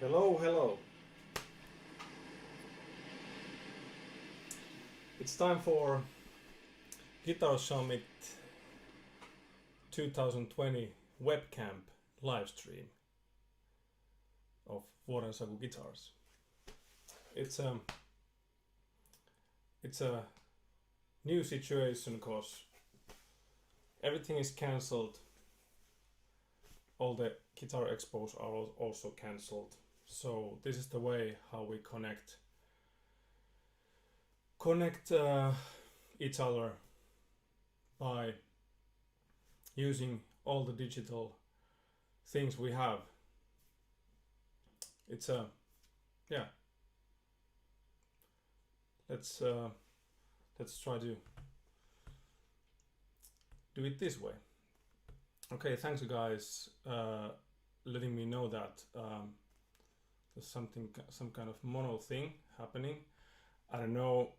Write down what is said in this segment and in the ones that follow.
Hello, hello. It's time for Guitar Summit 2020 webcam live stream of Vuorensaku Guitars. It's a new situation because everything is cancelled. All the guitar expos are also cancelled. So this is the way how we connect each other by using all the digital things we have. It's yeah. Let's try to do it this way. Okay, thanks you guys letting me know that there's some kind of mono thing happening. I don't know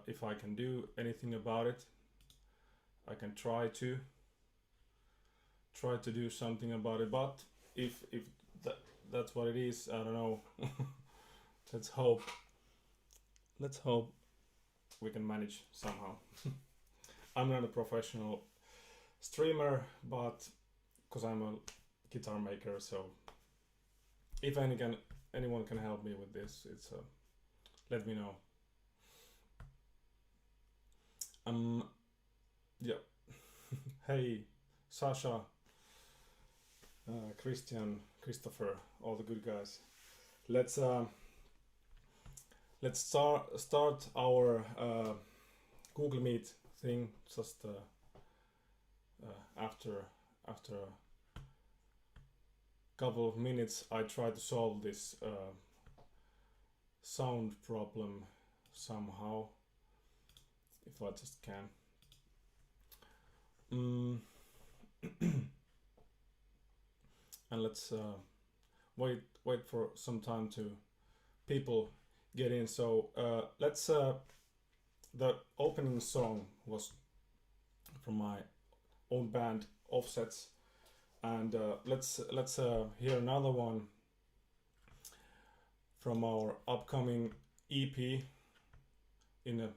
if I can do anything about it. I can try to do something about it, but if that's what it is, I don't know. Let's hope we can manage somehow. I'm not a professional streamer, but because I'm a guitar maker, so if anyone can help me with this, it's let me know. Yeah. Hey, Sasha, Christian, Christopher, all the good guys. Let's start our Google Meet thing just after a couple of minutes. I try to solve this sound problem somehow, if I just can. And let's wait for some time to people get in. So let's the opening song was from my own band Offsets, and let's hear another one from our upcoming EP in the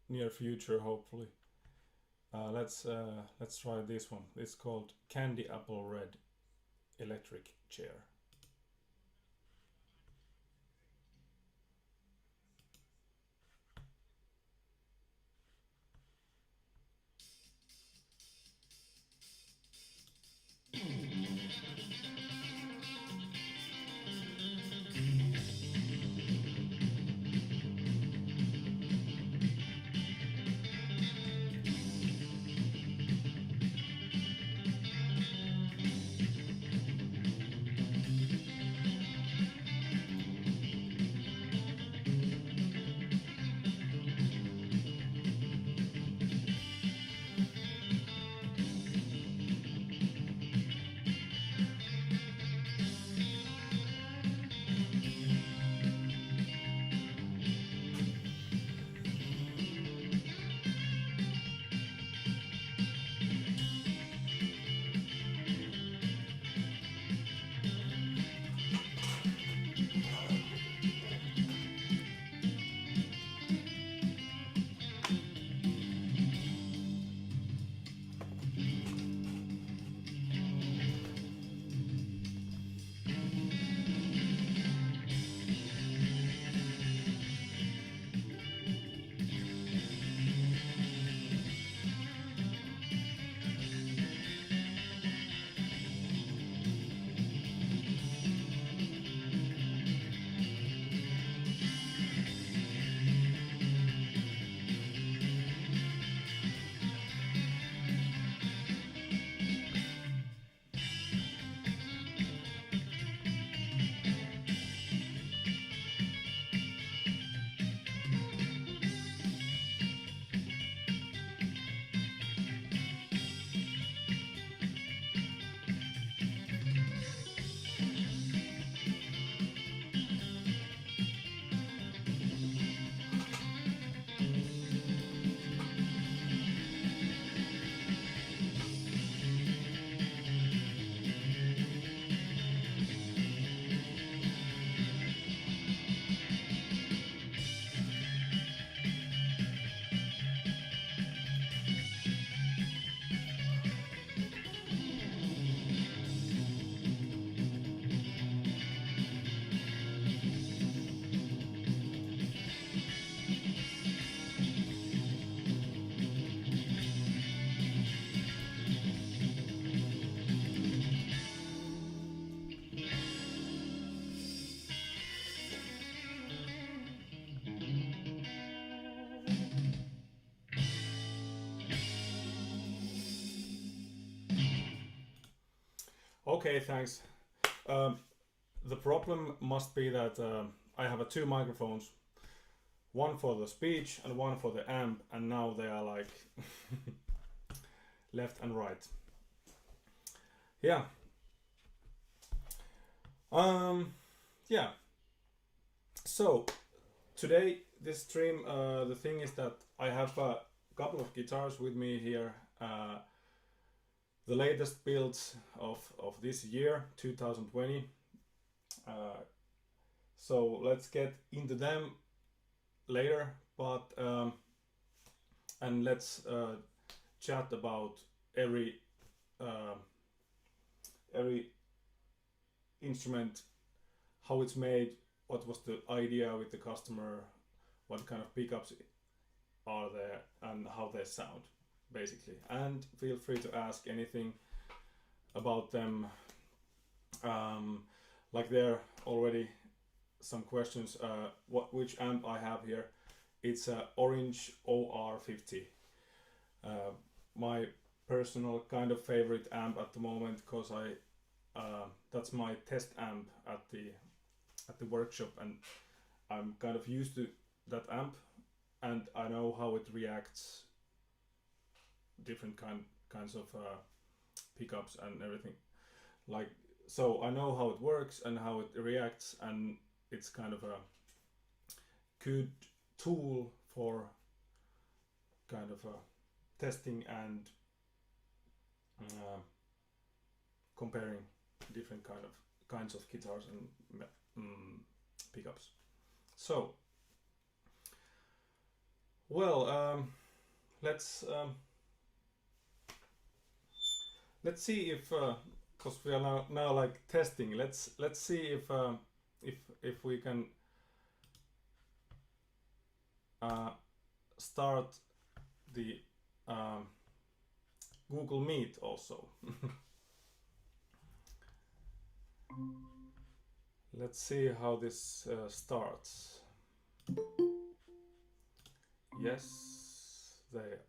near future, hopefully. Let's try this one. It's called Candy Apple Red Electric Chair. Okay, thanks. The problem must be that I have two microphones, one for the speech and one for the amp, and now they are like left and right. Yeah. Yeah. So today this stream, the thing is that I have a couple of guitars with me here. The latest builds of this year, 2020. So let's get into them later, but and let's chat about every instrument, how it's made, what was the idea with the customer, what kind of pickups are there, and how they sound, basically. And feel free to ask anything about them. Like there already some questions. Which amp I have here? It's a Orange OR50. My personal kind of favorite amp at the moment, because that's my test amp at the workshop, and I'm kind of used to that amp, and I know how it reacts, different kinds of pickups and everything. Like, so I know how it works and how it reacts, and it's kind of a good tool for kind of testing and comparing different kinds of guitars and pickups. So, well, let's see if because we are now like testing. Let's see if we can start the Google Meet also. Let's see how this starts. Yes, there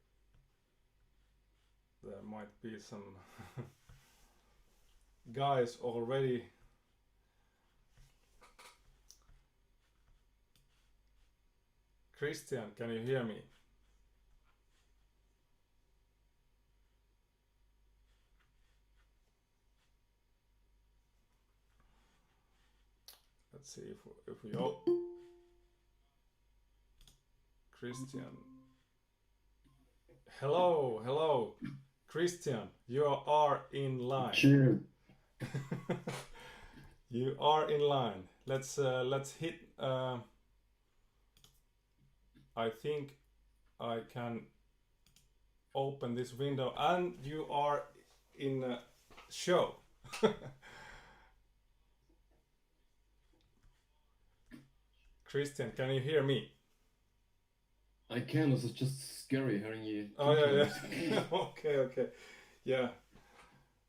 might be some guys already. Christian, can you hear me? Let's see if we all. Christian. Hello, Christian. You are in line. Sure. You are in line. Let's hit. I think I can open this window, and you are in a show. Christian, can you hear me? I can. It's just scary hearing you. Oh yeah. Okay. Yeah.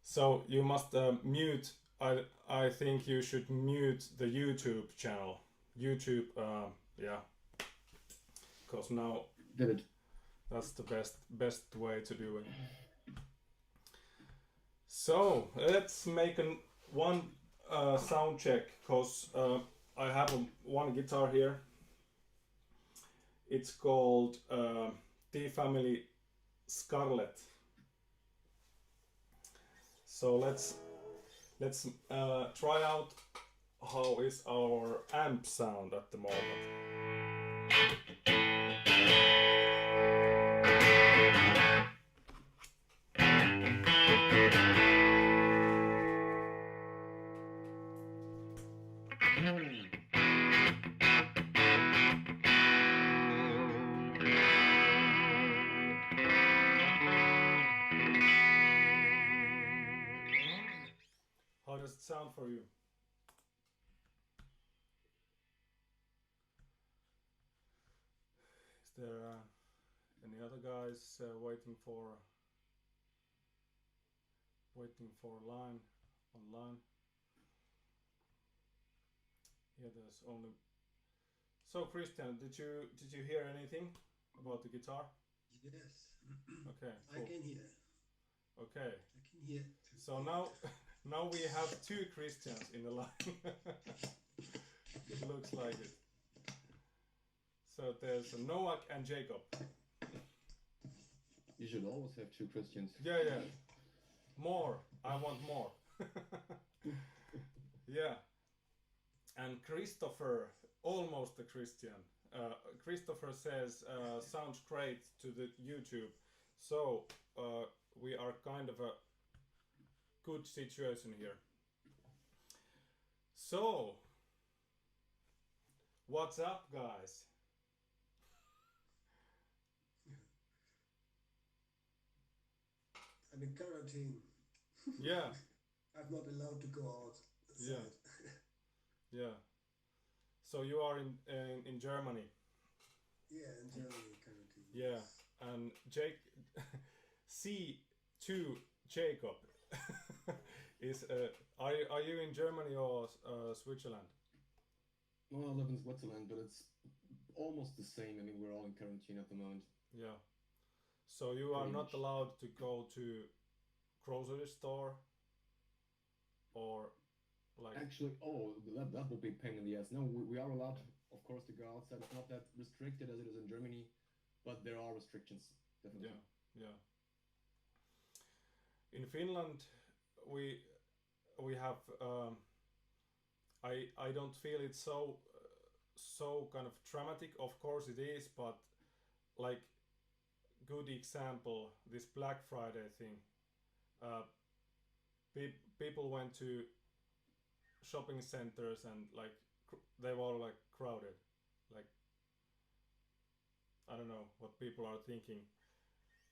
So you must mute. I think you should mute the YouTube channel. YouTube. Yeah. Because now. Did it. That's the best way to do it. So let's make one sound check, because I have one guitar here. It's called D Family Scarlett. So let's try out how is our amp sound at the moment. How does it sound for you? Is there any other guys waiting for line online? Yeah, there's only. So Christian, did you hear anything about the guitar? Yes. Okay. Cool. I can hear. Okay. I can hear. So now Now we have 2 Christians in the line. It looks like it. So there's Noah and Jacob. You should always have 2 Christians. Yeah. More. I want more. Yeah. And Christopher, almost a Christian. Christopher says, sounds great to the YouTube. So we are kind of a good situation here. So, what's up, guys? I'm in quarantine. Yeah. I'm not allowed to go out. Yeah. Yeah. So you are in Germany. Yeah, in Germany, quarantine. Yeah, and C2 Jacob is. Are you in Germany or Switzerland? Well, I live in Switzerland, but it's almost the same. I mean, we're all in quarantine at the moment. Yeah. So you are Pretty not much. allowed to go to grocery store or like. Actually, that would be a pain in the ass. No, we are allowed, of course, to go outside. It's not that restricted as it is in Germany, but there are restrictions, definitely. Yeah. In Finland, we have. I don't feel it so kind of dramatic. Of course it is, but like good example, this Black Friday thing. People went to shopping centers and like they were all like crowded. Like I don't know what people are thinking,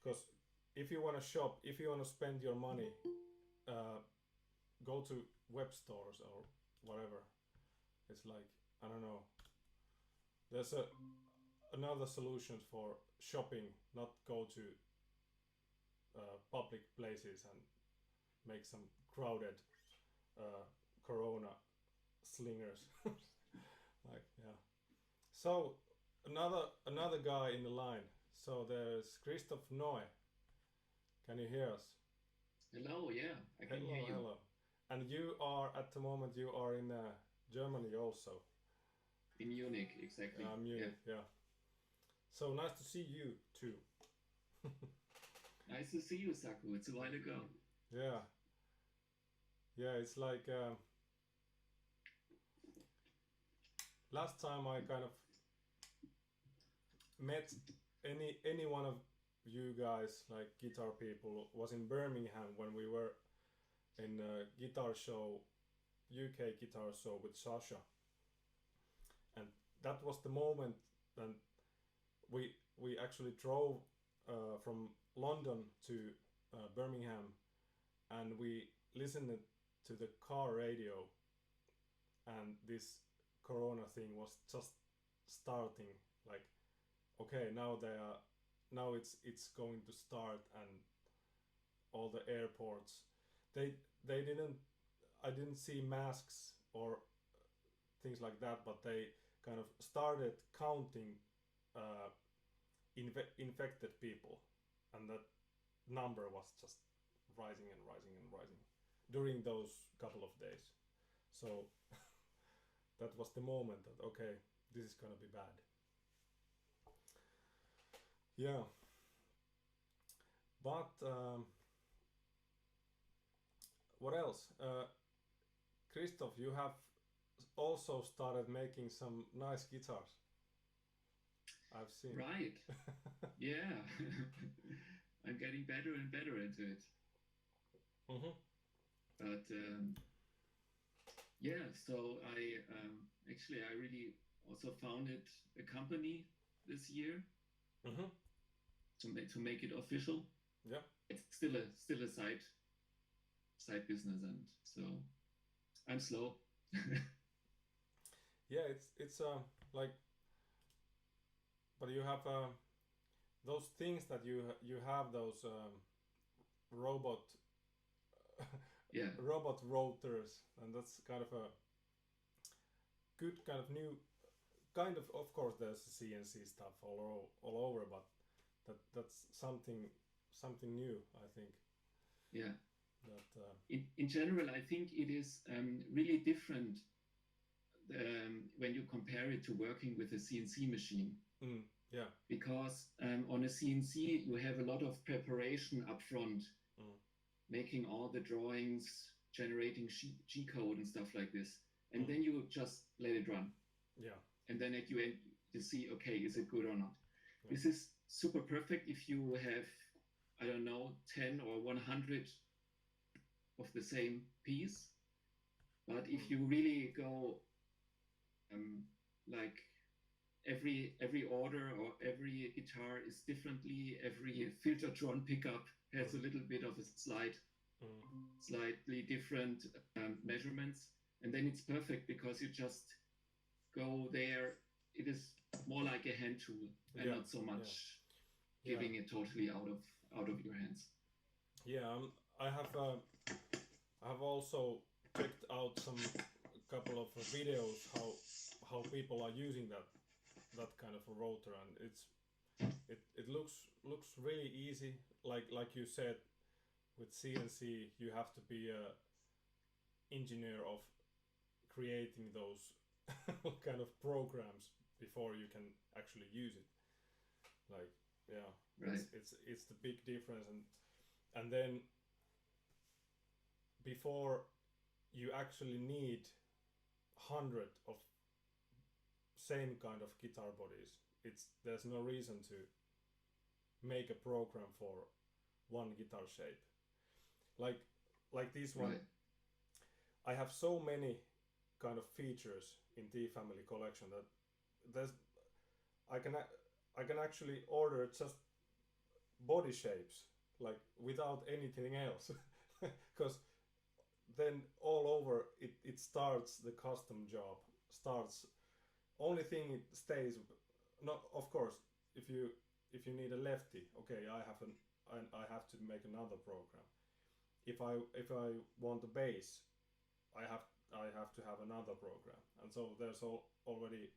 because if you want to shop, if you want to spend your money, go to web stores or whatever. It's like I don't know. There's another solution for shopping, not go to public places and make some crowded Corona slingers. Like yeah. So another guy in the line. So there's Christoph Noe. Can you hear us? Hello, yeah, I can hear you. Hello. And you are at the moment you are in Germany also. In Munich, exactly. Munich, yeah. So nice to see you too. Nice to see you, Saku. It's a while ago. Yeah. Yeah, it's like last time I kind of met any one of you guys, like guitar people, was in Birmingham when we were in a guitar show, UK guitar show with Sasha. And that was the moment that we actually drove from London to Birmingham, and we listened to the car radio, and this Corona thing was just starting. Like, okay, now it's going to start, and all the airports, I didn't see masks or things like that, but they kind of started counting infected people, and that number was just rising and rising and rising during those couple of days. So that was the moment that okay, this is gonna be bad. Yeah, but what else? Christoph, you have also started making some nice guitars. I've seen. Right. Yeah. I'm getting better and better into it. Mm-hmm. But yeah, so I actually I really also founded a company this year Mm-hmm. to make it official. Yeah. It's still a side business, and so I'm slow. Yeah, it's like, but you have those things that you have those robot Yeah. robot rotors, and that's kind of a good kind of new kind of course there's CNC stuff all over, but that's something new, I think. Yeah. That in general, I think it is really different when you compare it to working with a CNC machine. yeah. Because on a CNC, you have a lot of preparation up front, making all the drawings, generating G-code and stuff like this. And then you just let it run. Yeah. And then at the end, you see, okay, is it good or not? Yeah. This is super perfect if you have, I don't know, 10 or 100 of the same piece. But if you really go like every order or every guitar is differently, every Filtertron pickup has a little bit of a slightly different measurements, and then it's perfect because you just go there. It is more like a hand tool and not so much giving it totally out of your hands. Yeah, I have also checked out a couple of videos how people are using that kind of a rotor, and it looks really easy. Like you said, with CNC you have to be a engineer of creating those kind of programs before you can actually use it. Like right. it's the big difference, and then before you actually need 100 of same kind of guitar bodies, there's no reason to make a program for one guitar shape. Like this one, Right. I have so many kind of features in T family collection that I can actually order just body shapes, like without anything else, because then all over it starts the custom job starts. Only thing it stays, not of course, if you need a lefty, okay, I have to make another program. If I want a bass, I have to have another program, and so there's already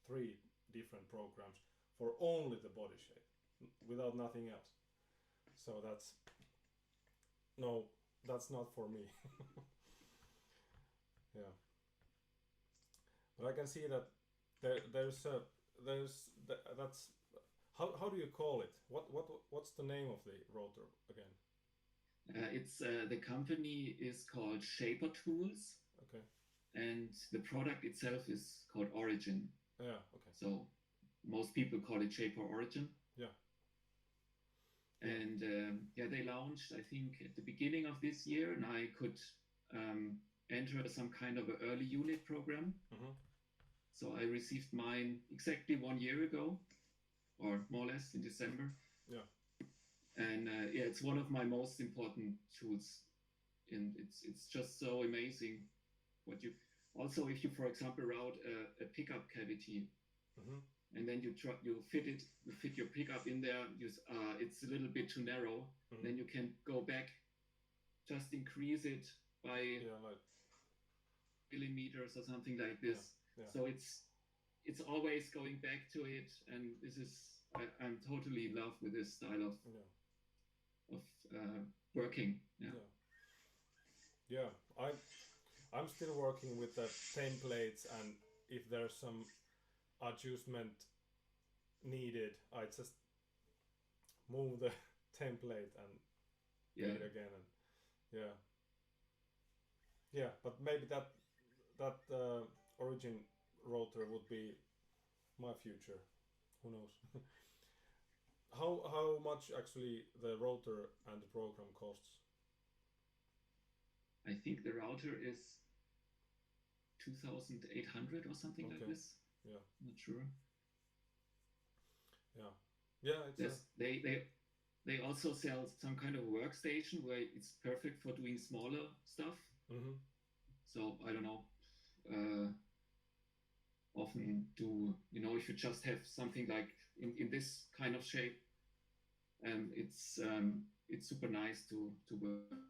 3 different programs for only the body shape, without nothing else. So that's not for me. Yeah, but I can see that that's how do you call it? What's the name of the rotor again? It's the company is called Shaper Tools. Okay. And the product itself is called Origin. Yeah. Okay. So most people call it Shaper Origin. Yeah. And they launched, I think, at the beginning of this year, and I could enter some kind of an early unit program. Mm-hmm. So I received mine exactly 1 year ago, or more or less in December. Yeah. And it's one of my most important tools, and it's just so amazing what you. Also, if you, for example, route a pickup cavity, and then you fit your pickup in there. It's a little bit too narrow. Then you can go back, just increase it by millimeters or something like this. Yeah. So it's always going back to it, and this is I'm totally in love with this style of working. Yeah. I'm still working with the templates, and if there's some adjustment needed, I just move the template and get it again, and but maybe that Origin rotor would be my future. Who knows? How much actually the rotor and the program costs? I think the router is 2,800 or something like this. Yeah. Not sure. Yeah. They also sell some kind of workstation where it's perfect for doing smaller stuff. Mm-hmm. So I don't know. Often do if you just have something like in this kind of shape, it's super nice to work.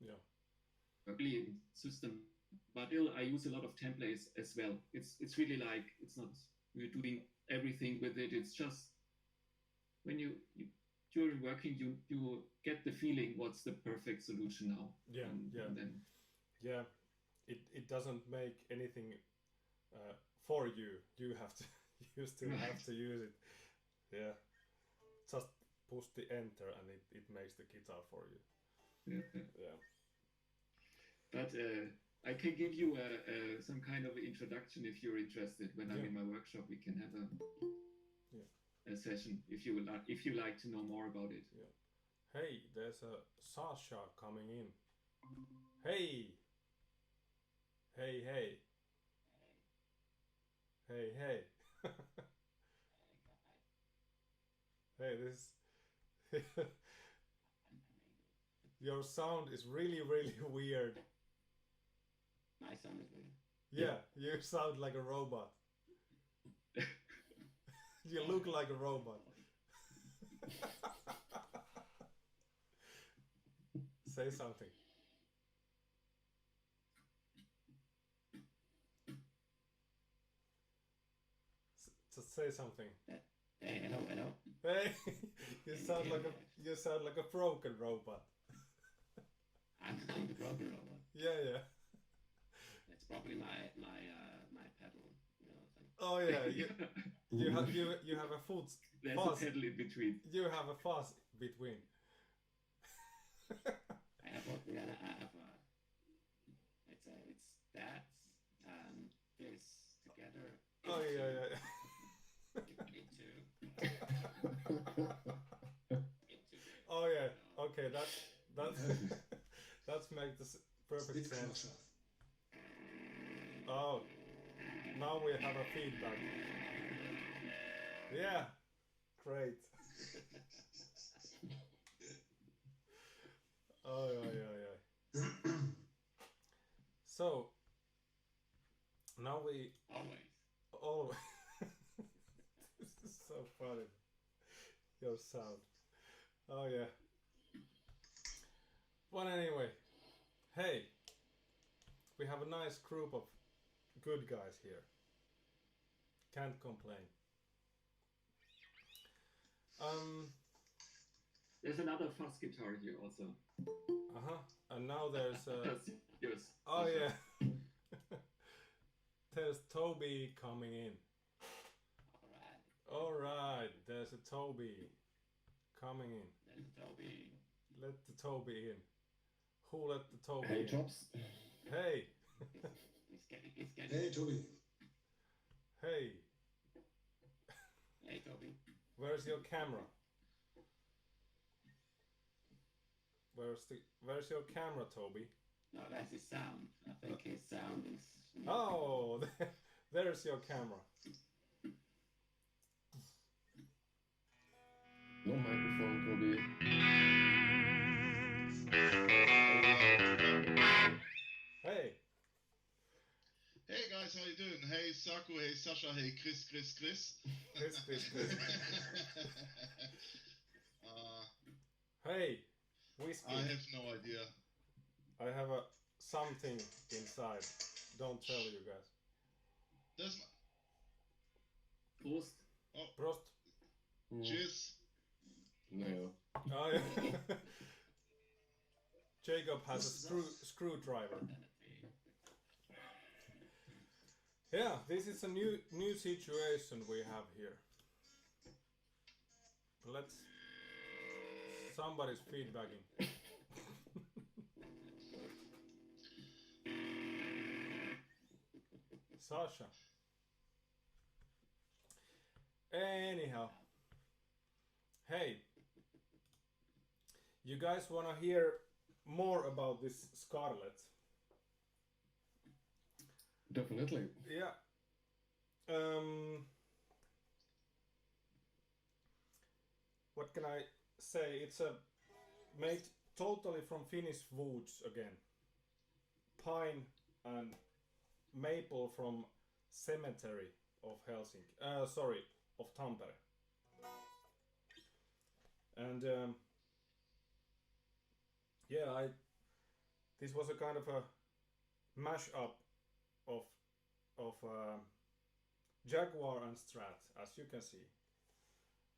Yeah. Really system, but still I use a lot of templates as well. It's really like it's not we're doing everything with it. It's just when you during working, you get the feeling what's the perfect solution now. Yeah, yeah. And then Yeah, it doesn't make anything for you. You have to, you still have to use it. Yeah, just push the enter and it makes the guitar for you. yeah. Yeah. But I can give you some kind of introduction if you're interested. When I'm Yeah. in my workshop, we can have Yeah. a session if you would like to know more about it. Yeah. Hey, there's a Sasha coming in. Hey. Hey, hey. Hey, hey. Hey, this. Your sound is really, really weird. My sound is weird. Yeah, you sound like a robot. You look like a robot. Say something. Just say something. Hey, hello, hello. Hey, you sound like a broken robot. I'm the broken robot. Yeah, yeah. It's probably my pedal. You know, thing. Oh yeah, you have a foot. There's fuzz. a pedal in between. You have a fuzz between. I have it's that this together. Oh yeah, yeah. Oh yeah. Okay, that's make this perfect Bit sense. closer. Oh, now we have a feedback. Yeah, great. Oh yeah. So now we Always. this is so funny. Your sound. Oh yeah. But anyway, hey, we have a nice group of good guys here. Can't complain. There's another fuzz guitar here also. And now there's That's yours. oh yeah. There's Toby coming in. Alright. Alright, there's a Toby coming in. Then Toby. Let the Toby in. Who let the Toby Hey, in? Chops. Hey. He's getting. Hey, Toby. Hey. Hey, Toby. Where's your camera? Where's your camera, Toby? No, that's his sound. I think his sound is. Oh, there's your camera. No microphone, Toby. Hey. Hey guys, how you doing? Hey Saku, hey Sasha, hey Chris. Chris. Hey, whiskey. I have no idea. I have a something inside. Don't tell you guys. That's Prost. Prost. cheers. No. Oh, yeah. Jacob has a screwdriver. Yeah, this is a new situation we have here. Somebody's feedbacking. Sasha. Anyhow. Hey. You guys wanna hear more about this Scarlett? Definitely. Yeah. What can I say? It's made totally from Finnish woods again. Pine and maple from cemetery of Helsinki. Sorry, of Tampere. And yeah, this was a kind of a mash-up of Jaguar and Strat, as you can see,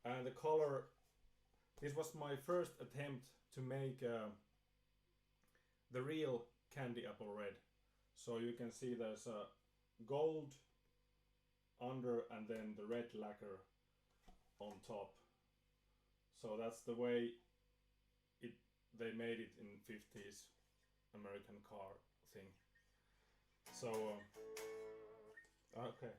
and the color this was my first attempt to make the real candy apple red. So you can see there's a gold under and then the red lacquer on top. So that's the way they made it in 50s American car thing. So okay.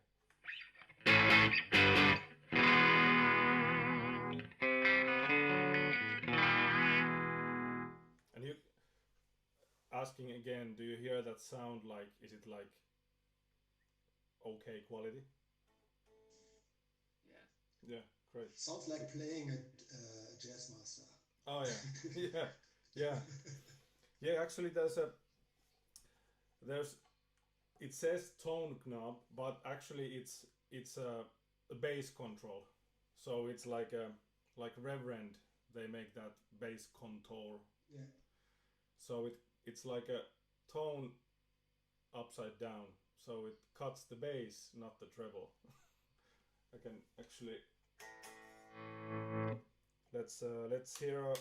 And you asking again, do you hear that sound? Like, is it like okay quality? Yeah. Yeah, great. Sounds like playing a jazz master. Oh yeah, yeah. Actually, it says tone knob, but actually it's a bass control. So it's like Reverend. They make that bass contour. Yeah. So it's like a tone upside down. So it cuts the bass, not the treble. I can actually let's hear a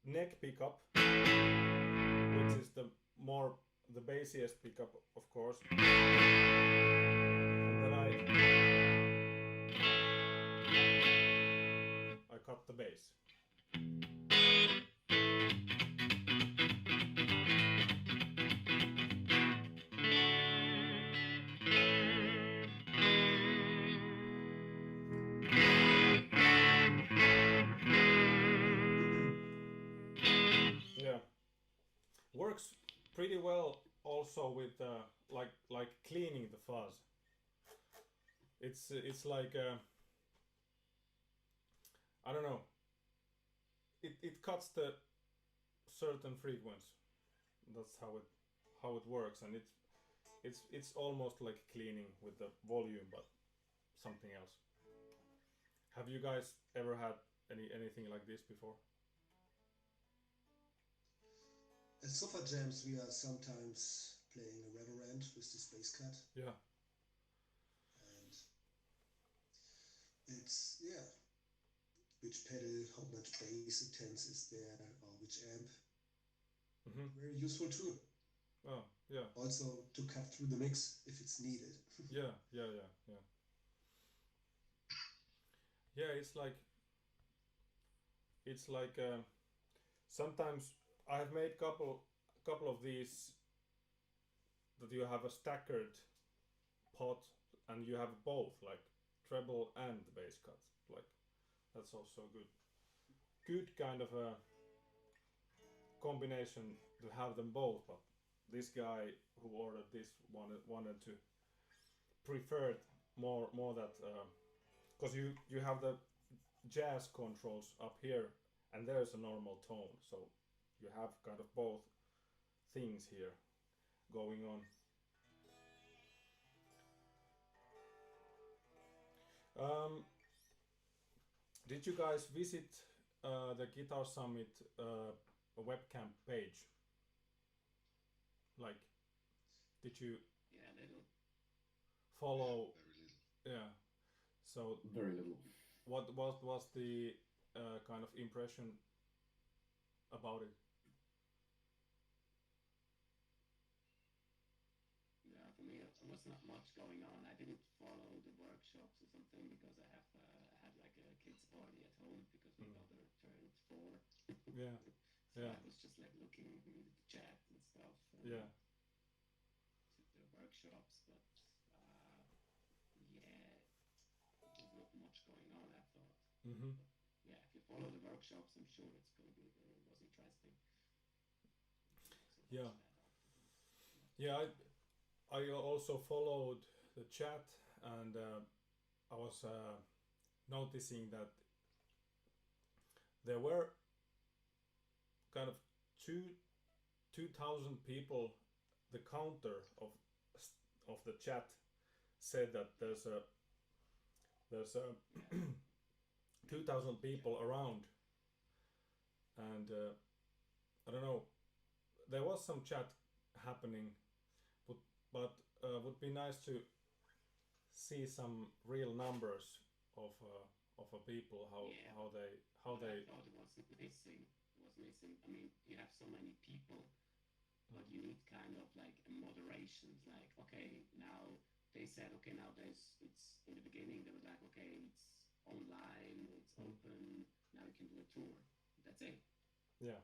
neck pickup, which is the bassiest pickup, of course. And then I cut the bass. Yeah, works pretty well also with like cleaning the fuzz. It's like I don't know. It cuts the certain frequency. That's how it works, and it's almost like cleaning with the volume, but something else. Have you guys ever had anything like this before? At Sofa Jams, we are sometimes playing a reverend with the space cut. Yeah. And it's, yeah, which pedal, how much bass intense is there, or which amp. Mm-hmm. Very useful tool. Oh, yeah. Also to cut through the mix if it's needed. Yeah. Yeah, it's like sometimes I have made couple of these that you have a staggered pot and you have both, like treble and bass cuts. Like that's also good kind of a combination to have them both. But this guy who ordered this wanted to preferred more that because you have the jazz controls up here and there's a normal tone, so you have kind of both things here going on. Did you guys visit the Guitar Summit webcam page? Like, did you Yeah, little. follow? Very little. Yeah. So Very little. what was the kind of impression about it? Yeah, for me, there was not much going on. I didn't follow the workshops or something because I had like a kids party at home because my daughter turned 4. Yeah. So Yeah. I was just like looking in the chat and stuff. Yeah. To the workshops, but yeah, there's not much going on, I thought. Mm-hmm. But, yeah, if you follow the workshops, I'm sure it's going to be was interesting. Yeah. Yeah, I also followed the chat and I was noticing that there were kind of 2,000 people. The counter of the chat said that there's a 2,000 people around, and I don't know. There was some chat happening, but would be nice to see some real numbers of of a people how Yeah. how they I thought it was missing. It was missing. I mean, you have so many people, but you need kind of like a moderation. Like, okay, now they said, okay, now it's in the beginning they were like, okay, it's online, it's open, now you can do a tour. That's it. yeah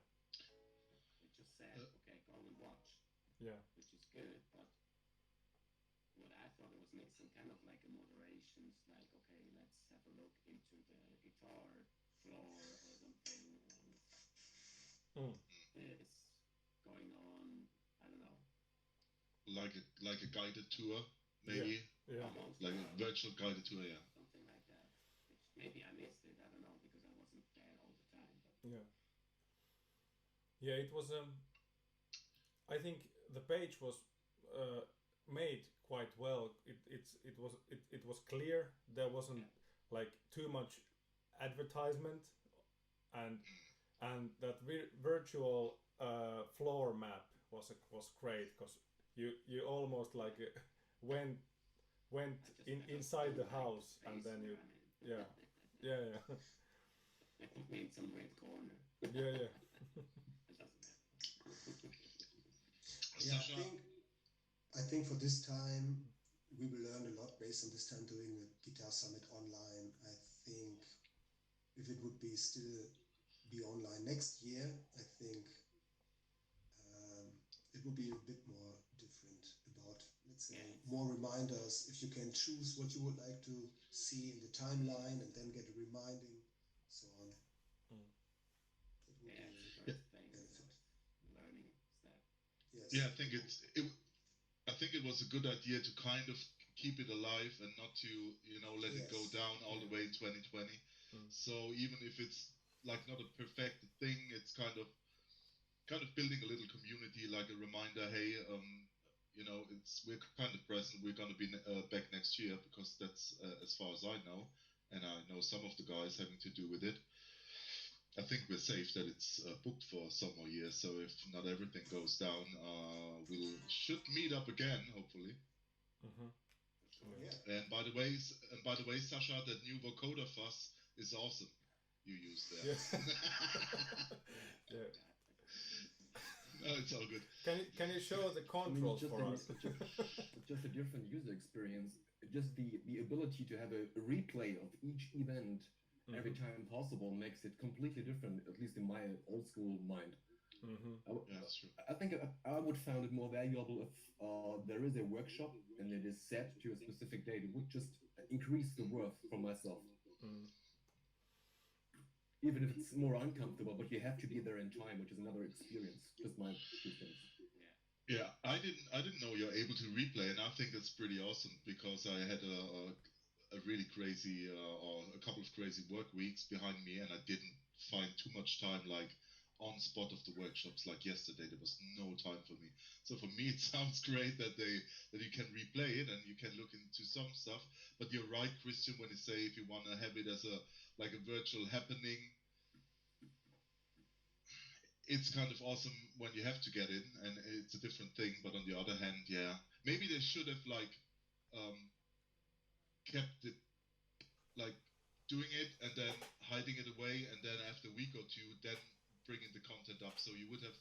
They just said, okay, go and watch, yeah which is good, but what I thought it was missing, kind of like a moderation. It's like, okay, let's have a look into the guitar floor or something. Mm. It's going on. I don't know. Like a guided tour, maybe yeah Almost like a virtual guided tour. Yeah. something like that. Which maybe I missed it. I don't know because I wasn't there all the time. But yeah it was I think the page was made quite well. It was clear. There wasn't like too much advertisement, and that virtual floor map was great because you almost like went inside the house and then you yeah yeah I put me in some red corner. yeah It doesn't matter. Yeah, Sasha, I think for this time we will learn a lot based on this time doing a guitar summit online. I think if it would be still be online next year, I think it would be a bit more different about, let's say, more reminders. If you can choose what you would like to see in the timeline and then get a reminding, so on. It would Yeah, be first thing, learning step. yes. yeah, I think it was a good idea to kind of keep it alive and not to let it go Yes. down all the way in 2020. So even if it's like not a perfect thing, it's kind of building a little community, like a reminder. Hey, we're kind of present. We're going to be back next year because that's as far as I know, and I know some of the guys having to do with it. I think we're safe that it's booked for some more years. So if not everything goes down, we should meet up again, hopefully. Yeah. And by the way, Sasha, that new vocoder fuzz is awesome. You used there. yeah No, it's all good. can you show the controls just for us just a different user experience. Just the ability to have a replay of each event every time possible makes it completely different, at least in my old school mind. Yeah, that's true. I think I would find it more valuable if there is a workshop and it is set to a specific date. It would just increase the worth for myself. Even if it's more uncomfortable, but you have to be there in time, which is another experience. Just my 2 cents. Yeah, I didn't know you're able to replay, and I think that's pretty awesome because I had a really crazy or a couple of crazy work weeks behind me, and I didn't find too much time like on spot of the workshops. Like yesterday, there was no time for me. So for me, it sounds great that you can replay it and you can look into some stuff. But you're right, Christian, when you say if you want to have it as a virtual happening, it's kind of awesome when you have to get in, and it's a different thing. But on the other hand, yeah, maybe they should have kept it doing it and then hiding it away, and then after a week or two, then bringing the content up. So you would have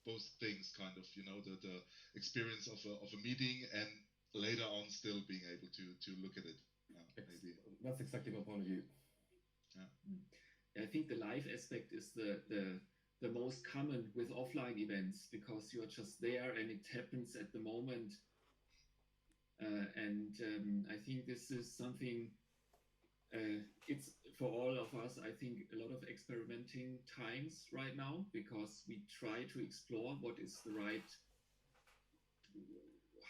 both things, kind of, the experience of a meeting, and later on still being able to look at it. Maybe That's exactly my point of view. I think the live aspect is the most common with offline events because you're just there and it happens at the moment. I think this is something, it's for all of us, I think, a lot of experimenting times right now because we try to explore what is the right,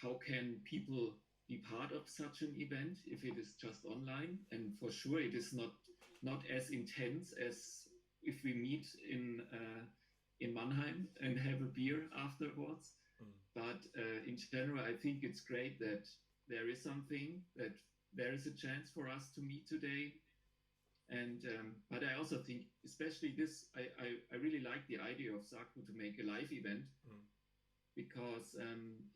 how can people be part of such an event if it is just online? And for sure, it is not as intense as if we meet in Mannheim and have a beer afterwards. But in general, I think it's great that there is something, that there is a chance for us to meet today. And but I also think, especially this, I really like the idea of Saku to make a live event because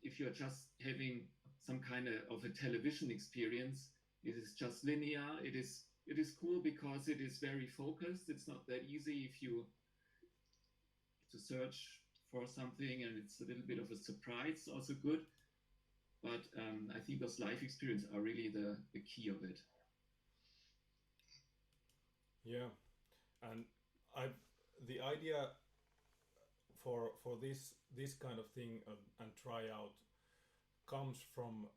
if you're just having some kind of a television experience, it is just linear. It is it is cool because it is very focused. It's not that easy if you to search for something, and it's a little bit of a surprise. Also good, but I think those live experience are really the key of it. Yeah, and the idea for this kind of thing and try out comes from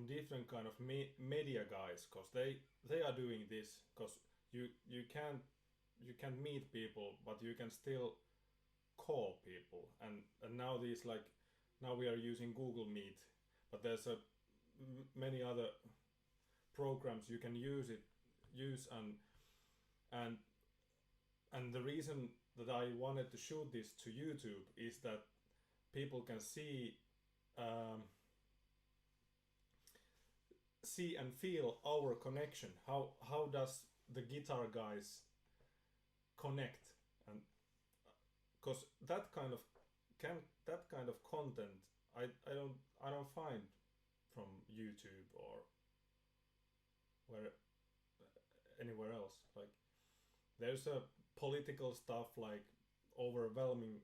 different kind of media guys, because they are doing this, because you can't meet people, but you can still call people, and now now we are using Google Meet, but there's many other programs you can use and the reason that I wanted to shoot this to YouTube is that people can see and feel our connection. How does the guitar guys connect? And because that kind of content I don't find from YouTube or anywhere else. Like, there's a political stuff like overwhelming,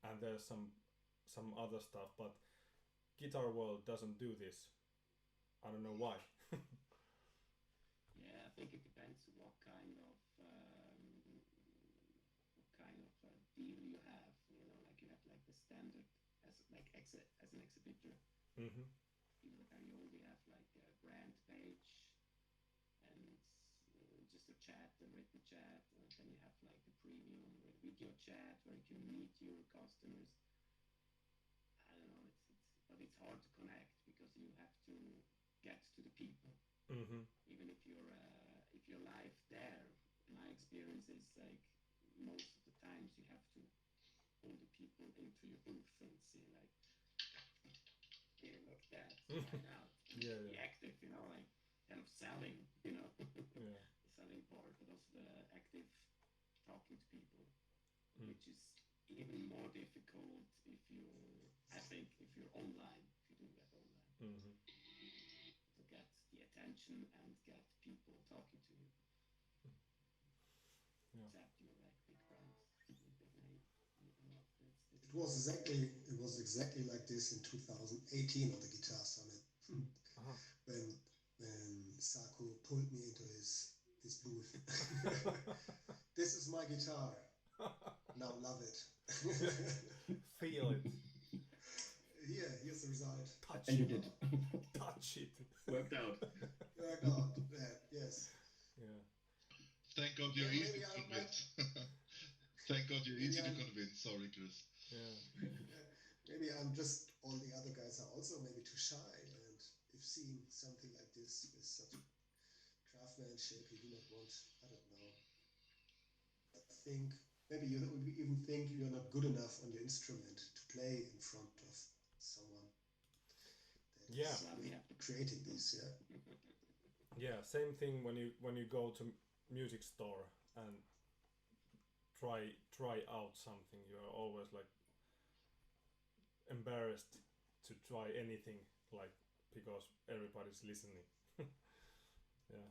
and there's some other stuff, but Guitar World doesn't do this. I don't know why. Yeah, I think it depends what kind of deal you have. You know, like you have like the standard as an exhibitor. Mm-hmm. You know, and you only have like a brand page and just a chat, a written chat, and then you have like the premium with video chat where you can meet your customers. I don't know, but it's hard to connect because you have to get to the people. Mm-hmm. Even if you're live there, my experience is like most of the times you have to pull the people into your booth and see like, here, look that, right out, Yeah, be active, you know, like kind of selling, you know, Yeah. the selling part, but also the active talking to people, which is even more difficult if you're online, if you do that online. Mm-hmm. To get the attention and get people talking to you. Yeah. Except you're like big brands, big name. It was exactly like this in 2018 on the Guitar Summit. Uh-huh. when Saku pulled me into his booth. This is my guitar. Now love it. Feel it. Here's the result. Touch And you it. did. Touch it. Worked out. Worked out. Yes. Yeah. Thank God you're Yeah, easy maybe to I convince. Thank God you're easy to I'm- convince. Sorry, Chris. Yeah. Maybe I'm just, all the other guys are also maybe too shy, and if seeing something like this with such craftsmanship, you do not want, I don't know. I think maybe you would even think you're not good enough on your instrument to play in front of someone that Yeah. is really creating this, yeah. Yeah, same thing when you go to music store and try out something. You're always like embarrassed to try anything, like, because everybody's listening. Yeah.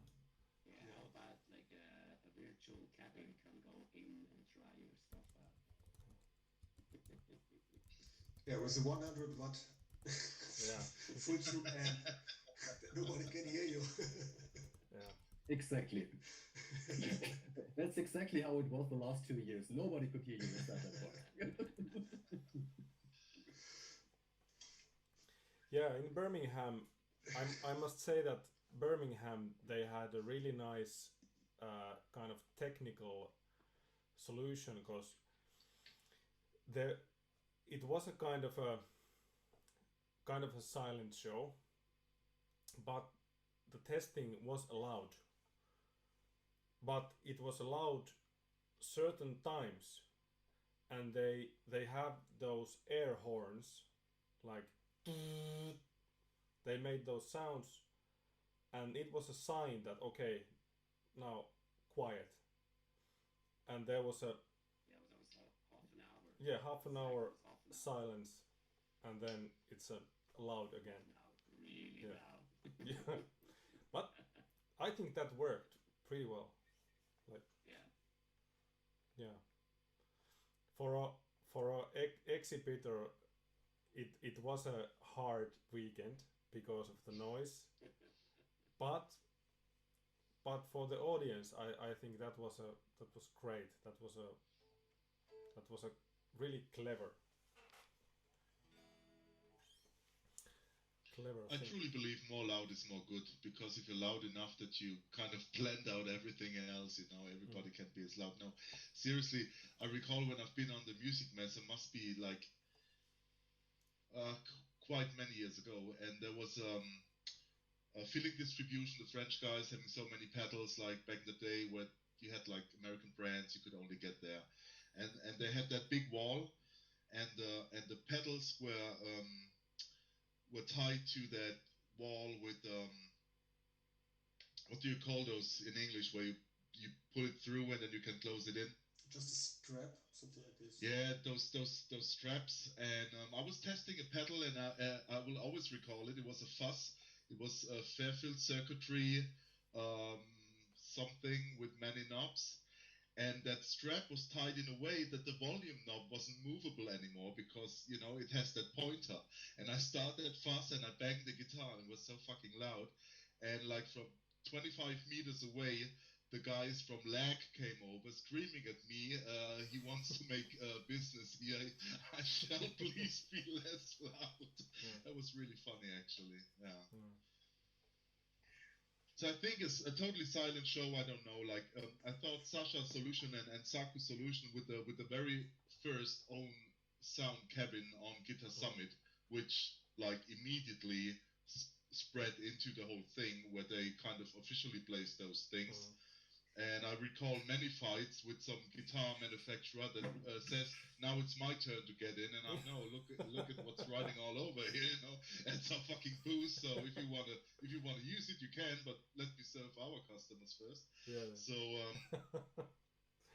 Yeah, how about like a virtual cabin can go in and try your stuff out? Yeah, with a 100 watt Yeah. full tube amp, nobody can hear you. Yeah. Exactly. That's exactly how it was the last 2 years. Nobody could hear you with that. Yeah, in Birmingham, I must say that Birmingham, they had a really nice kind of technical solution, because it was a kind of a silent show, but the testing was allowed. But it was allowed certain times, and they have those air horns, like they made those sounds, and it was a sign that, okay, now quiet. And there was a Yeah, that was half an hour. yeah, half an hour Half an hour. silence, and then it's loud again. Loud, really Yeah. loud. Yeah. But I think that worked pretty well. Like yeah. For a exhibitor, it was a hard weekend because of the noise, but for the audience, I think that was great. That was a really clever I thing. truly believe more loud is more good, because if you're loud enough that you kind of blend out everything else, you know, everybody can be as loud. No, seriously, I recall when I've been on the music mess, it must be like quite many years ago, and there was a filling distribution, the French guys having so many pedals, like back in the day where you had like American brands, you could only get there, and they had that big wall, and the pedals were tied to that wall with what do you call those in English, where you pull it through and then you can close it in? Just a strap, something like this. Yeah, those straps. And I was testing a pedal, and I will always recall it. It was a Fuss. It was a Fairfield circuitry, something with many knobs. And that strap was tied in a way that the volume knob wasn't movable anymore, because, you know, it has that pointer. And I started Fuss and I banged the guitar, and it was so fucking loud. And like from 25 meters away, the guys from Lag came over screaming at me, he wants to make business here. I shall please be less loud. Yeah. That was really funny, actually. Yeah. So I think it's a totally silent show. I don't know. Like I thought Sasha's solution and Saku's solution with the very first own sound cabin on Guitar Summit, which like immediately spread into the whole thing, where they kind of officially placed those things. And I recall many fights with some guitar manufacturer that says, now it's my turn to get in, and I know, look at what's riding all over here, you know, and some fucking booze. So if you wanna use it, you can, but let me serve our customers first. Yeah. So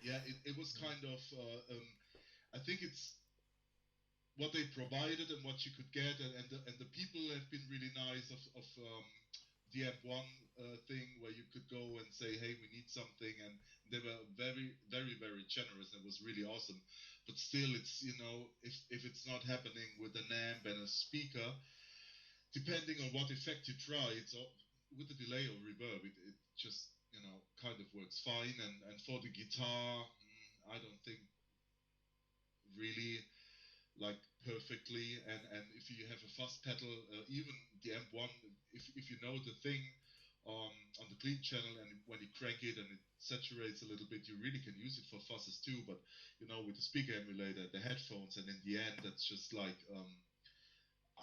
yeah, it was kind of I think it's what they provided and what you could get, and the people have been really nice of the M1 thing, where you could go and say, hey, we need something, and they were very, very, very generous, and it was really awesome. But still, it's, you know, if it's not happening with an amp and a speaker, depending on what effect you try, it's with the delay or reverb, it just, you know, kind of works fine. And for the guitar, I don't think really like perfectly, and if you have a fuzz pedal, even the M1, if you know the thing on the clean channel, and when you crank it and it saturates a little bit, you really can use it for fuzzes too. But you know, with the speaker emulator, the headphones, and in the end, that's just like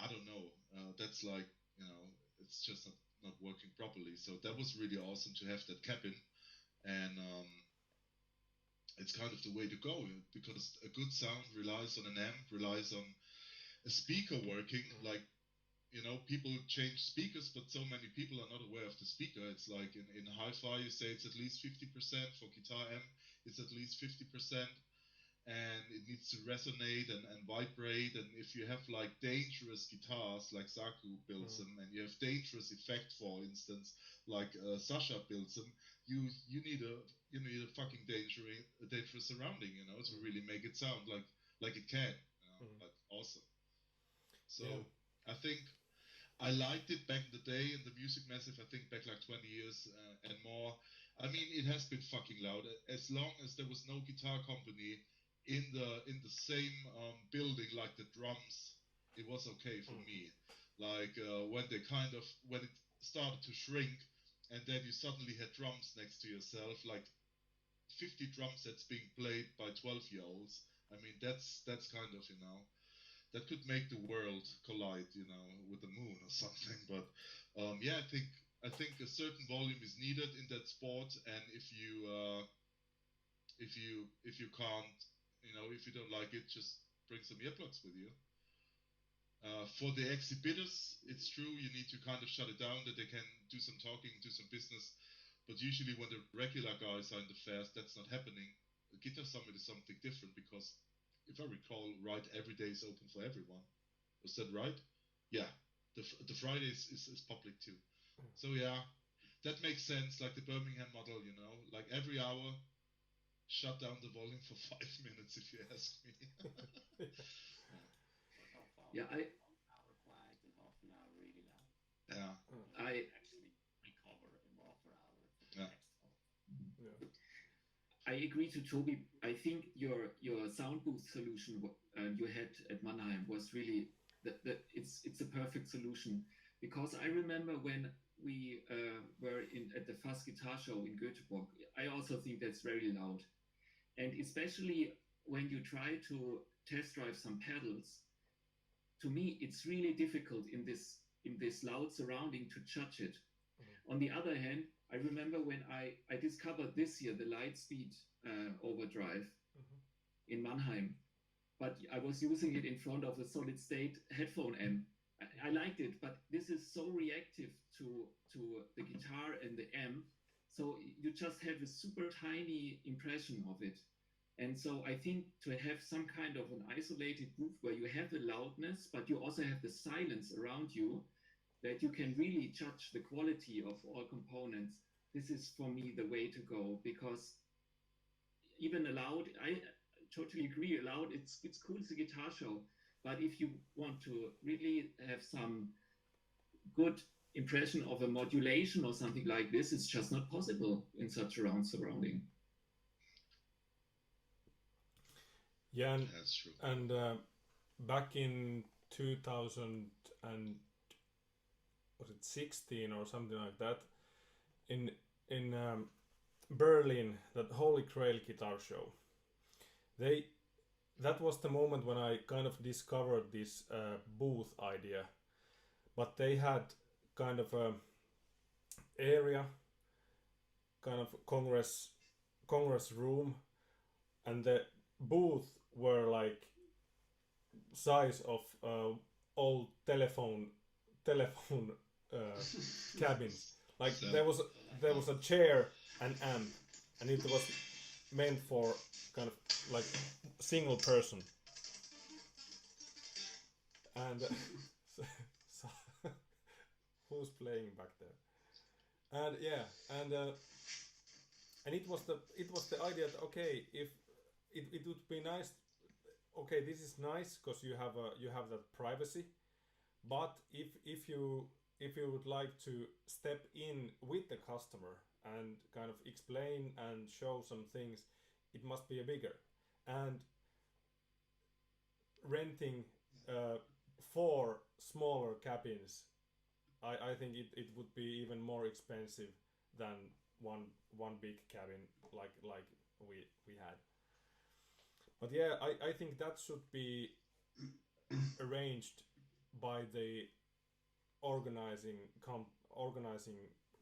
I don't know, that's like, you know, it's just not working properly. So that was really awesome to have that cabin, and it's kind of the way to go, because a good sound relies on an amp, relies on a speaker working. Like, you know, people change speakers, but so many people are not aware of the speaker. It's like in hi-fi, you say it's at least 50%. For guitar amp, it's at least 50%. And it needs to resonate and vibrate. And if you have like dangerous guitars, like Saku builds them, and you have dangerous effect, for instance, like Sasha builds them, you need a fucking dangerous surrounding, you know, to really make it sound like it can, you know, like awesome. So I think I liked it back in the day in the Music Massive. I think back like 20 years and more. I mean, it has been fucking loud. As long as there was no guitar company in the same building, like the drums, it was okay for me. Like when it started to shrink, and then you suddenly had drums next to yourself, like 50 drum sets being played by 12-year-olds. I mean, that's kind of, you know, that could make the world collide, you know, with the moon or something. But yeah, I think a certain volume is needed in that sport, and if you can't, you know, if you don't like it, just bring some earplugs with you. For the exhibitors, it's true, you need to kind of shut it down, that they can do some talking, do some business. But usually when the regular guys are in the fairs, that's not happening. The Guitar Summit is something different, because if I recall right, every day is open for everyone. Was that right? Yeah. The Friday is public too. So yeah, that makes sense, like the Birmingham model, you know, like every hour, shut down the volume for 5 minutes, if you ask me. Yeah, half hour quiet and half an hour really loud. Yeah. I actually recover in half an hour for the Yeah. next half. Yeah. I agree to Toby. I think your sound booth solution you had at Mannheim was really it's a perfect solution, because I remember when we were at the Fuzz Guitar Show in Göteborg. I also think that's very loud, and especially when you try to test drive some pedals. To me, it's really difficult in this loud surrounding to judge it. On the other hand, I remember when I discovered this year the Lightspeed overdrive in Mannheim, but I was using it in front of a solid state headphone amp. I liked it, but this is so reactive to the guitar and the amp, so you just have a super tiny impression of it. And so I think to have some kind of an isolated groove where you have the loudness, but you also have the silence around you, that you can really judge the quality of all components. This is for me the way to go, because even a loud, I totally agree, a loud, it's cool, it's a guitar show, but if you want to really have some good impression of a modulation or something like this, it's just not possible in such a round surrounding. Yeah, That's true. and back in 2000 and was it 16 or something like that, in Berlin, that Holy Grail guitar show, that was the moment when I kind of discovered this booth idea. But they had kind of a area, kind of congress room, and the booth were like size of old telephone cabins. Like there was a chair and amp, and it was meant for kind of like single person. And so who's playing back there? And yeah, and it was the idea that okay, if it would be nice. Okay, this is nice because you have that privacy, but if you would like to step in with the customer and kind of explain and show some things, it must be a bigger. And renting 4 smaller cabins, I think it would be even more expensive than one big cabin like we had. But yeah, I think that should be arranged by the organizing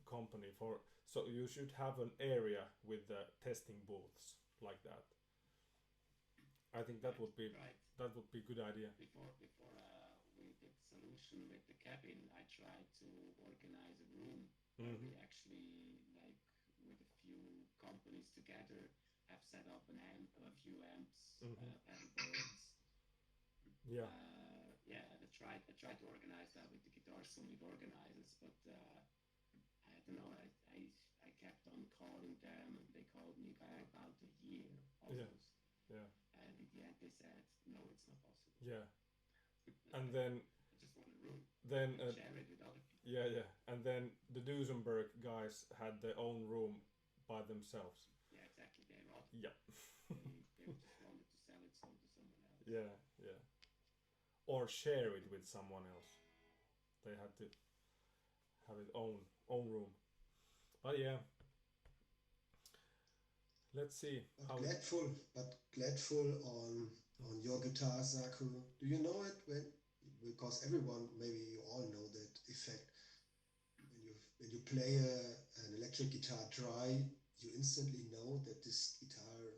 company for. So you should have an area with the testing booths like that. I think that would be right. That would be a good idea. Before we did solution with the cabin, I tried to organize a room where we actually, like with a few companies together, have set up a few amps, pedalboards. Yeah. I tried to organize that with the Guitar Summit organizers, but I don't know. I kept on calling them, and they called me back about a year almost. Yeah. And in the end, they said, no, it's not possible. Yeah. And then I just want a room. Then Share it with other people. yeah. And then the Duesenberg guys had their own room by themselves. Yeah, exactly. They Yeah. they just wanted to sell it to someone else. Yeah. Or share it with someone else. They had to have its own room. But yeah. Let's see. Gladful on your guitar, Saku. Do you know it? Because everyone, maybe you all know that effect. When you play an electric guitar dry, you instantly know that this guitar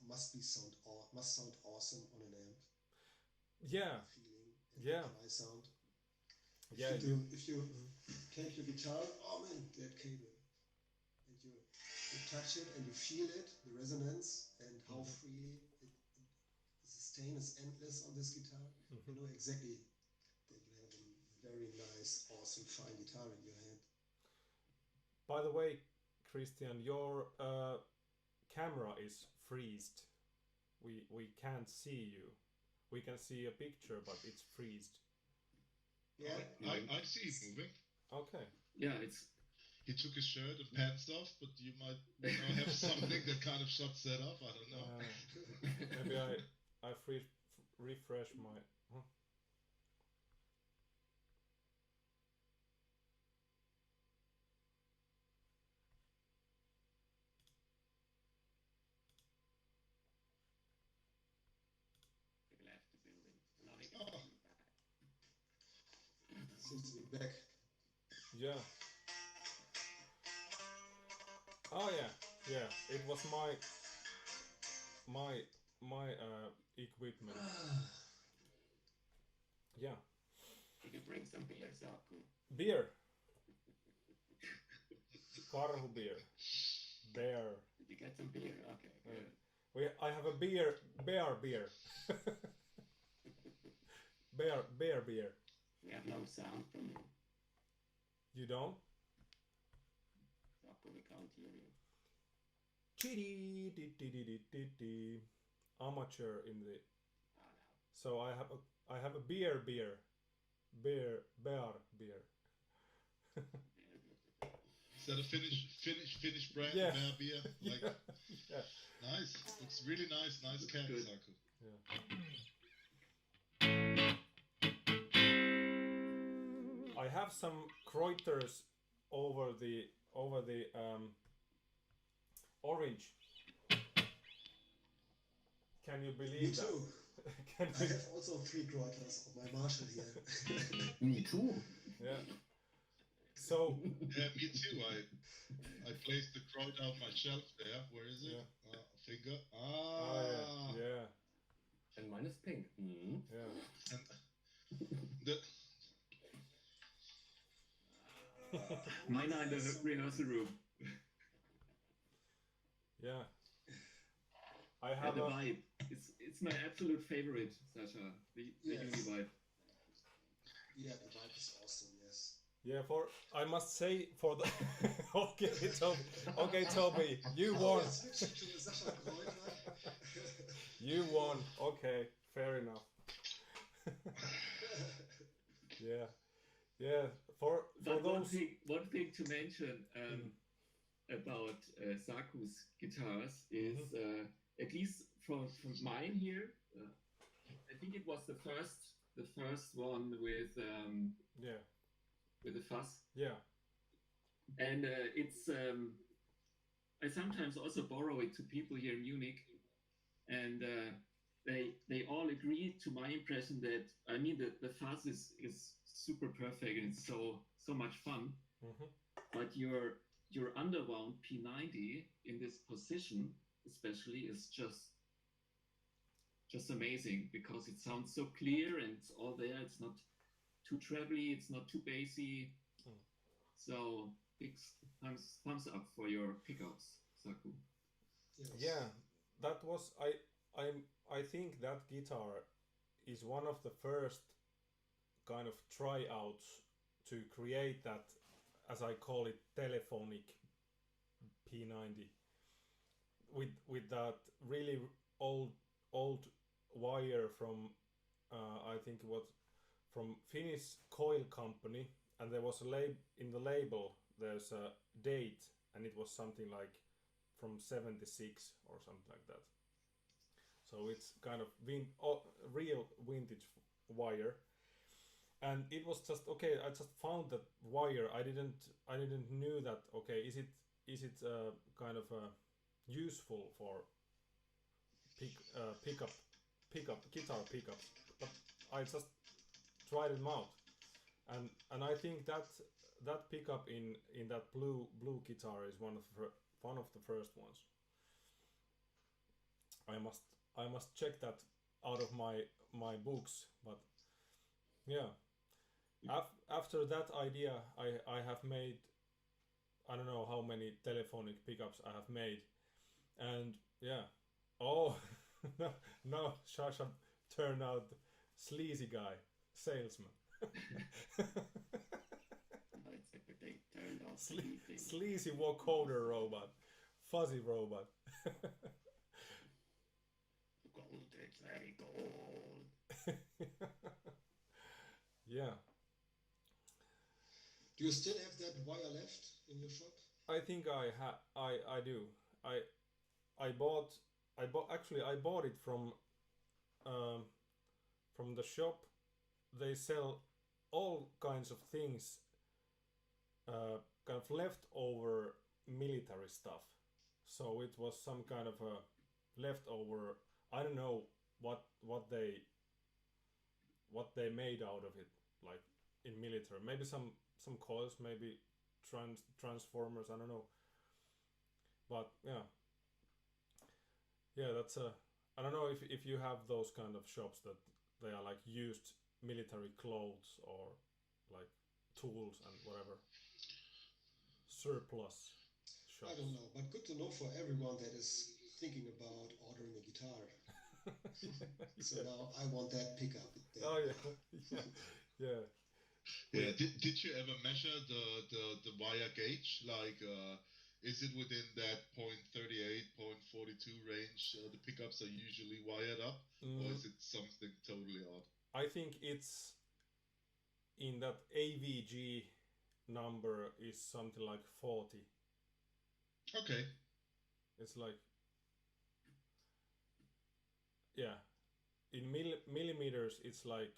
must sound awesome on an amp. Yeah. Dry sound. If you take your guitar, oh man, that cable, and you touch it and you feel it, the resonance, and how freely the sustain is endless on this guitar. You know exactly that you have a very nice, awesome, fine guitar in your hand. By the way, Christian, your camera is freezed. We can't see you. We can see a picture, but it's freezed. Yeah. I see it moving. Okay. Yeah, it's He took his shirt and pants off, but you might have something that kind of shuts that off. I don't know. Maybe I refresh my. Huh? He left the building. Now he Oh. can back. Seems to be back. Yeah. Oh yeah, yeah. It was my equipment. Yeah. You can bring some beer, Saku. Beer. Karhu beer. Bear. Did you get some beer? Okay, good. I have a beer. Bear beer. bear beer. We have no sound from you. You don't? Saku, we can't hear you. Amateur in the. Oh no. So I have a beer. Bear beer. Is that a Finnish brand? Yeah. Bear beer? Like, Yeah. nice. Looks really nice. Nice can, good. Saku. Yeah. I have some Kreuters over the orange. Can you believe Me that? too. Can I you? have also 3 Kreuters on my Marshall here. Me too. Yeah. So Yeah, me too. I placed the Kreut on my shelf there. Where is it? Yeah. Finger. yeah. And mine is pink. Mm. Yeah. And the, mine are in the rehearsal room. Yeah. I And have the a vibe. It's my absolute favorite, Sasha. The Yes. uni vibe. Yeah, the vibe is awesome, yes. yeah. For I must say for the okay, Toby, you Oh, won. yeah, switching to the Sascha Kreuter. You won. Okay, fair enough. Yeah, yeah. For But those. one thing to mention about Saku's guitars is at least from mine here. I think it was the first one with Yeah, the fuzz, yeah, and it's I sometimes also borrow it to people here in Munich, and they all agree to my impression that I mean the fuzz is super perfect and it's so much fun, but your underwound P90 in this position especially is just amazing because it sounds so clear and it's all there. It's not too trebly, it's not too bassy. So big thumbs up for your pickups, Saku. Yes. yeah. That was I think that guitar is one of the first kind of tryouts to create that, as I call it, telephonic P90 with that really old wire from I think it was from Finnish coil company, and there was in the label there's a date, and it was something like from 76 or something like that. So it's kind of real vintage wire, and it was just okay. I just found that wire. I didn't knew that. Okay, is it kind of useful for pickup guitar pickups? But I just tried them out, and I think that pickup in that blue guitar is one of the first ones. I must check that out of my books, but yeah. After that idea, I have made, I don't know how many telephonic pickups I have made, and yeah. Oh, no, Sasha turned out sleazy guy, salesman. Oh, it's like they turned off. anything. Sleazy vocoder robot, fuzzy robot. Gold, it's very gold. Yeah, Do you still have that wire left in your shop? I think I do. I bought actually I bought it from the shop. They sell all kinds of things, kind of leftover military stuff. So it was some kind of a leftover. I don't know what they made out of it, like in military. Maybe some coils, maybe transformers. I don't know. But yeah, that's a. I don't know if you have those kind of shops that they are like used military clothes or like tools and whatever surplus shops. I don't know, but good to know for everyone that is thinking about ordering a guitar. So now I want that pickup. Oh yeah. Yeah. Did you ever measure the wire gauge? Like, is it within that 0.38, 0.42 range? The pickups are usually wired up, or is it something totally odd? I think it's in that AVG number is something like 40. Okay. It's like, yeah, in millimeters it's like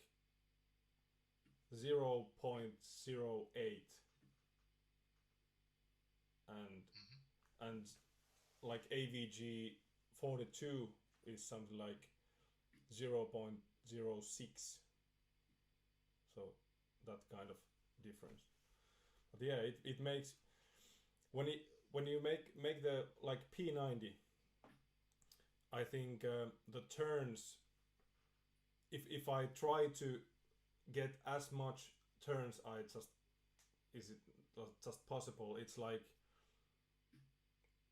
0.08, and like AVG 42 is something like 0.06. So that kind of difference. But yeah, it makes when you make the like P90, I think the turns, if I try to get as much turns is it just possible, it's like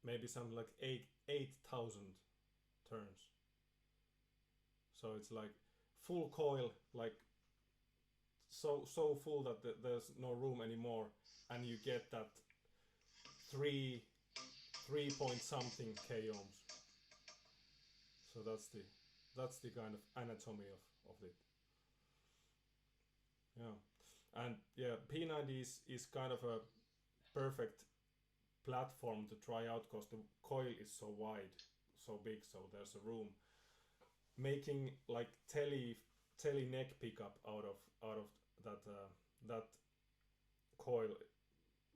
maybe something like 8,000 turns. So it's like full coil, like so full that there's no room anymore, and you get that 3 point something k ohms. So that's the kind of anatomy of it. Yeah, and yeah, P90 is kind of a perfect platform to try out because the coil is so wide, so big, so there's a room. Making like tele neck pickup out of that coil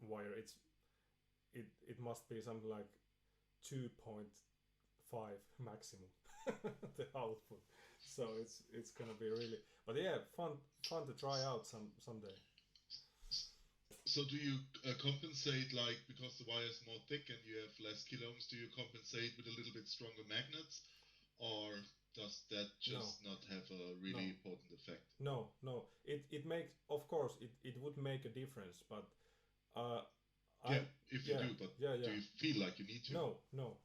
wire, it must be something like 2.5 maximum the output. So it's gonna be really, but yeah, fun to try out someday. So do you compensate, like, because the wire is more thick and you have less kilo ohms, do you compensate with a little bit stronger magnets, or does that just not have a really important effect? No, it makes, of course it would make a difference, but if you do, but do you feel like you need to? No,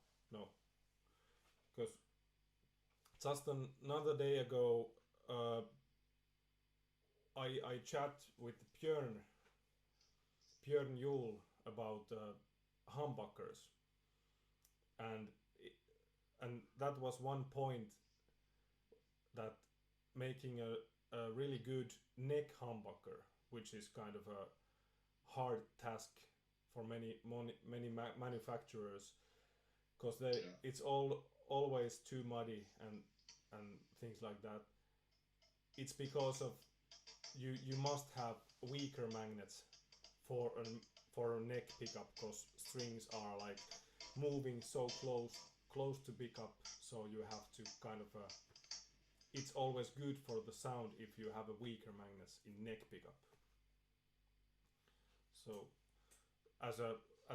because just another day ago I chat with Björn Juhl about humbuckers, and that was one point, that making a really good neck humbucker, which is kind of a hard task for many manufacturers, because it's always too muddy and things like that. It's because of you must have weaker magnets for a neck pickup, because strings are like moving so close to pickup, so you have to kind of it's always good for the sound if you have a weaker magnets in neck pickup. So as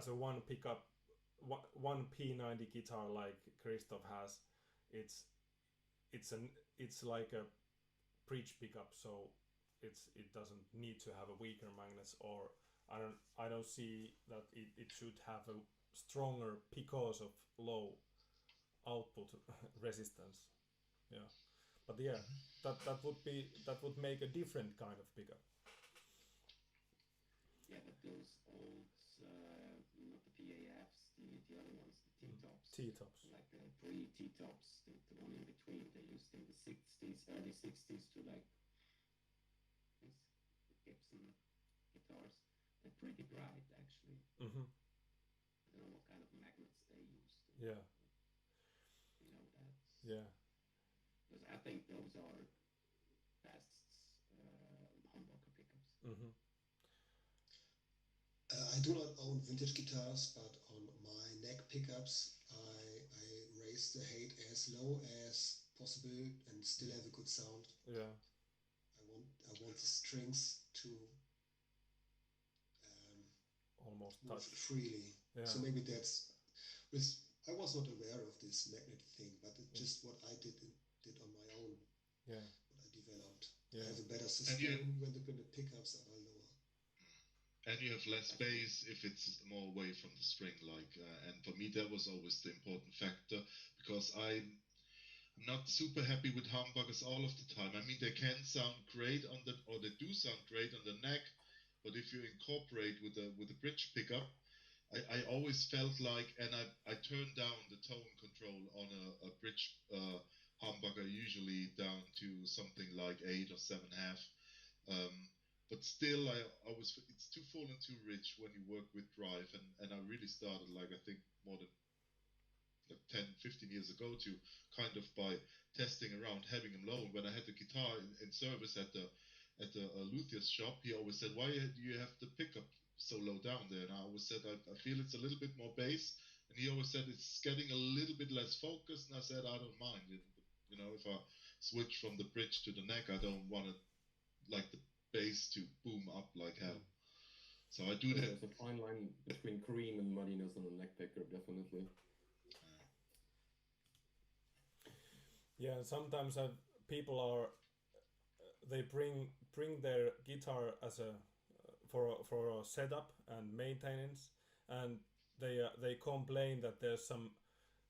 a one pickup, one P90 guitar like Christoph has, it's like a preach pickup, so it doesn't need to have a weaker magnets, or I don't see that it should have a stronger because of low output resistance. Yeah, but yeah, that would make a different kind of pickup. Yeah, but those old not the PAFs, the other ones, the T-tops. T-tops. Like the pre-T-tops, the one in between. They used in the 60s, early 60s to like these Gibson guitars. They're pretty bright, actually. Mm-hmm. I don't know what kind of magnets they used. Yeah. You know that. Yeah. Because I think those are best humbucker pickups. Mm-hmm. I do not own vintage guitars, but on my neck pickups, I raise the height as low as possible and still have a good sound. Yeah. I want the strings to almost move touch freely. Yeah. So maybe that's I was not aware of this magnet thing, but it's just what I did on my own. Yeah. What I developed. Yeah. I have a better sustain when the pickups are lower. And you have less bass if it's more away from the string, and for me that was always the important factor, because I'm not super happy with humbuckers all of the time. I mean, they can sound great or they do sound great on the neck, but if you incorporate with a bridge pickup, I always felt like, and I turned down the tone control on a bridge humbucker, usually down to something like 8 or 7.5. But still, it's too full and too rich when you work with drive, and I really started, like, I think more than like 10, 15 years ago to kind of by testing around having them low. And when I had the guitar in service at the luthier's shop, he always said, "Why do you have the pickup so low down there?" And I always said, I feel it's a little bit more bass. And he always said it's getting a little bit less focused. And I said, I don't mind it. You know, if I switch from the bridge to the neck, I don't want it like the bass to boom up like hell. So I do that. There's a fine line between cream and muddiness on a neck picker, definitely. Yeah, sometimes people they bring their guitar as a for a setup and maintenance, and they complain that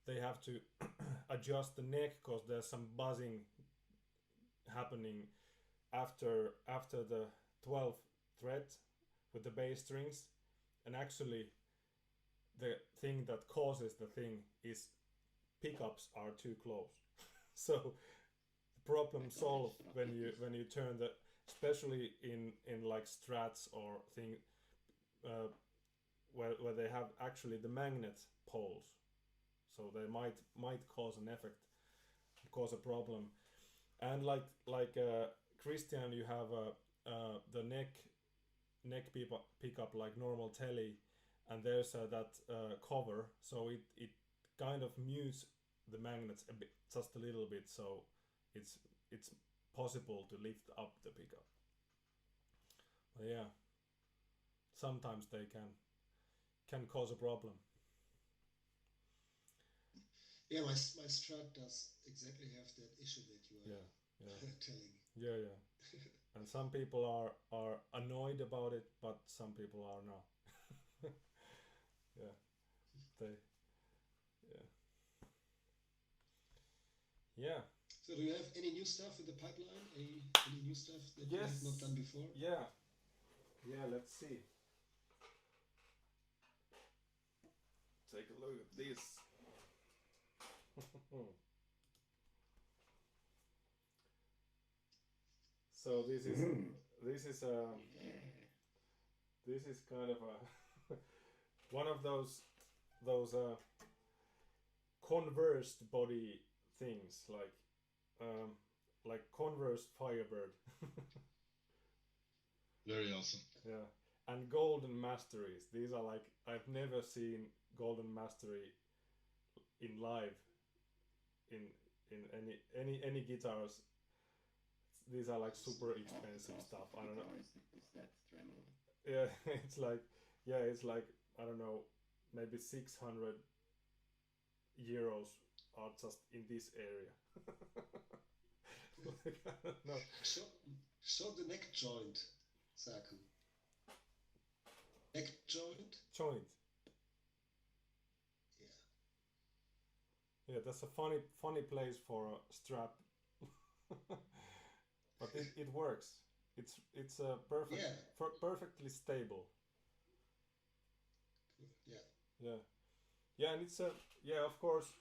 they have to adjust the neck because there's some buzzing happening after the 12th fret with the bass strings, and actually the thing that causes the thing is pickups are too close. So the problem solved when you turn the, especially in like strats or thing where they have actually the magnet poles, so they might cause an effect, cause a problem. And like Christian, you have the neck pickup like normal telly, and there's that cover, so it kind of mutes the magnets a bit, just a little bit, so it's possible to lift up the pickup. But yeah, sometimes they can cause a problem. Yeah, my Strat does exactly have that issue that you are telling. Yeah. And some people are annoyed about it, but some people are not. Yeah. So do you have any new stuff in the pipeline? Any new stuff that you have not done before? Yeah, let's see. Take a look at this. So this is kind of a one of those conversed body things, like conversed Firebird. Very awesome. Yeah, and Golden Masteries. These are like, I've never seen Golden Mastery in live in any guitars. These are like super expensive stuff. I don't know. Is that tremolo? Yeah, it's like I don't know, maybe 600 euros are just in this area. Like, I don't know. Show the neck joint, Saku. Neck joint? Joint. Yeah. Yeah, that's a funny place for a strap. But it works. It's perfectly stable. Yeah, and it's a of course,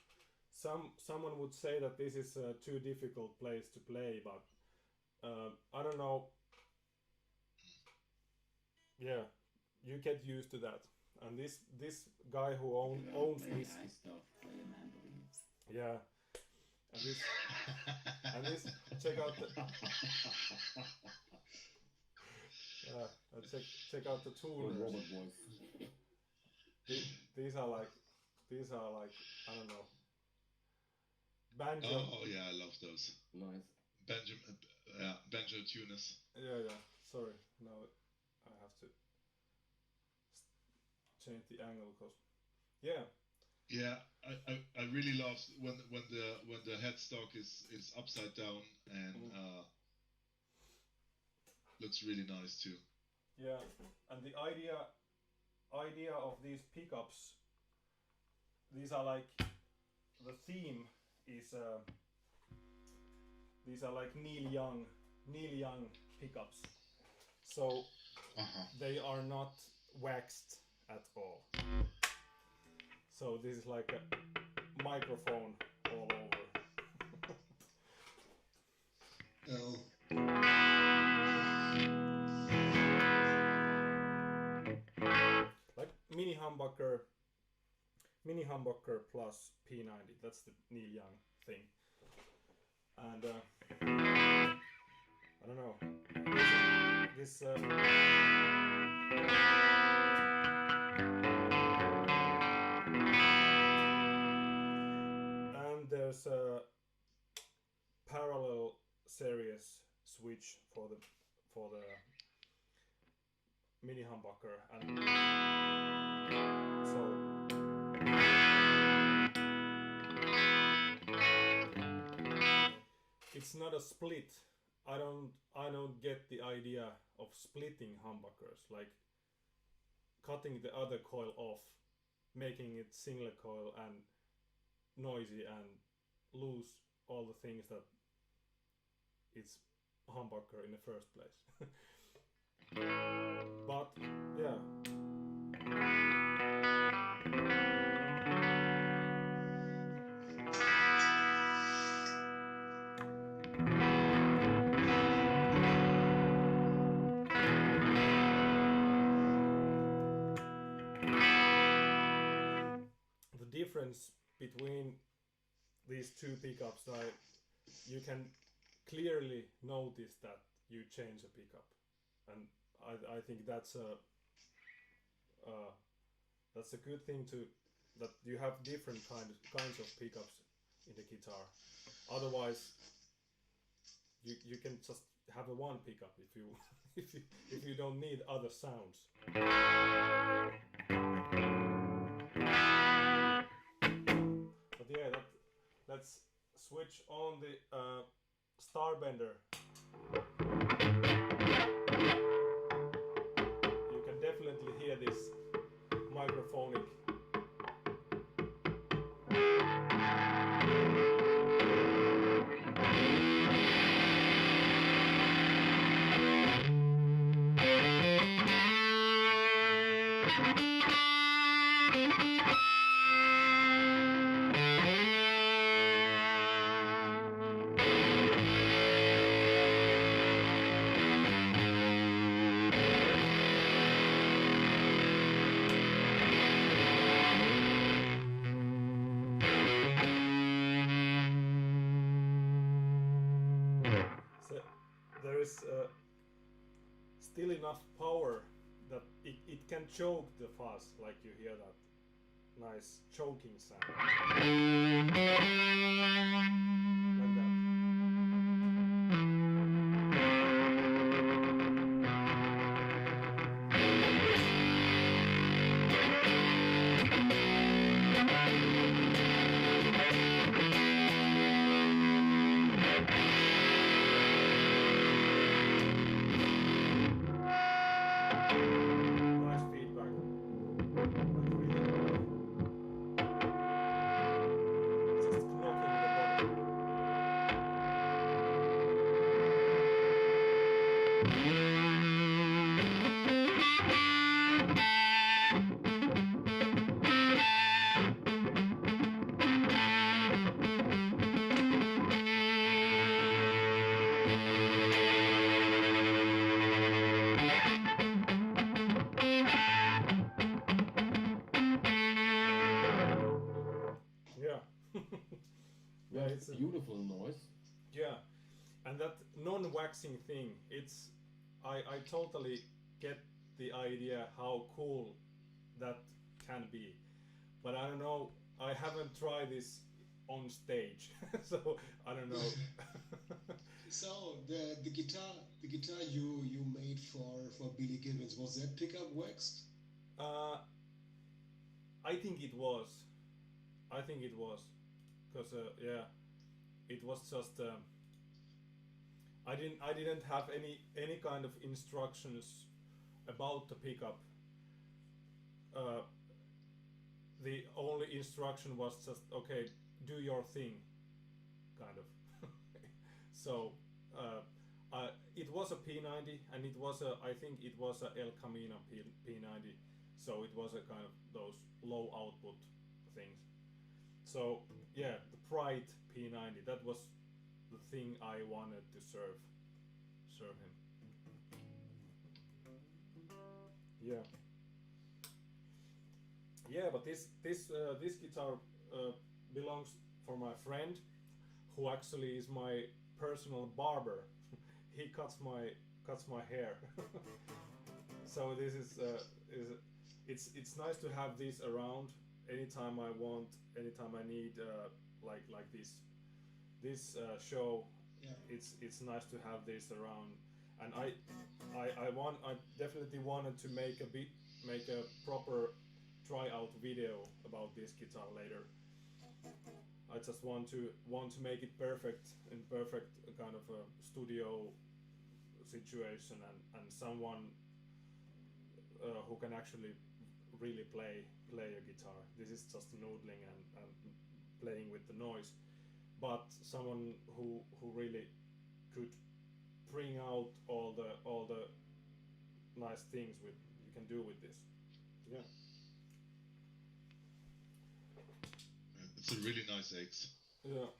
someone would say that this is a too difficult place to play, but I don't know. Yeah, you get used to that. And this guy who owns this. High stuff, play a mandolin. Yeah, and this check out the. Yeah, check out the tuners. Robot voice. These are like I don't know. Banjo. Oh yeah, I love those. Nice. Banjo tuners. Yeah. Sorry, now I have to change the angle because. Yeah. Yeah, I really love when the headstock is upside down and looks really nice too. Yeah, and the idea of these pickups, these are like the theme is these are like Neil Young pickups, so they are not waxed at all. So this is like a microphone all over. Oh. Like mini humbucker plus P90. That's the Neil Young thing. And I don't know. This and there's a parallel series switch for the mini humbucker, and so it's not a split. I don't get the idea of splitting humbuckers, like cutting the other coil off, making it single coil and noisy and lose all the things that it's humbucker in the first place. But yeah. The difference between these two pickups, you can clearly notice that you change a pickup, and I think that's a good thing that you have different kinds of pickups in the guitar. Otherwise, you can just have a one pickup if you if you don't need other sounds. But yeah, let's switch on the Starbender. You can definitely hear this microphonic. There is still enough power that it can choke the fuzz, like you hear that nice choking sound. Like that. Nice feedback. Just knocking the body. a beautiful noise. Yeah, and that non-waxing thing, I totally get the idea how cool that can be, but I don't know, I haven't tried this on stage, so I don't know. So the guitar you made for Billy Gibbons, was that pickup waxed? I think it was. Because yeah, it was just. I didn't have any kind of instructions about the pickup. The only instruction was just, okay, do your thing, kind of. So it was a P90, and it was I think it was a El Camino P90, so it was a kind of those low output things. So yeah, the Pride P90, that was the thing I wanted to serve him. Yeah. Yeah, but this guitar belongs for my friend, who actually is my personal barber. He cuts my hair. So this is it's nice to have this around anytime I want, anytime I need like this show. Yeah. It's nice to have this around, and I definitely wanted to make a proper tryout video about this guitar later. I just want to make it perfect, in perfect kind of a studio situation, and someone who can actually really play a guitar. This is just noodling and playing with the noise, but someone who really could bring out all the nice things you can do with this. Yeah. It's a really nice X. Yeah.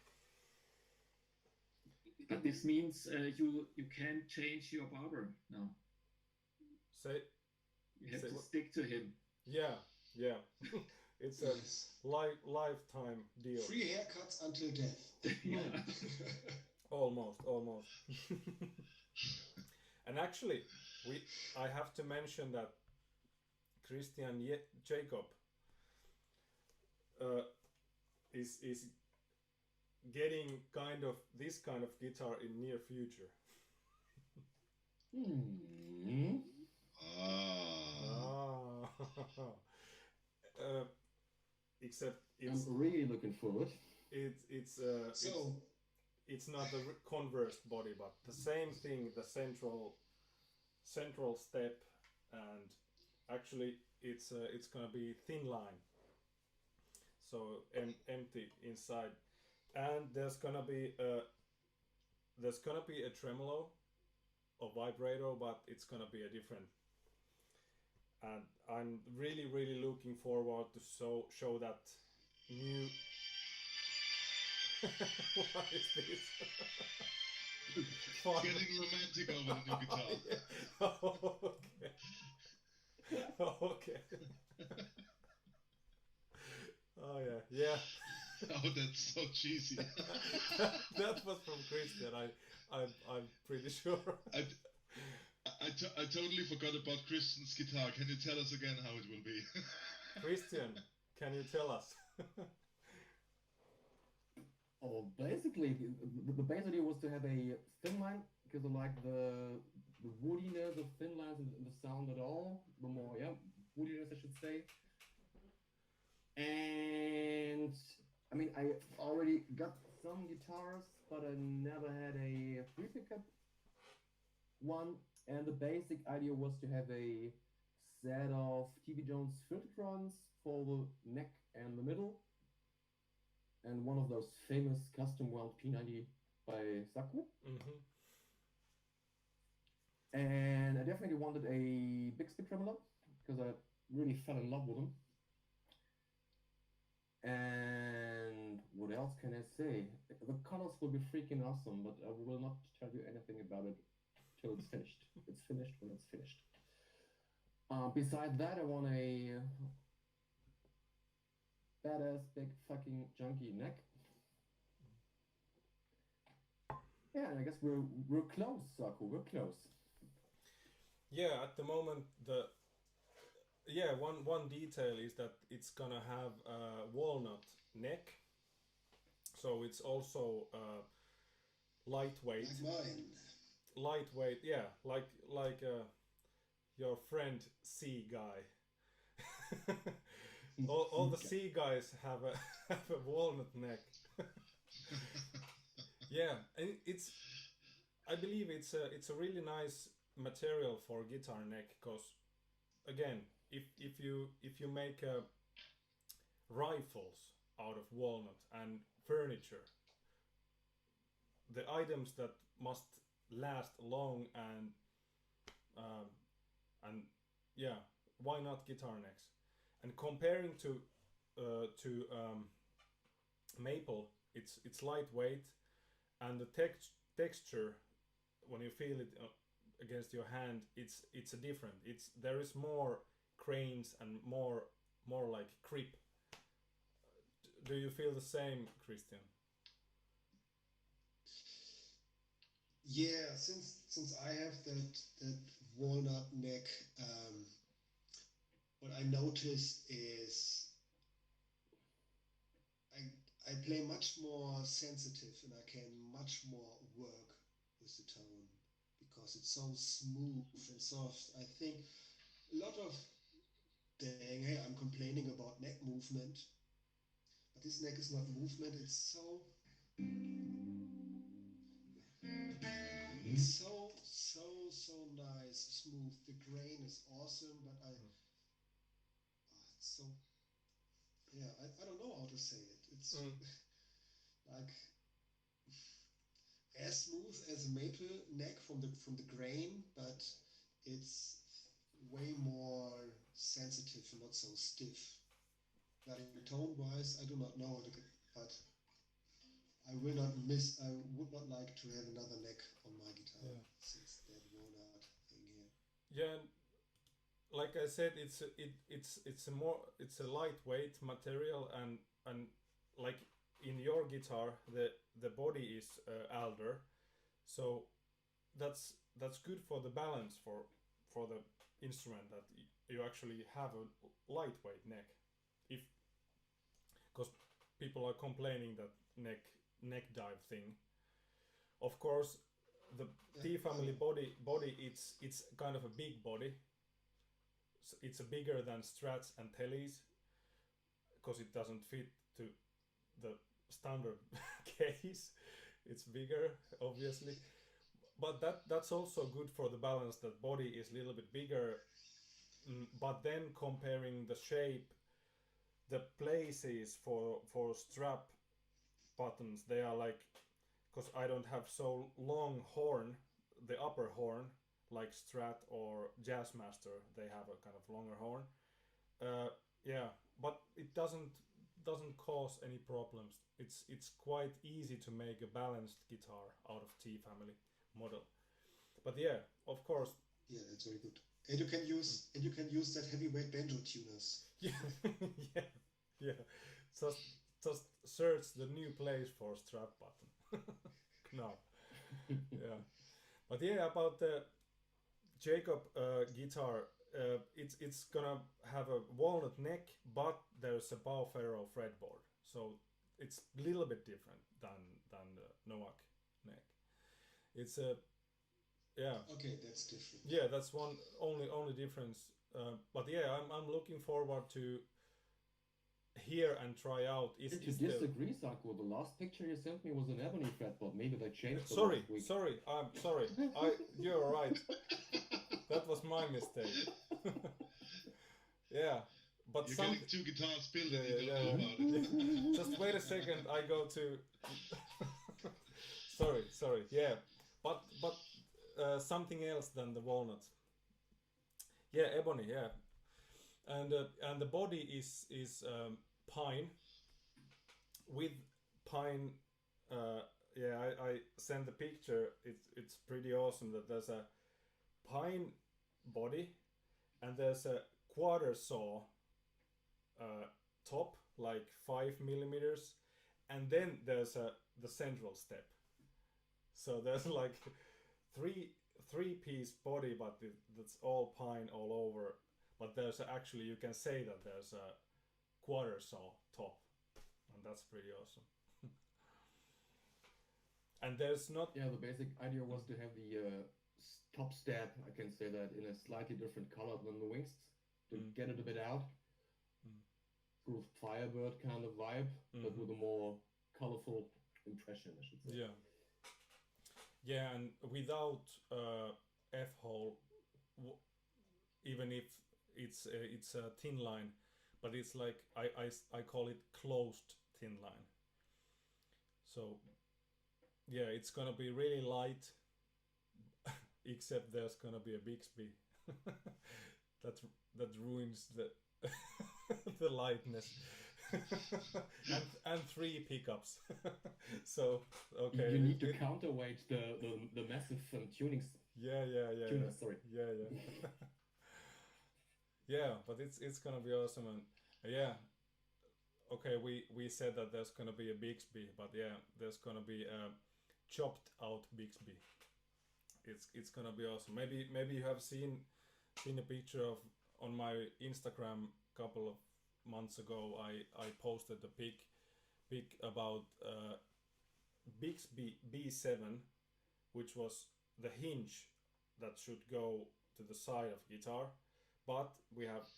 But this means you can't change your barber now. Say. You have Say to what? stick to him. Yeah. It's a Yes. lifetime deal. Free haircuts until death. Yeah. Almost. And actually, I have to mention that Christian Jacob is getting this kind of guitar in near future. Except I'm really looking forward. It's not the conversed body, but the same thing, the central step, and actually it's gonna be thin line, so empty inside, and there's gonna be a tremolo or vibrato, but it's gonna be a different. And I'm really looking forward to show that new. What is this? Getting romantic over the new guitar. Okay. Oh yeah. Oh, that's so cheesy. That was from Christian. I'm pretty sure. I totally forgot about Christian's guitar. Can you tell us again how it will be? Christian, can you tell us? Oh, basically, the base idea was to have a thin line, because I like the woodiness of thin lines and the sound at all. The more, woodiness, I should say. And I mean, I already got some guitars, but I never had a free pickup one. And the basic idea was to have a set of TV Jones filtertrons for the neck and the middle, and one of those famous custom wound P90 by Saku. Mm-hmm. And I definitely wanted a big stick tremolo, because I really fell in love with them. And what else can I say? The colors will be freaking awesome, but I will not tell you anything about it till it's finished. It's finished when it's finished. Beside that, I want a badass big fucking junky neck. Yeah, and I guess we're close, Saku. We're close. Yeah, at the moment one detail is that it's gonna have a walnut neck, so it's also lightweight. Like mine. Lightweight, yeah, like your friend C guy. all the C guys have a have a walnut neck. Yeah, and I believe it's a really nice material for guitar neck, because again, if you make rifles out of walnut and furniture, the items that must last long and yeah, why not guitar necks? And comparing to maple, it's lightweight, and the texture when you feel it against your hand, it's a different. There is more cranes and more like creep. Do you feel the same, Christian? Yeah, since I have that walnut neck, what I notice is I play much more sensitive and I can much more work with the tone because it's so smooth and soft. I think a lot of dang, hey, I'm complaining about neck movement, but this neck is not movement. It's so nice, smooth. The grain is awesome, but it's so yeah. I don't know how to say it. It's like as smooth as a maple neck from the grain, but it's way more sensitive and not so stiff. But in tone wise, I do not know, but I would not like to have another neck on my guitar since that walnut thing here. Yeah, like I said, it's a lightweight material, and like in your guitar, the body is alder, so that's good for the balance for the instrument, that you actually have a lightweight neck. If because people are complaining that neck dive thing. Of course, the T family body it's kind of a big body. It's bigger than Strats and Tellies, because it doesn't fit to the standard case. It's bigger, obviously, but that's also good for the balance. That body is a little bit bigger, but then comparing the shape, the places for strap buttons, they are like, because I don't have so long horn, the upper horn, like Strat or Jazzmaster, they have a kind of longer horn. Yeah, but it doesn't cause any problems. It's quite easy to make a balanced guitar out of T family model. But yeah, of course. Yeah, that's very good. And you can use that heavyweight banjo tuners. Yeah, yeah. Just search the new place for strap button. No. Yeah. But yeah, about the Jacob guitar, it's gonna have a walnut neck, but there's a bow ferro fretboard, so it's a little bit different than the Nowak neck. It's a yeah. Okay, that's different. Yeah, that's one only difference. But yeah, I'm looking forward to hear and try out. Did you disagree, Saku? The last picture you sent me was an ebony fretboard. Maybe they changed. Sorry, I'm sorry. You're right. That was my mistake. Yeah, but you're getting two guitars built and you don't know about it. Just wait a second. I go to. sorry. Yeah, but something else than the walnut. Yeah, ebony. Yeah, and the body is pine with pine. Yeah, I sent the picture. It's pretty awesome that there's a pine body and there's a quarter saw top, like 5 millimeters, and then there's the central step. So there's like three-piece body, but that's all pine all over. But there's actually, you can say that there's a quarter saw top, and that's pretty awesome. And there's not. Yeah, the basic idea was to have the top stab, I can say that, in a slightly different color than the wings, to get it a bit out. Sort of Firebird kind of vibe, but with a more colorful impression, I should say. Yeah. Yeah, and without F-hole, even if it's a thin line, but it's like I call it closed thin line. So yeah, it's gonna be really light, except there's gonna be a Bixby that ruins the the lightness. and 3 pickups. So okay, you need to counterweight the massive tuning. Yeah. Sorry. Yeah. Yeah, but it's gonna be awesome, and yeah. Okay, we said that there's gonna be a Bixby, but yeah, there's gonna be a chopped out Bixby. It's gonna be awesome. Maybe you have seen a picture of on my Instagram couple of months ago. I posted a pic about Bixby B7, which was the hinge that should go to the side of guitar, but we have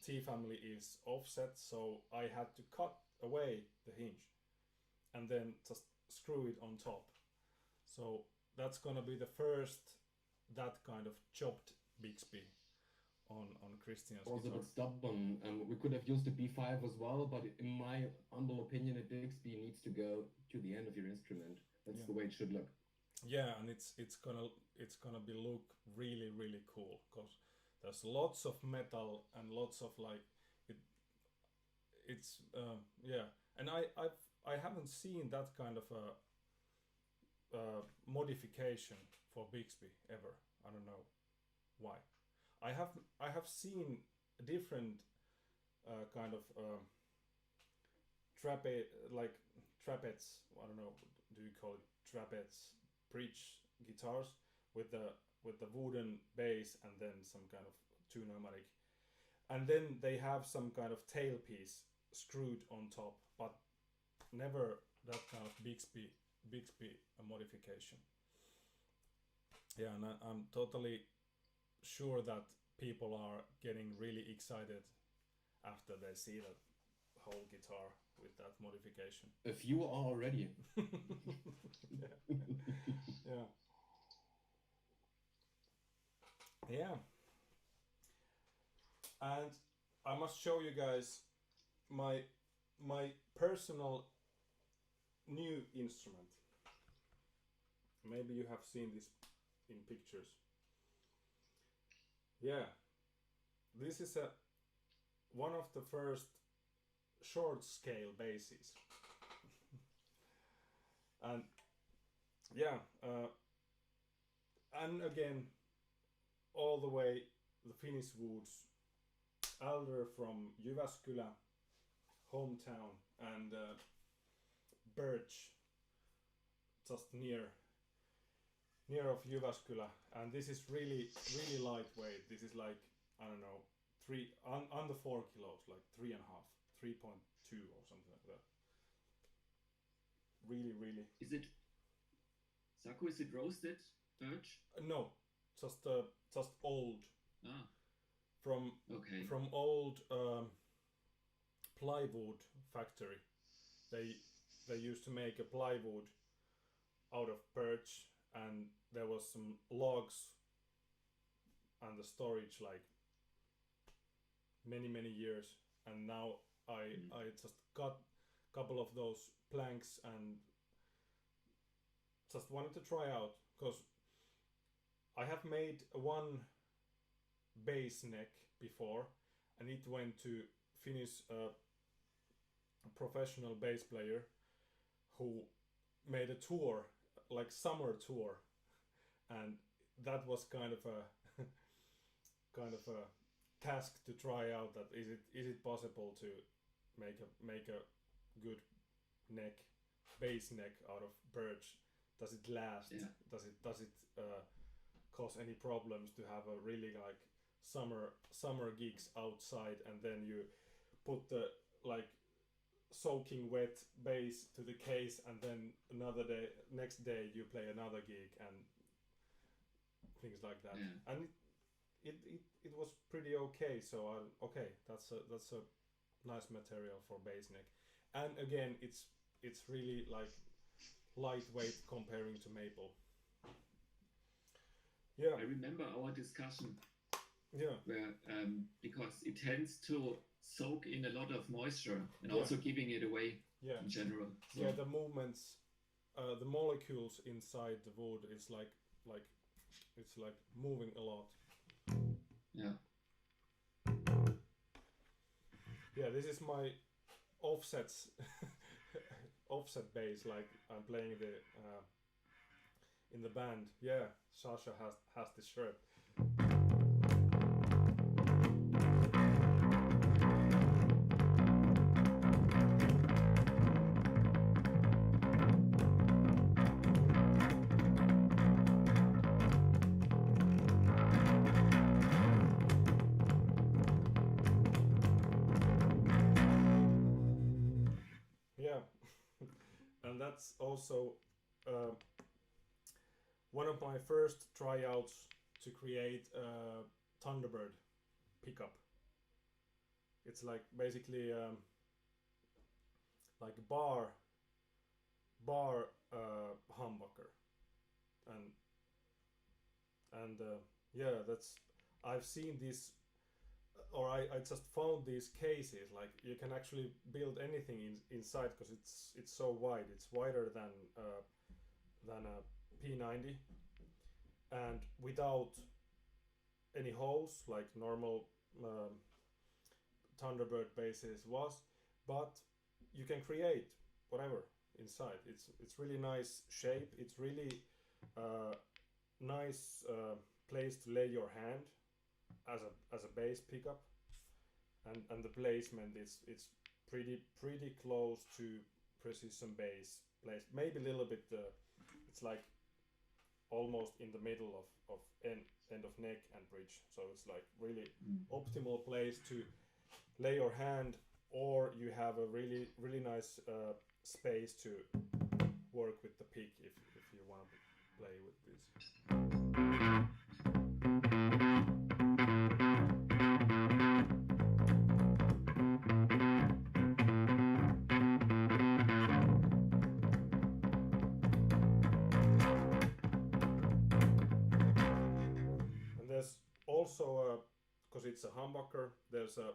T family is offset, so I had to cut away the hinge and then just screw it on top. So that's gonna be the first that kind of chopped Bixby on Christian's was guitar. a bit stubborn. We could have used a B5 as well, but in my humble opinion, a Bixby needs to go to the end of your instrument. That's the way it should look. Yeah, and it's gonna be look really cool, because there's lots of metal and lots of like it's yeah, and I haven't seen that kind of a modification for Bixby ever. I don't know why. I have seen different kind of trapeze. I don't know. Do you call it trapeze bridge guitars with the wooden base and then some kind of two pneumatic, and then they have some kind of tailpiece screwed on top, but never that kind of Bixby modification. Yeah, and I'm totally sure that people are getting really excited after they see that whole guitar with that modification. A few are already. Yeah. And I must show you guys my personal new instrument. Maybe you have seen this in pictures. Yeah, this is one of the first short scale basses. And yeah, and again, all the way the Finnish woods, Alder from Jyväskylä, hometown, and Birch, just near of Jyväskylä, and this is really lightweight. This is like, I don't know, under 4 kilos, like 3.5, 3.2 or something like that. Really. Is it Saku? Is it roasted birch? No, just old. Ah. From old plywood factory. They used to make a plywood out of birch, and there was some logs and the storage like many years, and now I just got a couple of those planks and just wanted to try out, because I have made one bass neck before, and it went to Finnish professional bass player who made a tour, like summer tour, and that was kind of a task to try out, that is it possible to make a good neck, bass neck out of birch does it last? Yeah. Does it cause any problems to have a really like summer gigs outside, and then you put the like soaking wet bass to the case, and then next day you play another gig and things like that. Yeah. And it was pretty okay. So okay, that's a nice material for bass neck, and again it's really like lightweight comparing to maple. Yeah. I remember our discussion. Yeah. Where because it tends to soak in a lot of moisture and also giving it away. Yeah. In general. So. Yeah, the movements, the molecules inside the wood is like it's like moving a lot. Yeah. Yeah, this is my offsets offset bass, like I'm playing the in the band. Yeah, Sasha has this shirt. And that's also one of my first tryouts to create a Thunderbird pickup. It's like basically like a bar humbucker, and yeah, that's I've seen this, or I just found these cases. Like you can actually build anything inside because it's so wide. It's wider than a P90, and without any holes like normal Thunderbird bases was, but you can create whatever inside. It's really nice shape. It's really nice place to lay your hand as a bass pickup, and the placement it's pretty close to precision bass place. Maybe a little bit. It's like almost in the middle of end of neck and bridge. So it's like really optimal place to lay your hand, or you have a really nice space to work with the pick if you want to play with this. Also, because it's a humbucker, there's a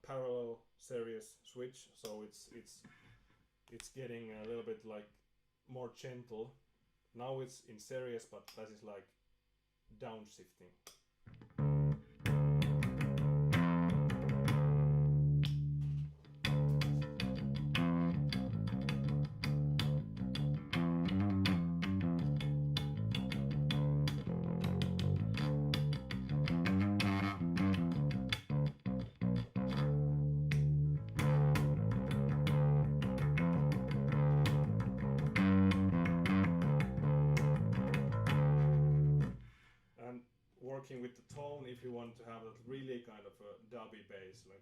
parallel series switch, so it's getting a little bit like more gentle. Now it's in series, but that is like downshifting. Working with the tone, if you want to have that really kind of a dubby bass, like.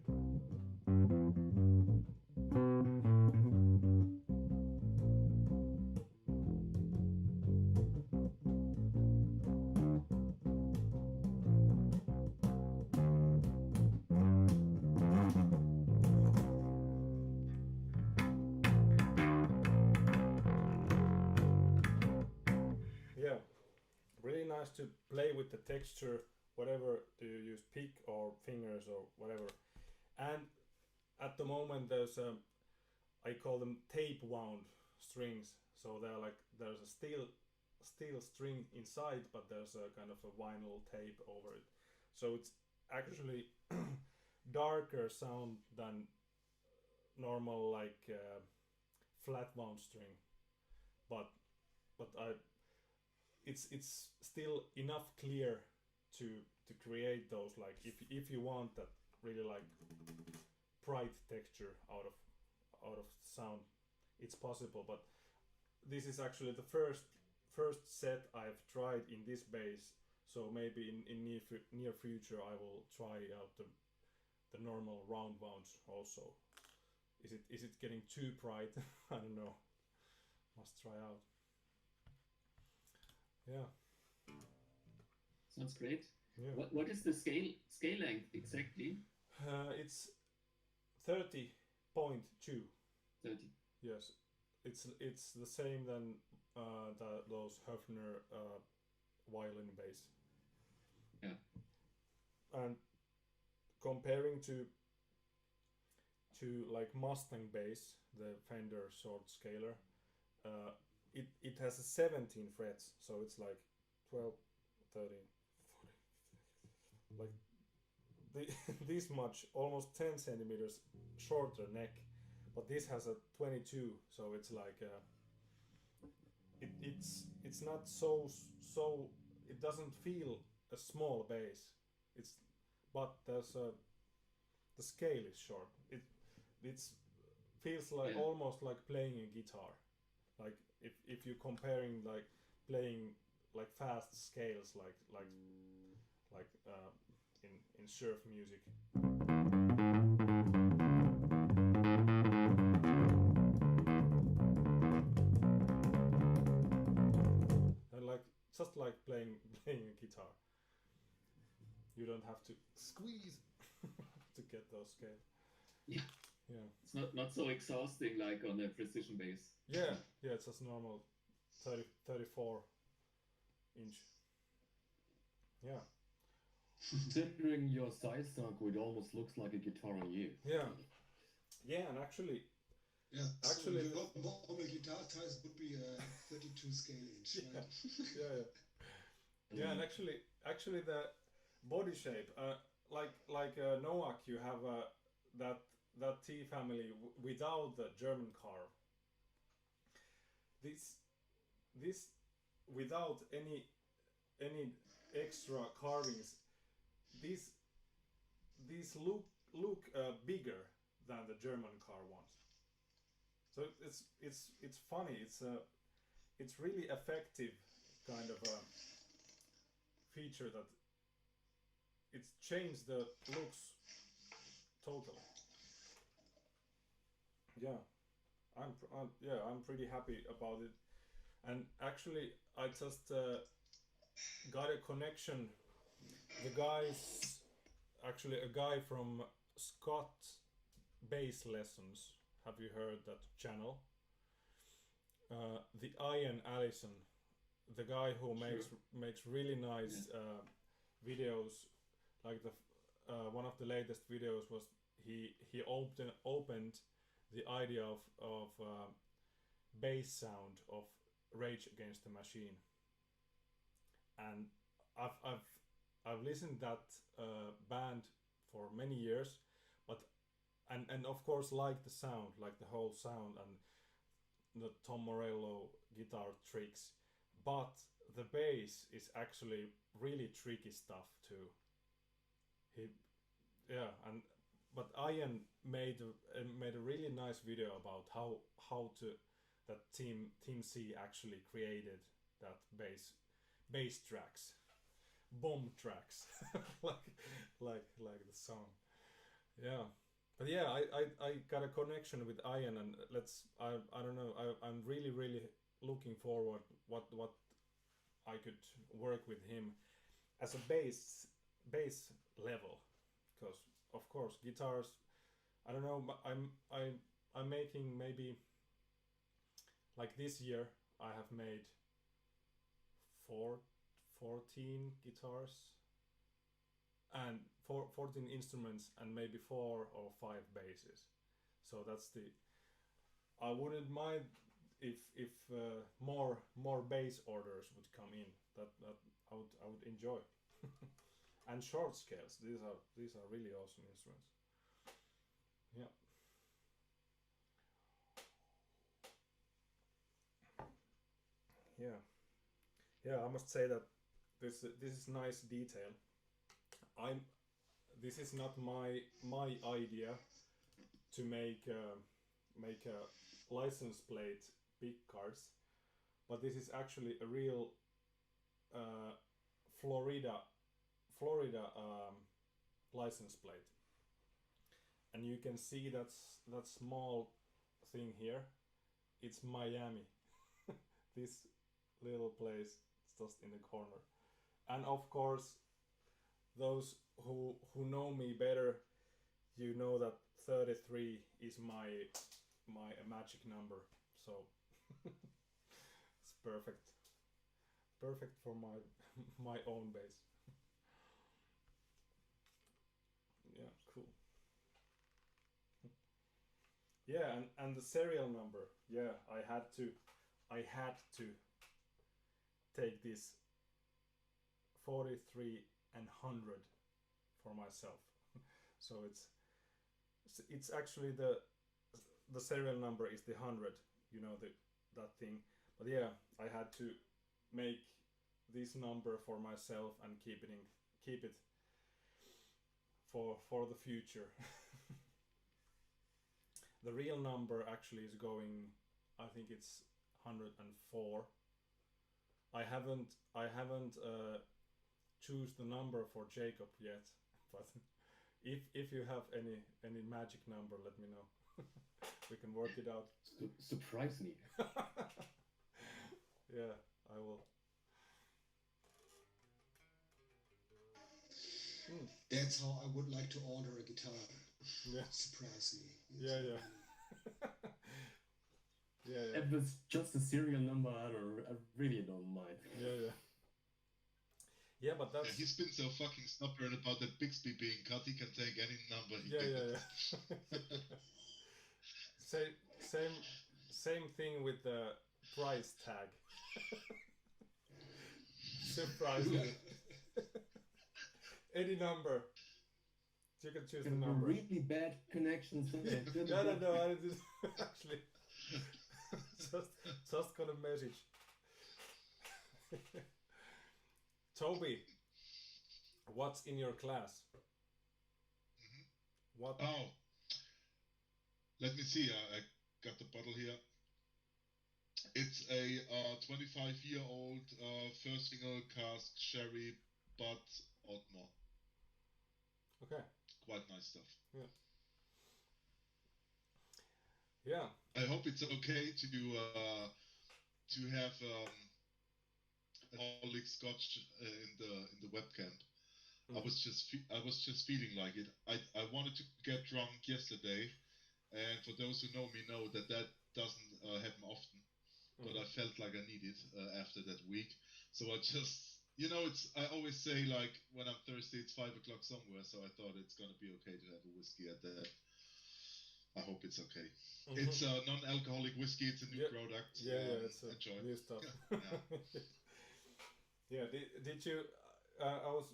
Yeah. Really nice to play with the texture, whatever do you use, pick or fingers or whatever. And at the moment there's I call them tape wound strings. So they're like there's a steel string inside, but there's a kind of a vinyl tape over it. So it's actually darker sound than normal like flat wound string, but it's still enough clear to create those, like if you want that really like bright texture out of sound, it's possible. But this is actually the first set I've tried in this bass. So maybe in near future I will try out the normal round wounds also. Is it getting too bright? I don't know. Must try out. Yeah. Sounds great. Yeah. What is the scale length exactly? It's 30.2. 30. Yes, it's the same than those Höfner violin bass. Yeah. And comparing to like Mustang bass, the Fender short scaler, it has 17 frets, so it's like 12, 13, 14, like this much, almost 10 centimeters shorter neck, but this has a 22, so it's like it's not so it doesn't feel a small bass. But there's the scale is short. It's feels like almost like playing a guitar. Like if you're comparing like playing like fast scales like in surf music. And like just like playing a guitar. You don't have to squeeze to get those scales. Yeah. Yeah. It's not so exhausting like on a precision bass. Yeah, it's just normal 34 inch. Yeah. Considering your size, Saku, it almost looks like a guitar on you. Yeah. Yeah, and actually... Yeah, actually... So your normal guitar size would be a 32 scale inch, yeah. right? Yeah. Yeah, and actually the body shape, like Noak, you have that T family without the German carve. This without any extra carvings, these look bigger than the German car ones. So it's funny. It's really effective kind of a feature that it's changed the looks totally. Yeah, I'm pretty happy about it. And actually, I just got a connection. The guy's actually a guy from Scott Bass Lessons. Have you heard that channel? The Ian Allison, the guy who makes really nice videos. Like the one of the latest videos was he opened the idea of bass sound of Rage Against the Machine, and I've listened that band for many years, but and of course like the sound, like the whole sound and the Tom Morello guitar tricks, but the bass is actually really tricky stuff too. But Ian made a really nice video about how that Team C actually created that bass tracks, bomb tracks, like the song. Yeah, but yeah, I got a connection with Ian, and I don't know, I'm really looking forward what I could work with him as a bass level, because of course guitars, I don't know, I'm making maybe like this year I have made 14 guitars and 14 instruments and maybe 4 or 5 basses. So that's I wouldn't mind if more bass orders would come in. That I would enjoy. And short scales. These are really awesome instruments. Yeah. Yeah, I must say that this is nice detail. This is not my idea to make a license plate pick cards, but this is actually a real Florida license plate, and you can see that small thing here. It's Miami. This little place just in the corner, and of course, those who know me better, you know that 33 is my magic number. So it's perfect for my own bass. Yeah, cool. Yeah, and the serial number. Yeah, I had to take this 43 and 100 for myself. So it's actually the serial number is the 100, you know, that thing. But yeah, I had to make this number for myself and keep it for the future. The real number actually is going, I think it's 104. I haven't choose the number for Jacob yet, but if you have any magic number, let me know. We can work it out. Surprise me. Yeah, I will. That's how I would like to order a guitar. Yeah. Surprise me. Yeah. Yeah. If it's just a serial number, I really don't mind. Yeah. Yeah, but that's... Yeah, he's been so fucking stubborn about the Bixby being cut, he can take any number he gets. Yeah. Same thing with the price tag. Surprisingly. Any number. You can choose the number. Really bad connections. No, I just actually just got a message. Toby, what's in your class? Mm-hmm. What? Oh, let me see. I got the bottle here. It's a 25-year-old first single cask sherry but Otmar. Okay. Quite nice stuff. Yeah. I hope it's okay to have an alcoholic scotch in the webcam. I was just feeling like it. I wanted to get drunk yesterday, and for those who know me know that doesn't happen often. But I felt like I needed after that week, so I just, I always say, like, when I'm thirsty, it's 5 o'clock somewhere. So I thought it's gonna be okay to have a whiskey at that. I hope it's okay. It's a non-alcoholic whiskey. It's a new product. Yeah, it's enjoy. New stuff. Yeah. Did you? I was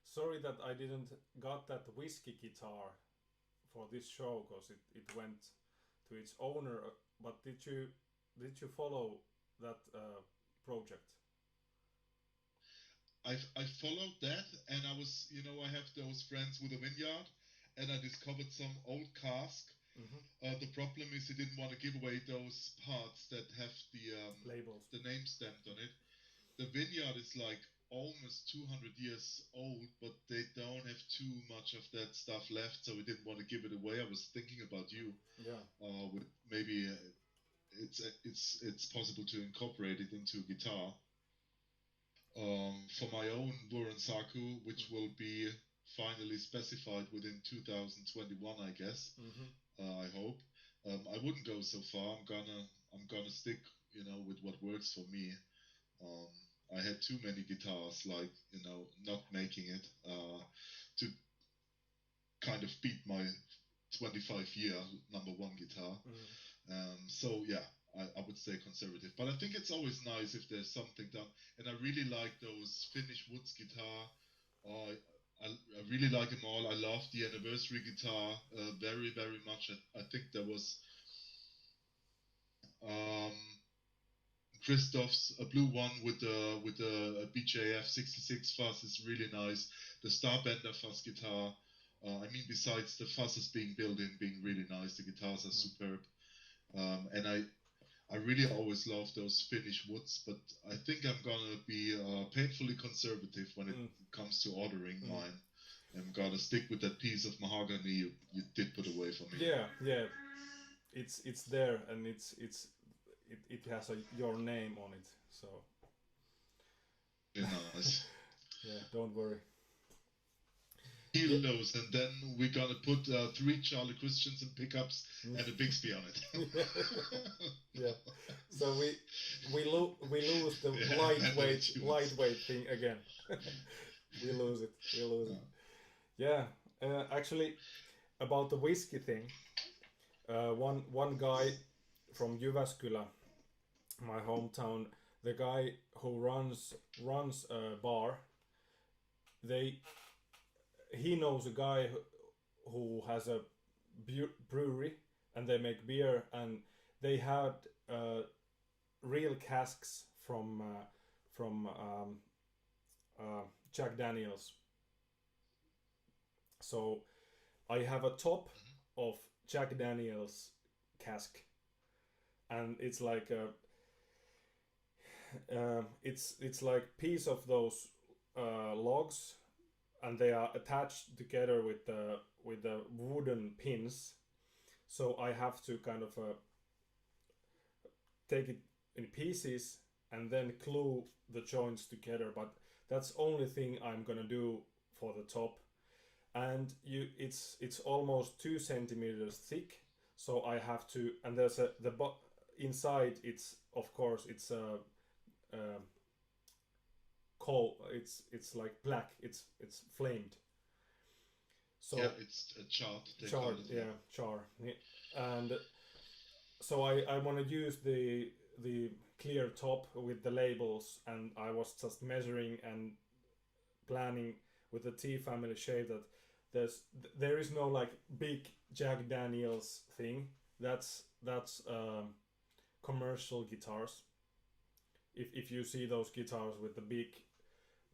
sorry that I didn't got that whiskey guitar for this show because it went to its owner. But did you follow that project? I followed that, and I was, I have those friends with a vineyard, and I discovered some old cask. The problem is he didn't want to give away those parts that have the labels, the name stamped on it. The vineyard is like almost 200 years old, but they don't have too much of that stuff left, so we didn't want to give it away. I was thinking about you. Yeah. With maybe it's possible to incorporate it into a guitar. For my own Vuorensaku, which will be finally specified within 2021, I guess. I hope. I wouldn't go so far. I'm gonna stick, with what works for me. I had too many guitars, like, not making it to kind of beat my 25-year number one guitar. So yeah, I would stay conservative, but I think it's always nice if there's something done. And I really like those Finnish woods guitar. I really like them all. I love the anniversary guitar very, very much. I think there was Christoph's a blue one with the BJF 66 fuzz is really nice. The Starbender fuzz guitar. Besides the fuzzes being built in being really nice, the guitars are superb. And I really always love those Finnish woods, but I think I'm gonna be painfully conservative when it comes to ordering mine. I'm gonna stick with that piece of mahogany you did put away for me. Yeah, it's there, and it has your name on it, so Nice. yeah, don't worry. Kilos, and then we're gonna put 3 Charlie Christiansen pickups and a Bixby on it. Yeah. So we lose the lightweight thing again. we lose it. Yeah. Actually, about the whiskey thing, one guy from Jyväskylä, my hometown, the guy who runs a bar, he knows a guy who has a brewery, and they make beer, and they had real casks from Jack Daniels. So I have a top of Jack Daniels cask, and it's like it's like piece of those logs, and they are attached together with the wooden pins. So I have to kind of take it in pieces and then glue the joints together. But that's only thing I'm gonna do for the top. And it's almost 2 centimeters thick. So I have to, and there's inside. It's of course it's coal. It's like black. It's flamed. So yeah, it's a charred. Char. And so I want to use the clear top with the labels, and I was just measuring and planning with the T family shade that there is no like big Jack Daniels thing. That's commercial guitars. If you see those guitars with the big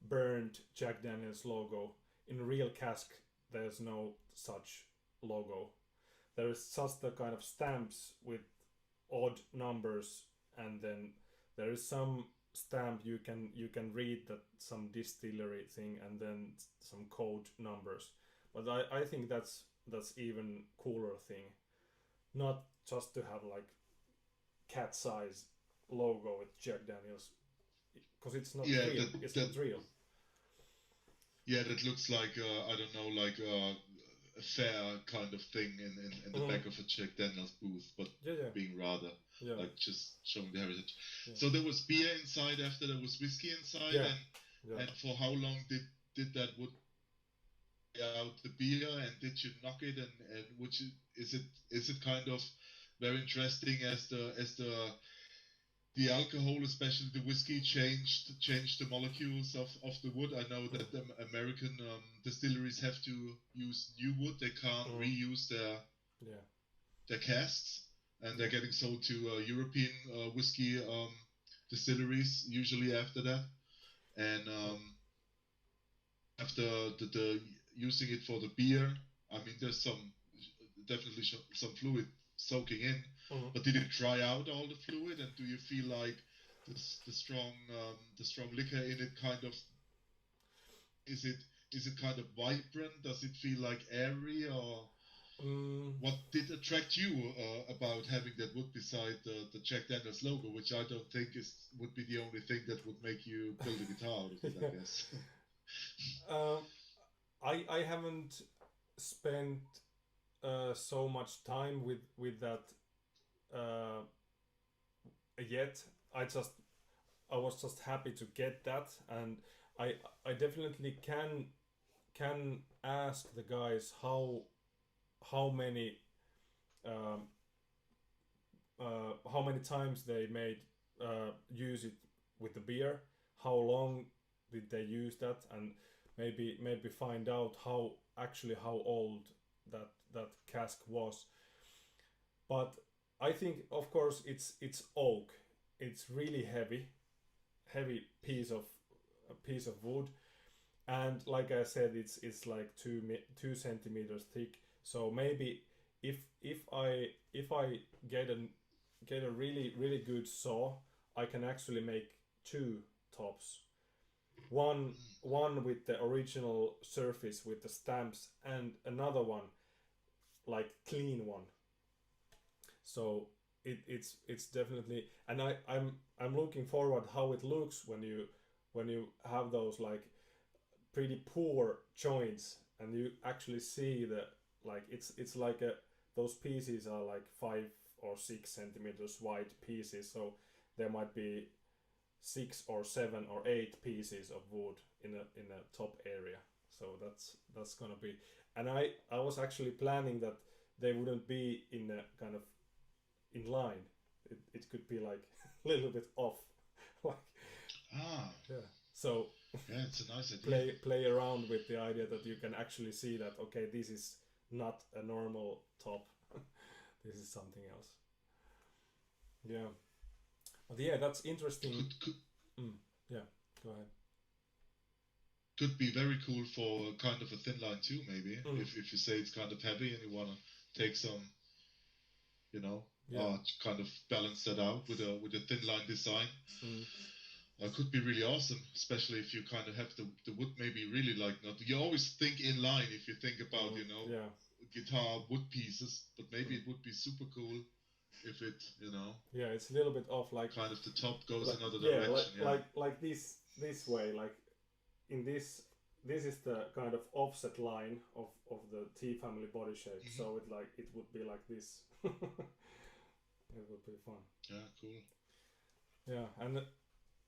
burned Jack Daniels logo, in real Cask there's no such logo. There is just the kind of stamps with odd numbers, and then there is some stamp you can read that some distillery thing, and then some code numbers. But I think that's even cooler thing, not just to have like cat size logo with Jack Daniels, because it's not real. It's not real. Yeah, that looks like I don't know, like a fair kind of thing in the back of a Jack Daniels booth, but being rather like just showing the heritage. Yeah. So there was beer inside after there was whiskey inside, and for how long did that wood out the beer, and did you knock it, and which is it kind of very interesting as the alcohol, especially the whiskey, changed the molecules of the wood. I know that the American distilleries have to use new wood; they can't reuse their casks, and they're getting sold to European whiskey distilleries usually after that. And after the using it for the beer, I mean, there's definitely some fluid soaking in. But did it dry out all the fluid, and do you feel like the strong liquor in it kind of is it kind of vibrant? Does it feel like airy, or what did attract you about having that wood beside the Jack Daniels logo, which I don't think would be the only thing that would make you build a guitar out of it, I guess. I haven't spent so much time with that yet. I was just happy to get that, and I definitely can ask the guys how many times they made use it with the beer, how long did they use that, and maybe find out how old that cask was. But I think, of course, it's oak. It's really heavy piece of wood, and like I said, it's like 2 centimeters thick. So maybe if I get get a really good saw, I can actually make 2 tops. One with the original surface with the stamps, and another one like clean one. So it's definitely, and I'm looking forward how it looks when you have those like pretty poor joints and you actually see the like it's like those pieces are like 5 or 6 centimeters wide pieces, so there might be 6 or 7 or 8 pieces of wood in a top area. So that's gonna be, and I was actually planning that they wouldn't be in a kind of in line. It could be like a little bit off. Like, yeah. So yeah, it's a nice idea. Play around with the idea that you can actually see that, okay, this is not a normal top. This is something else. Yeah. But yeah, that's interesting. Yeah, go ahead. Could be very cool for kind of a thin line too, maybe. If you say it's kind of heavy and you want to take some, kind of balance that out with a thin line design. Could be really awesome, especially if you kind of have the wood maybe really like not. You always think in line if you think about guitar wood pieces, but maybe it would be super cool if it yeah, it's a little bit off, like kind of the top goes like, another direction. Like this way, like in this is the kind of offset line of the T family body shape. So it would be like this. It would be fun. Yeah, cool. Yeah,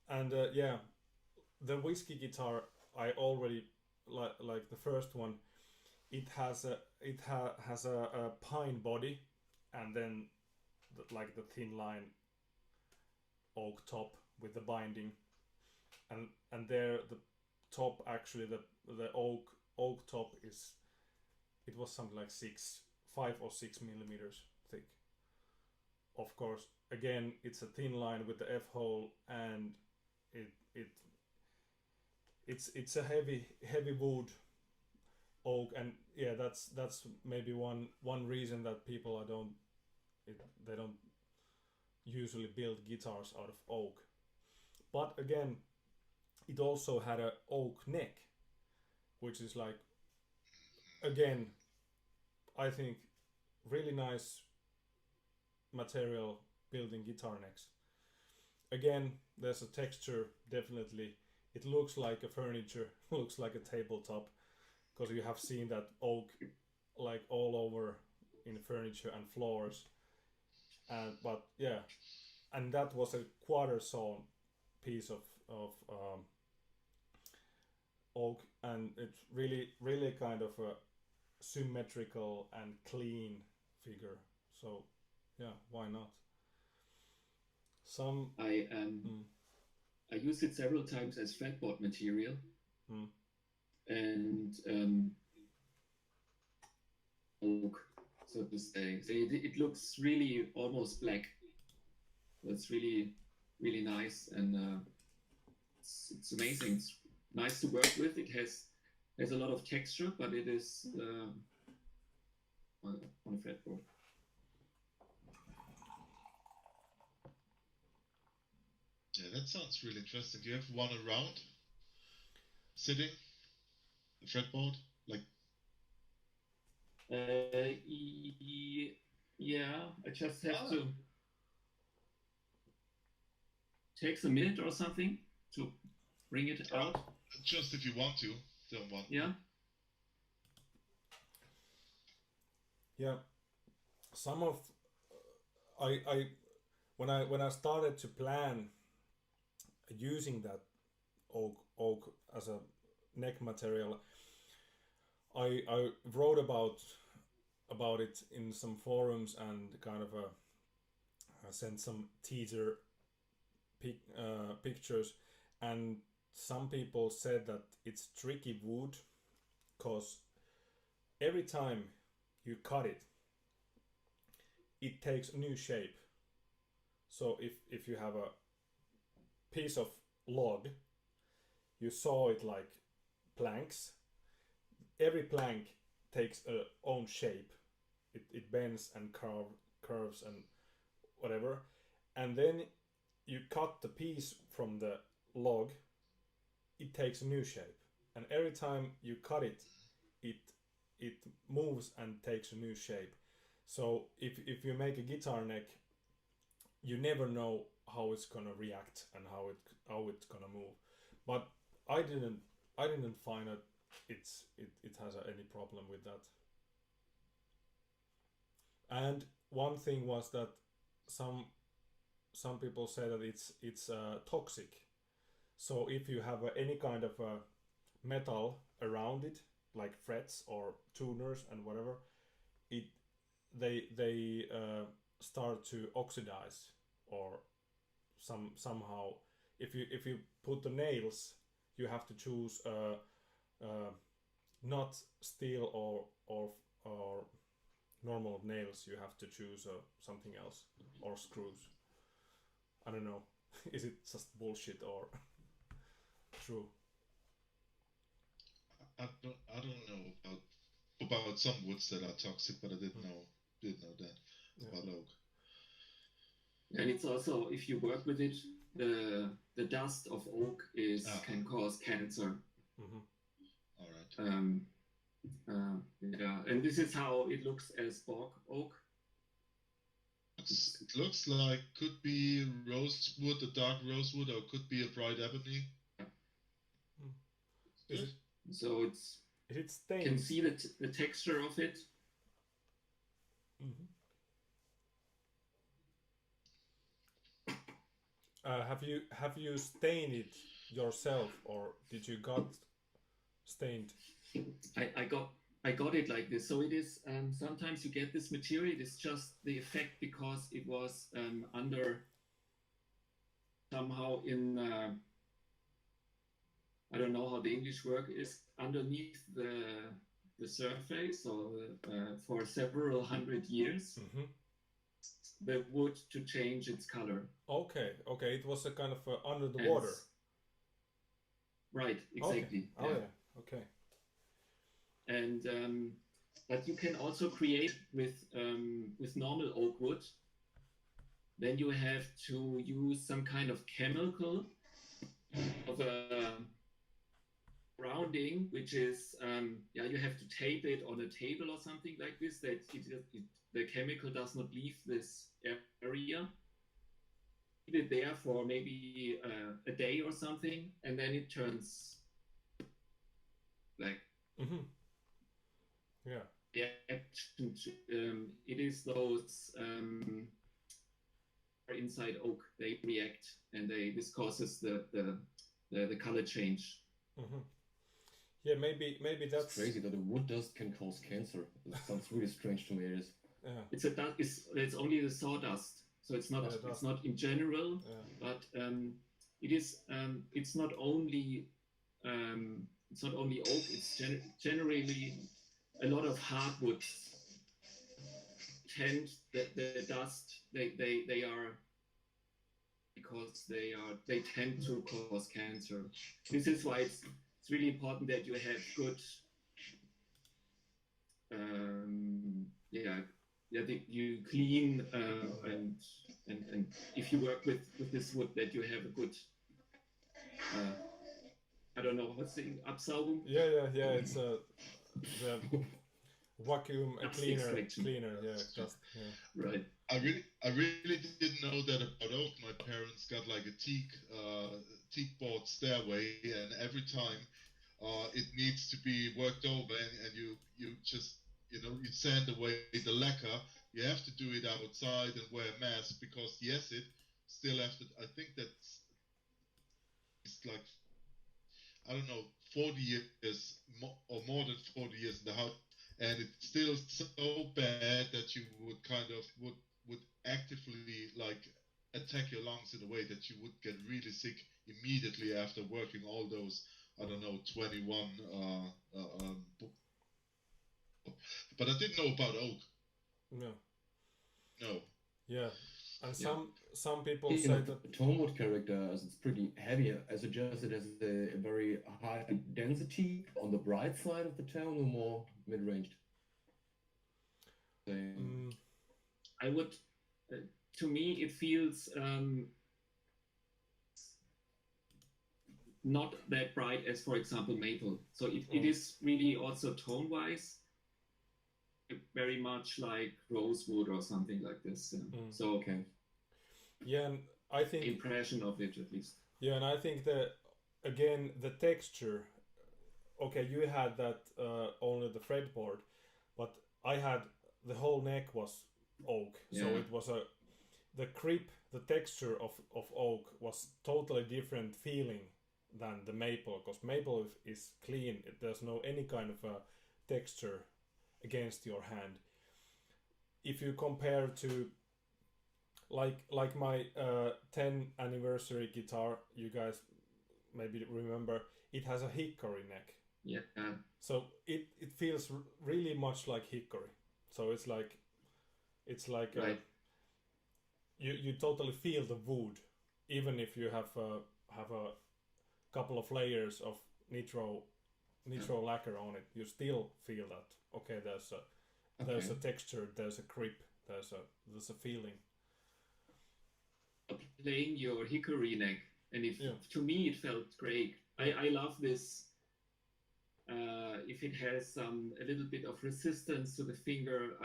and yeah, the whiskey guitar I already like the first one. It has a pine body, and then like the thin line oak top with the binding, and there the top, actually the oak top it was something like 5 or 6 millimeters thick. Of course, again, it's a thin line with the F hole, and it's a heavy wood oak, and yeah, that's maybe one reason that people they don't usually build guitars out of oak. But again, it also had a oak neck, which is like, again, I think really nice material building guitar necks. Again, there's a texture, definitely. It looks like a furniture, looks like a tabletop, because you have seen that oak like all over in furniture and floors. But yeah, and that was a quarter sawn piece of oak, and it's really kind of a symmetrical and clean figure. So yeah, why not? I used it several times as fretboard material, and oak, so to say. So it looks really almost black. It's really nice, and it's amazing. It's nice to work with. It has a lot of texture, but it is on a fretboard. Yeah, that sounds really interesting. Do you have one around sitting, the fretboard, like? Yeah, I just have to. Takes a minute or something to bring it out. Just if you want to, don't want. Yeah. Yeah. Some of I when I started to plan using that oak as a neck material, I wrote about it in some forums, and kind of I sent some teaser pictures, and some people said that it's tricky wood because every time you cut it, it takes a new shape. So if you have a piece of log, you saw it like planks, every plank takes a own shape. It bends and curves and whatever. and then you cut the piece from the log, it takes a new shape, and every time you cut it, it moves and takes a new shape. So if you make a guitar neck, you never know how it's gonna react and how it's gonna move. But I didn't find that it has any problem with that. And one thing was that some people say that it's toxic. So if you have any kind of metal around it, like frets or tuners and whatever, they start to oxidize, or somehow if you put the nails, you have to choose not steel or normal nails. You have to choose something else, or screws. I don't know. Is it just bullshit or true? I don't know about some woods that are toxic, but I didn't know that about oak. And it's also, if you work with it, the dust of oak can cause cancer. Mm-hmm. All right. Yeah, and this is how it looks as bog oak. It looks like could be rosewood, a dark rosewood, or could be a bright ebony. Yeah. So is it stained? You can see the texture of it. Mm-hmm. Have you stained it yourself, or did you got stained? I got it like this. So it is. Sometimes you get this material. It's just the effect because it was under somehow in. I don't know how the English word is, underneath the surface, or for several hundred years. Mm-hmm. The wood to change its color. Okay. It was a kind of under the water. Right, exactly. Okay. Oh yeah. Okay. And but you can also create with normal oak wood. Then you have to use some kind of chemical of a rounding, which is you have to tape it on a table or something like this, that the chemical does not leave this area. Leave it there for maybe a day or something, and then it turns black. Mm-hmm. Yeah. Yeah. It is those inside oak. They react, and this causes the color change. Mm-hmm. Yeah, maybe that's it's crazy that a wood dust can cause cancer. It sounds really strange to me. It is. Yeah. It's only the sawdust, so it's not in general, but it is. It's not only oak. It's generally a lot of hardwoods tend the dust. They are, because they tend to cause cancer. This is why it's really important that you have good you clean and if you work with this wood, that you have a good I don't know what's the Absaugung. Yeah. It's the vacuum cleaner. Yeah, just yeah. Right. I really didn't know that about oak. My parents got like a teak board stairway, and every time it needs to be worked over, and you just you sand away the lacquer. You have to do it outside and wear a mask, because yes, it still after I think that's it's like I don't know 40 years or more than 40 years in the house, and it's still so bad that you would kind of would actively like attack your lungs in a way that you would get really sick immediately after working all those 21 but I didn't know about oak. No. Yeah, and some people say that the tone wood character, as it's pretty heavy. I suggest it has a very high density on the bright side of the tone, or more mid-ranged. I would to me it feels not that bright as, for example, maple. So it is really also tone-wise very much like rosewood or something like this. So Okay. Yeah, and I think impression of it at least. Yeah, and I think that again the texture. Okay, you had that only the fretboard, but I had the whole neck was oak, so Yeah. it was the creep, the texture of oak was totally different feeling than the maple, because maple is clean. There's no any kind of a texture against your hand. If you compare to like my 10th anniversary guitar, you guys maybe remember, it has a hickory neck. Yeah. So it feels really much like hickory. So it's like Right. You totally feel the wood, even if you have a couple of layers of nitro lacquer on it. You still feel that okay, there's a texture, there's a grip, there's a feeling. Playing your hickory neck, and to me it felt great. I love this. If it has a little bit of resistance to the finger,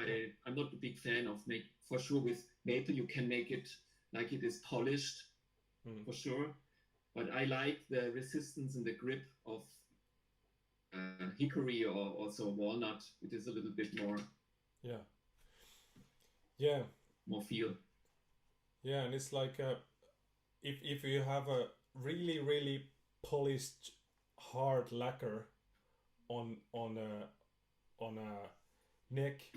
I'm not a big fan of for sure with maple you can make it like it is polished, for sure. But I like the resistance and the grip of hickory or also walnut. It is a little bit more. Yeah. More feel. Yeah, and it's like if you have a really polished hard lacquer on a neck,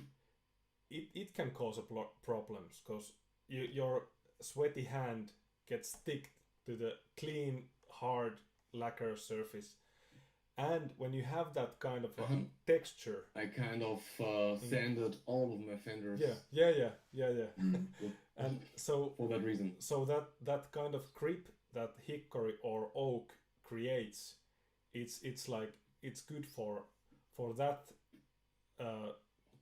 it can cause problems, because your sweaty hand gets stick to the clean hard lacquer surface, and when you have that kind of a texture, I kind of sanded all of my fenders. Yeah. And so for that reason, so that kind of creep that hickory or oak creates, it's like it's good for that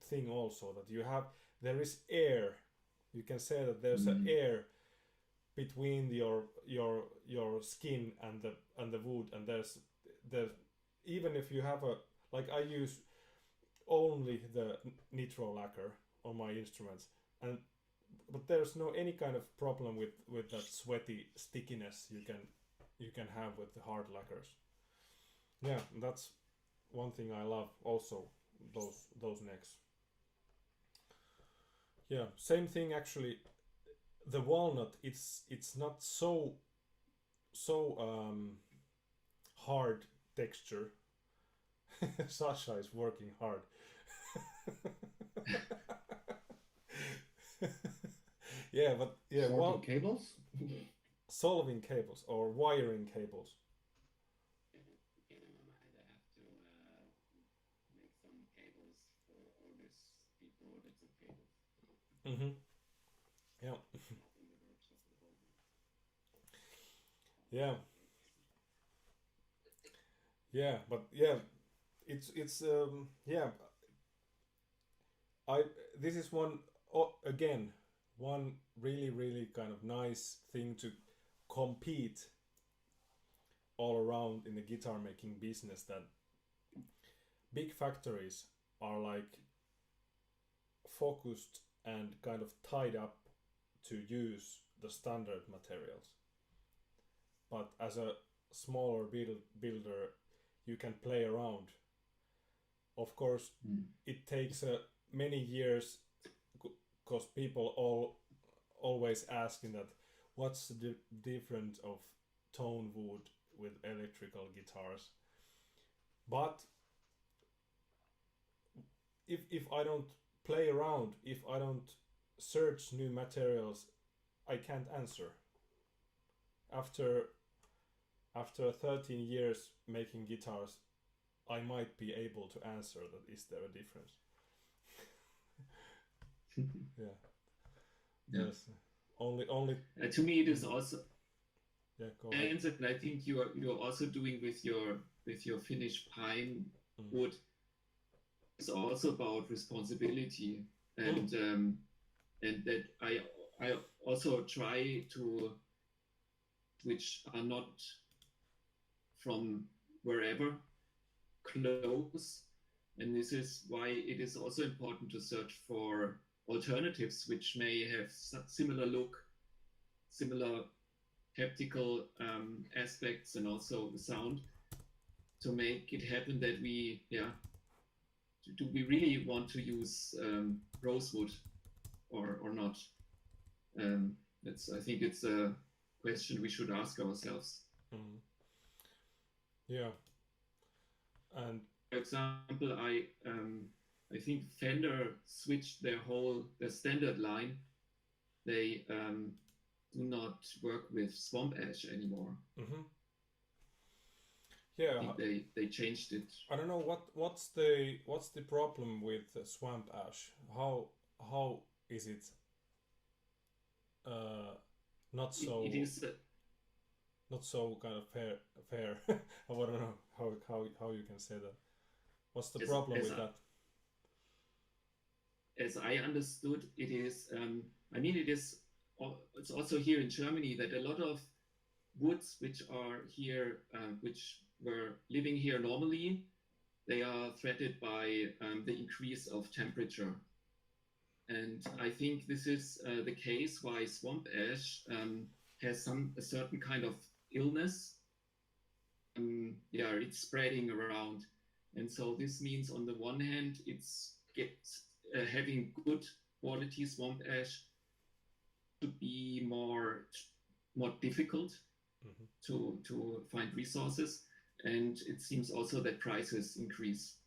thing also, that you have, there is air, you can say that there's an air between your skin and the wood, and there's even if you have like I use only the nitro lacquer on my instruments, but there's no any kind of problem with that sweaty stickiness you can have with the hard lacquers. Yeah, that's one thing I love also, those necks. Yeah, same thing actually. The walnut, it's not so hard texture. Sasha is working hard. Yeah, but yeah, cables. Solving cables or wiring cables. I have to make some cables for all this people that's a cable. Yeah. Yeah. Yeah, but yeah, it's yeah. This is one really kind of nice thing to compete all around in the guitar making business, that big factories are like focused and kind of tied up to use the standard materials, but as a smaller builder you can play around. Of course, it takes many years, because people always asking that what's the difference of tone wood with electrical guitars. But if I don't play around, if I don't search new materials, I can't answer. After 13 years making guitars, I might be able to answer that is there a difference. Yeah. Yes. Only. To me, it is also. Yeah, go ahead. And I think you're also doing with your finished pine wood. It's also about responsibility, and that I also try to, which are not from wherever, close. And this is why it is also important to search for alternatives which may have similar look, similar haptical aspects, and also the sound, to make it happen that we, do we really want to use rosewood or not? I think it's a question we should ask ourselves. Mm. Yeah. And for example, I think Fender switched their standard line. They do not work with swamp ash anymore. Mm-hmm. Yeah, I think they changed it. I don't know what's the problem with swamp ash. How is it not so? It is not so kind of fair. I don't know how you can say that. What's the problem with that? As I understood, it is. I mean, it's also here in Germany that a lot of woods which are here, which were living here normally, they are threatened by the increase of temperature. And I think this is the case why swamp ash has a certain kind of illness. It's spreading around. And so this means on the one hand, having good quality swamp ash to be more difficult to find resources. And it seems also that prices increase.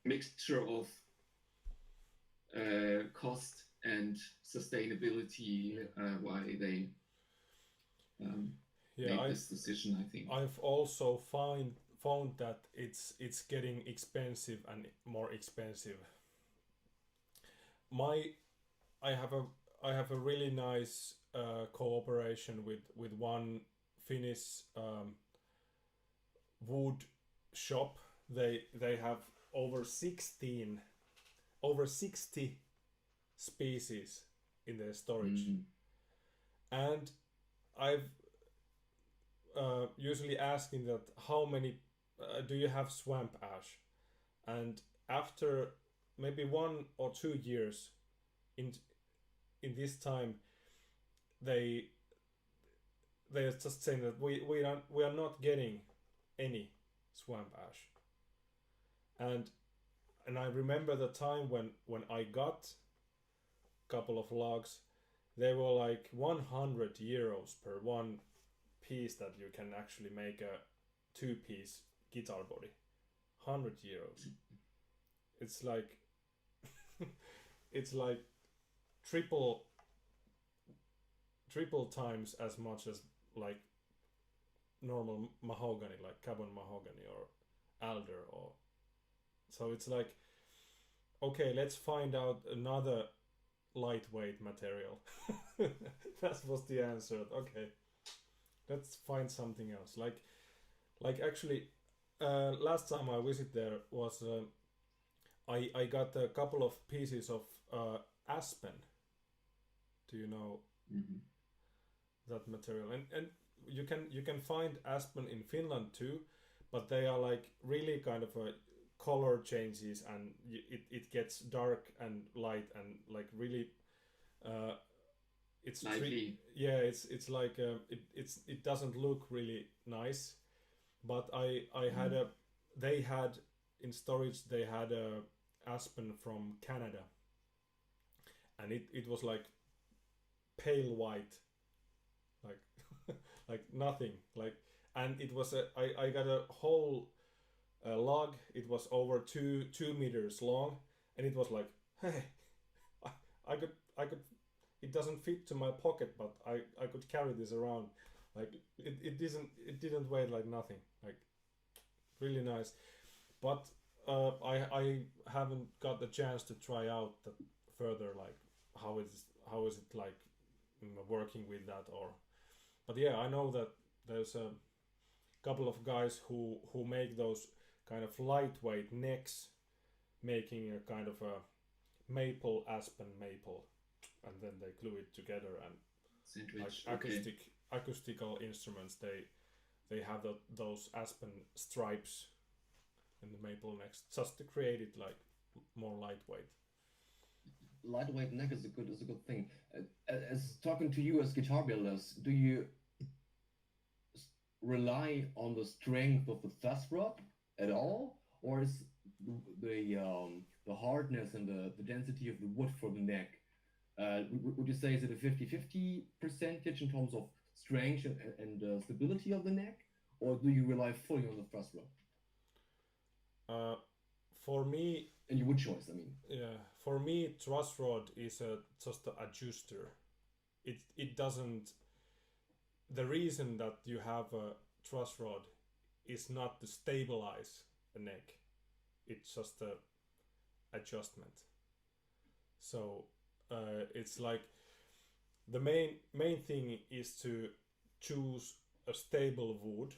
Mixture of cost and sustainability, why they made this decision, I think. I've also found that it's getting expensive and more expensive. I have a really nice cooperation with one Finnish wood shop. They have over 60 species in their storage. And I've usually asking that how many do you have swamp ash, and after maybe 1 or 2 years in this time they are just saying that we are not getting any swamp ash. And I remember the time when I got a couple of logs, they were like 100 euros per one piece that you can actually make a 2-piece guitar body. 100 euros. It's like it's like triple times as much as like normal mahogany, like carbon mahogany or alder. Or so it's like, okay, let's find out another lightweight material. That was the answer. Okay, let's find something else. Like actually last time I visited there was I got a couple of pieces of aspen. Do you know that material? And you can find aspen in Finland too, but they are like really kind of a color changes, and it gets dark and light and like really it's it's like it doesn't look really nice. But I had they had in storage, they had a aspen from Canada, and it was like pale white, like like nothing, like, and it was I got a whole log. It was over 2 meters long, and it was like, hey, I could it doesn't fit to my pocket, but I could carry this around. Like it didn't weigh like nothing, like really nice. But I haven't got the chance to try out that further, like how is it like working with that, or, but yeah, I know that there's a couple of guys who make those kind of lightweight necks, making a kind of a aspen maple and then they glue it together. And Sandwich. like Okay. acoustical instruments, they have those aspen stripes in the maple necks just to create it like more lightweight. Lightweight neck is a good thing. As talking to you as guitar builders, do you rely on the strength of the truss rod at all, or is the hardness and the density of the wood for the neck? Would you say is it a 50-50 percentage in terms of strength and stability of the neck, or do you rely fully on the truss rod? For me, and your wood choice, I mean. Yeah, for me, truss rod is just an adjuster. It doesn't. The reason that you have a truss rod is not to stabilize the neck. It's just a adjustment. So it's like the main thing is to choose a stable wood.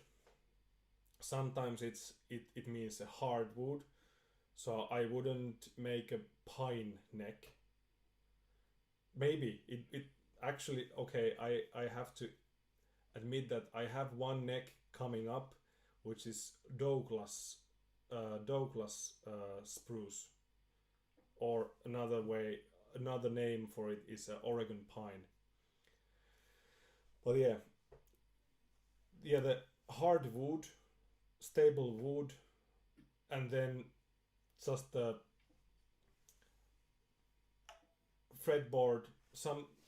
Sometimes it means a hard wood. So I wouldn't make a pine neck. Maybe it actually, okay, I have to admit that I have one neck coming up, which is Douglas spruce, or another name for it is Oregon pine. But yeah, the hard wood, stable wood, and then just the fretboard.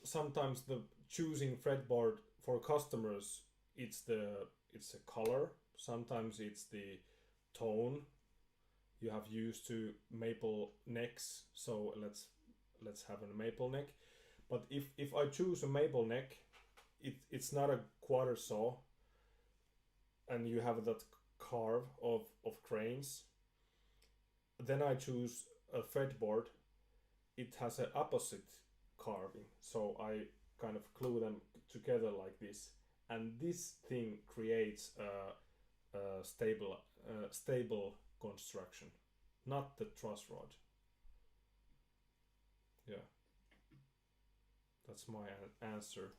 Sometimes the choosing fretboard for customers, it's a color. Sometimes it's the tone. You have used to maple necks, so let's have a maple neck. But if I choose a maple neck, it's not a quarter saw, and you have that carve of cranes. Then I choose a fretboard. It has an opposite carving, so I kind of glue them together like this, and this thing creates a stable construction, not the truss rod. Yeah, that's my answer.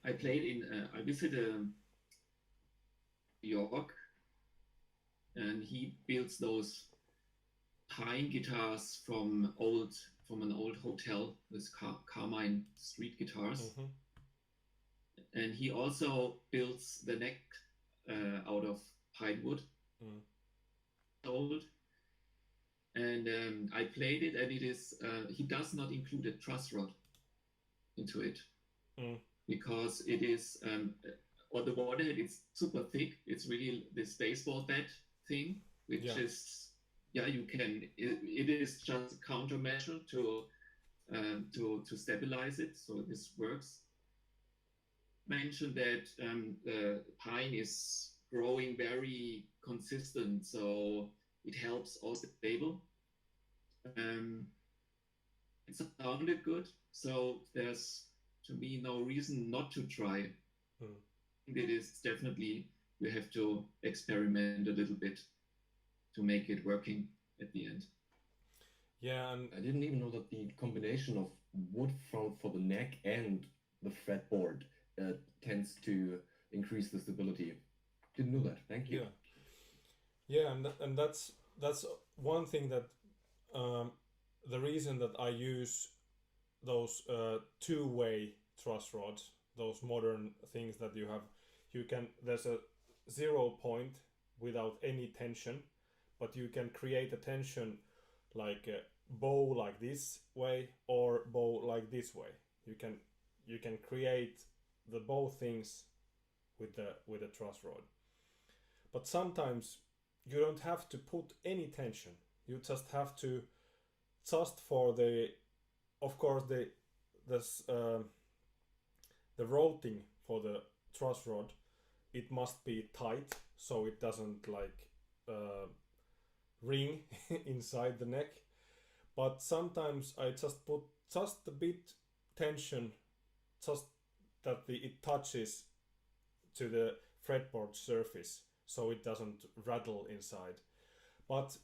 I visited York, and he builds those pine guitars from an old hotel with Carmine Street guitars. Mm-hmm. And he also builds the neck out of pine wood. Old. And I played it, and it is he does not include a truss rod into it because it is on the one hand it's super thick. It's really this baseball bat thing, which is you can. It is just a countermeasure to stabilize it, so this works. Mentioned that the pine is growing very consistent, so it helps also stable. It sounded good, so there's to me no reason not to try. It is definitely we have to experiment a little bit to make it working at the end. Yeah, and I didn't even know that the combination of wood for the neck and the fretboard tends to increase the stability. Didn't know that. Thank you. Yeah, and that's one thing that the reason that I use those two-way truss rods, those modern things that there's a 0 point without any tension, but you can create a tension like a bow like this way or bow like this way. You can create the both things with the truss rod. But sometimes you don't have to put any tension. You just have to for the routing for the truss rod, it must be tight so it doesn't like ring inside the neck. But sometimes I just put just a bit tension, just that it touches to the fretboard surface so it doesn't rattle inside. But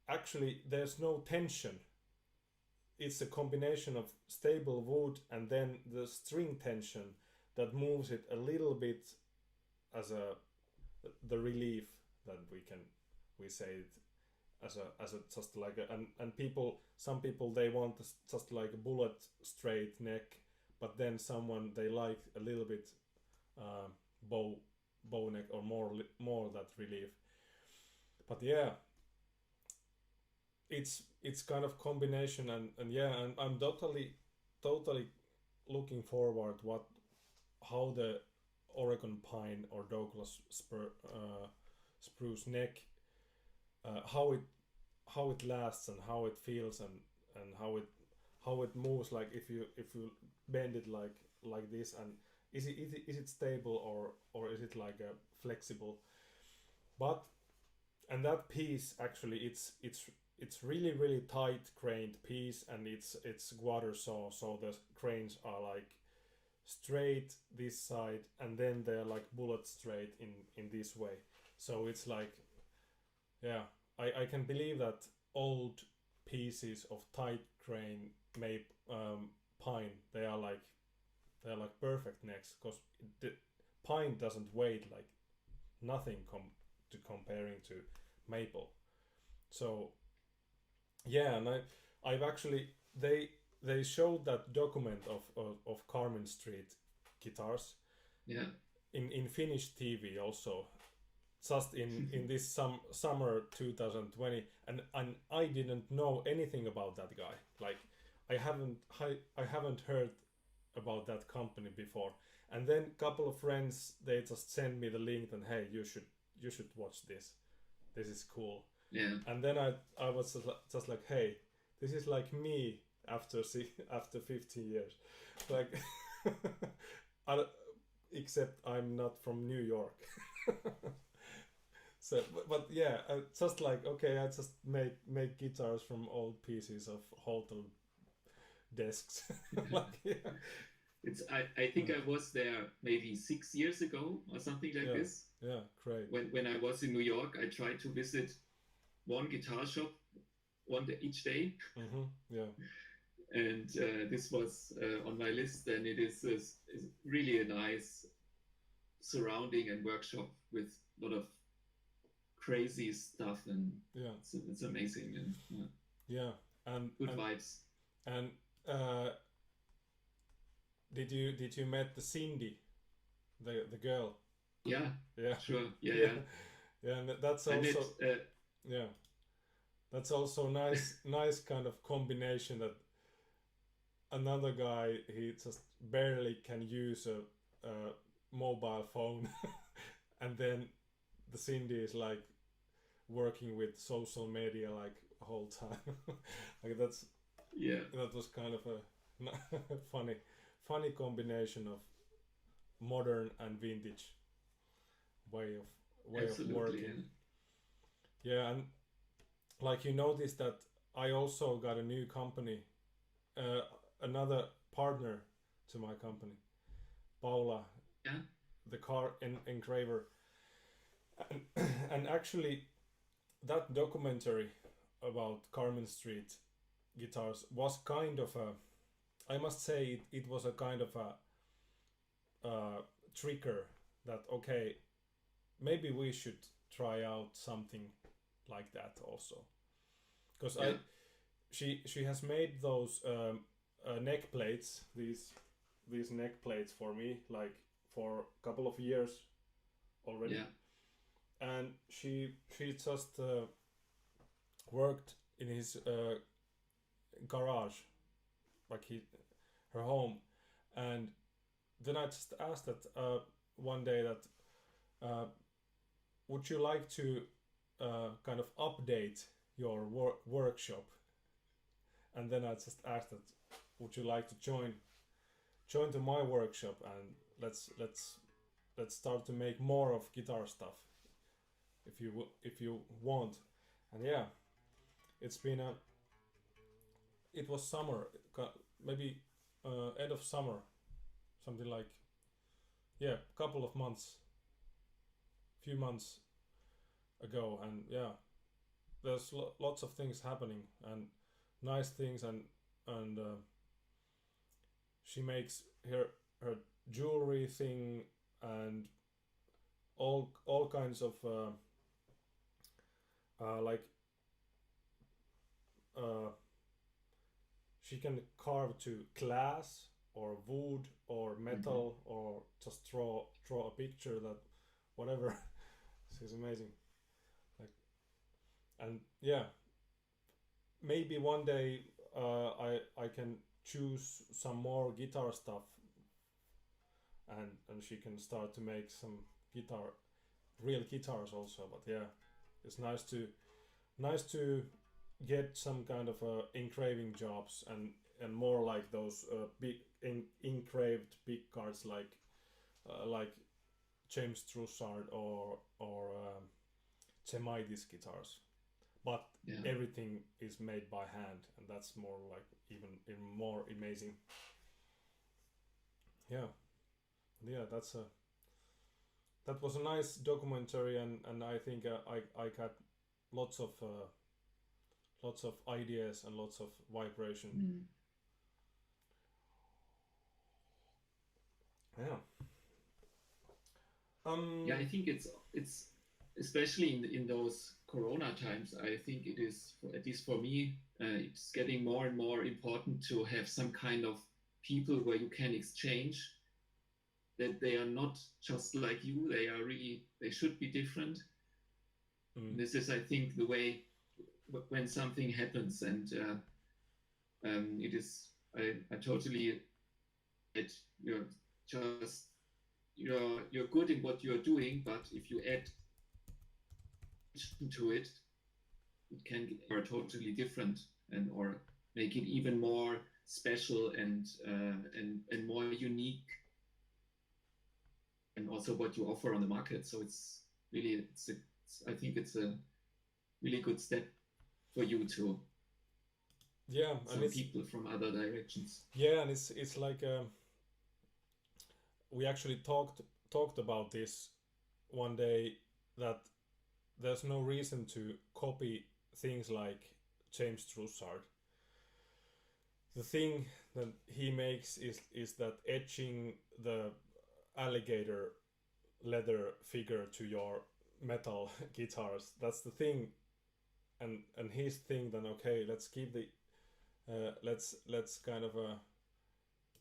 actually there's no tension it's a combination of stable wood and then the string tension that moves it a little bit as the relief that we say it as a just like and some people they want just like a bullet straight neck, but then someone they like a little bit bow neck or more that relief. But yeah, it's kind of combination and yeah, and I'm totally looking forward how the Oregon pine or Douglas spruce neck how it lasts and how it feels and how it moves, like if you bend it like this, and is it stable or is it like a flexible. But and that piece actually it's really tight grained piece, and it's water saw, so the grains are like straight this side and then they're like bullet straight in this way. So it's like, yeah, I can believe that old pieces of tight grain pine they are like perfect necks, because the pine doesn't weigh like nothing comparing to maple. So yeah, and I've actually they showed that document of Carmen Street guitars, yeah, in Finnish TV also, just in this summer 2020, and I didn't know anything about that guy. Like I haven't heard about that company before, and then a couple of friends they just sent me the link and hey, you should watch this is cool. yeah. And then I was just like, hey, this is like me after 15 years, like except I'm not from New York. So but yeah, just like, okay, I just make guitars from old pieces of hotel desks. Like, yeah. I think I was there maybe 6 years ago or something like this. Yeah, great. When I was in New York, I tried to visit one guitar shop each day. Mm-hmm. Yeah. And this was on my list, and it is really a nice surrounding and workshop with a lot of crazy stuff, and yeah, it's amazing, and yeah, and good vibes. And did you met the Cindy, the girl? Yeah, yeah, sure, yeah. Yeah, and that's also yeah, that's also nice kind of combination that another guy he just barely can use a mobile phone, and then the Cindy is like working with social media like the whole time. Like that was kind of a funny combination of modern and vintage way of working. Yeah, and like you noticed that I also got a new company, another partner to my company, Paula, the car engraver, and actually that documentary about Carmen Street guitars was kind of I must say it was a kind of a trigger that okay, maybe we should try out something like that also, because she has made those neck plates, these neck plates for me like for a couple of years already. And she just worked in his garage, like her home, and then I just asked that one day that would you like to kind of update your workshop, and then I just asked that would you like to join to my workshop, and let's start to make more of guitar stuff if you want. And yeah, it's been it was summer, maybe end of summer, something like, yeah, a couple of months, few months ago, and yeah, there's lots of things happening and nice things, and and she makes her jewelry thing and all kinds of like she can carve to glass or wood or metal or just draw a picture that whatever. She's amazing. Like, and yeah, maybe one day I can choose some more guitar stuff and she can start to make some real guitars also. But yeah, it's nice to get some kind of engraving jobs and more like those big engraved big cards like James Trussard or Chemaidis guitars, but everything is made by hand, and that's more like even more amazing. Yeah, that was a nice documentary, and I think I got lots of ideas and lots of vibration. Yeah. Yeah, I think it's especially in those Corona times. I think it is, at least for me, it's getting more and more important to have some kind of people where you can exchange. That they are not just like you. They should be different. This is, I think, the way when something happens, and it is. I totally. You're just. You're good in what you're doing, but if you add to it, it can be totally different or make it even more special and more unique, and also what you offer on the market. So it's really I think it's a really good step for you to some people from other directions. Yeah, and it's like we actually talked about this one day, that there's no reason to copy things like James Trussard. The thing that he makes is that etching the alligator leather figure to your metal guitars. That's the thing, and his thing then, okay, let's keep the let's kind of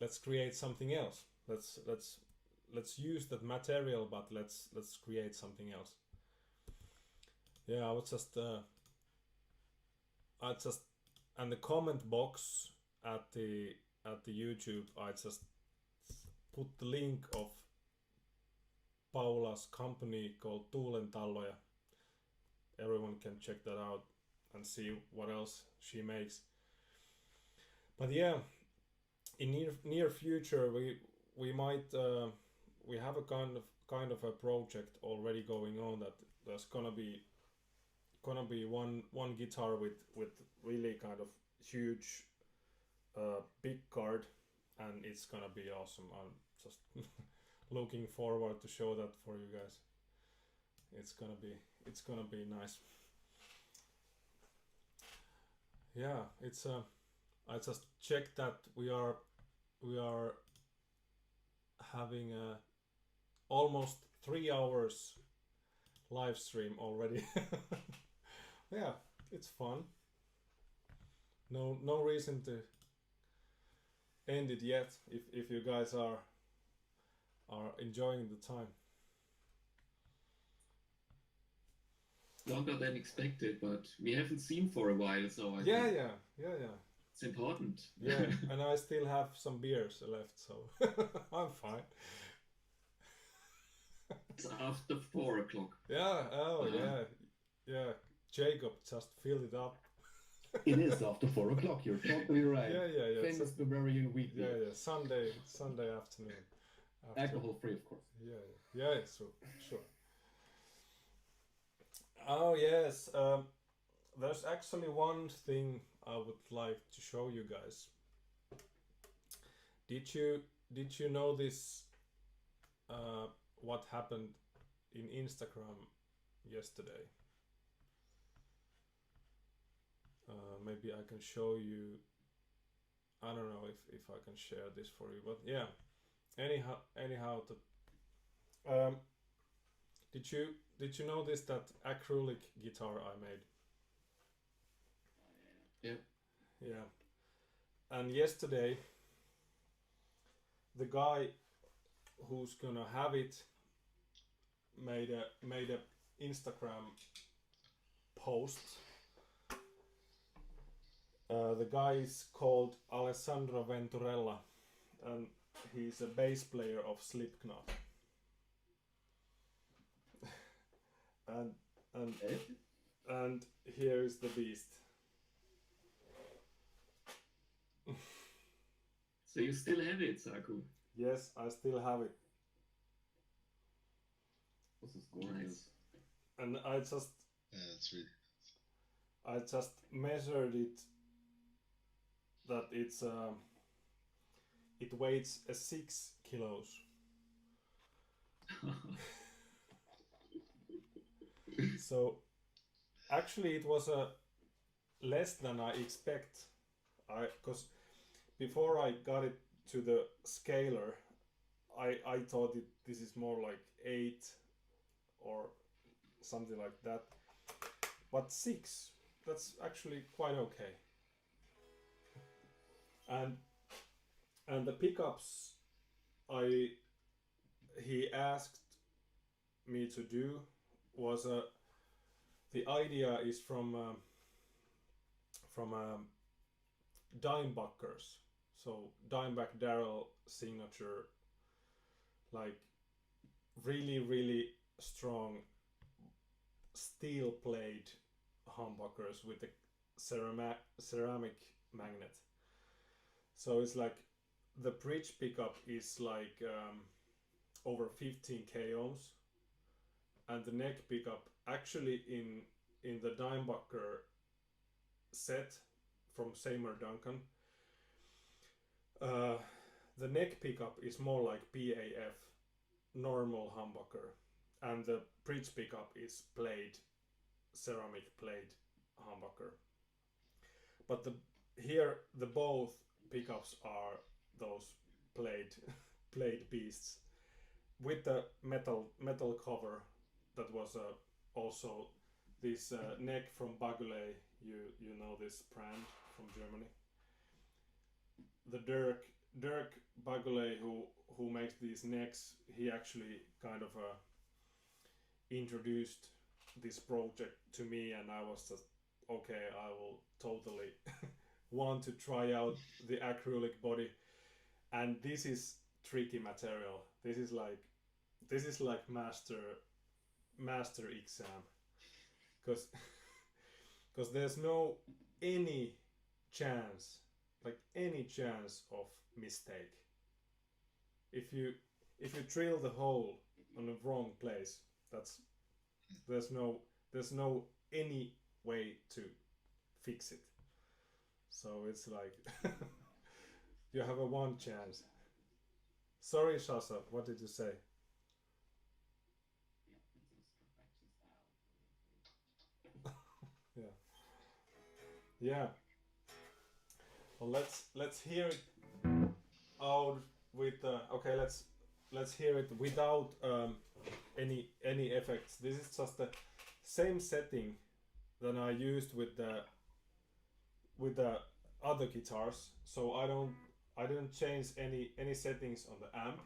let's create something else. Let's use that material, but let's create something else. Yeah, I just and the comment box at the YouTube, I just put the link of Paula's company called Tuulentalloja. Everyone can check that out and see what else she makes. But yeah, in near future we might we have a kind of a project already going on, that there's gonna be one guitar with really kind of huge big card, and it's gonna be awesome. I'm just looking forward to show that for you guys. It's gonna be nice. Yeah, it's I just checked that we are having almost 3 hours live stream already. Yeah, it's fun. No reason to end it yet if you guys are enjoying the time. Longer than expected, but we haven't seen for a while, so I yeah it's important. Yeah, and I still have some beers left, so I'm fine. It's after 4 o'clock. Yeah, yeah. Jacob just filled it up. It is after 4 o'clock. You're totally right. Yeah. Famous Bavarian week. Yeah. Sunday afternoon. Alcohol free, of course. Yeah. Sure. Oh yes. There's actually one thing I would like to show you guys. Did you know this? What happened in Instagram yesterday? Maybe I can show you I don't know if I can share this for you, but yeah. Anyhow, did you notice that acrylic guitar I made? Yeah. Yeah. And yesterday, the guy who's gonna have it made a Instagram post. The guy is called Alessandro Venturella, and he's a bass player of Slipknot. and here is the beast. So you still have it, Saku? Yes, I still have it. This is gorgeous. And I just that's really. I just measured it. That it weighs 6 kilos. So actually it was less than I expect. Because before I got it to the scaler, I thought this is more like 8 or something like that. But 6, that's actually quite okay. And the pickups he asked me to do was the idea is from Dimebuckers, so Dimebag Darrell signature, like really strong steel plate humbuckers with a ceramic magnet. So it's like the bridge pickup is like over 15k ohms, and the neck pickup actually in the Dimebucker set from Seymour Duncan, the neck pickup is more like PAF, normal humbucker, and the bridge pickup is ceramic plate humbucker. But the both pickups are those plate beasts with the metal cover that was also this neck from Baguley. You know this brand from Germany. The Dirk Baguley who makes these necks, he actually kind of introduced this project to me, and I was just okay, I will totally want to try out the acrylic body. And this is tricky material. This is like master exam, because there's no any chance of mistake. If you drill the hole on the wrong place, there's no any way to fix it. So it's like you have a one chance. Sorry, Shasa, what did you say? Yeah. Well, let's hear it out with okay. Let's hear it without any effects. This is just the same setting that I used with the other guitars. So I didn't change any settings on the amp.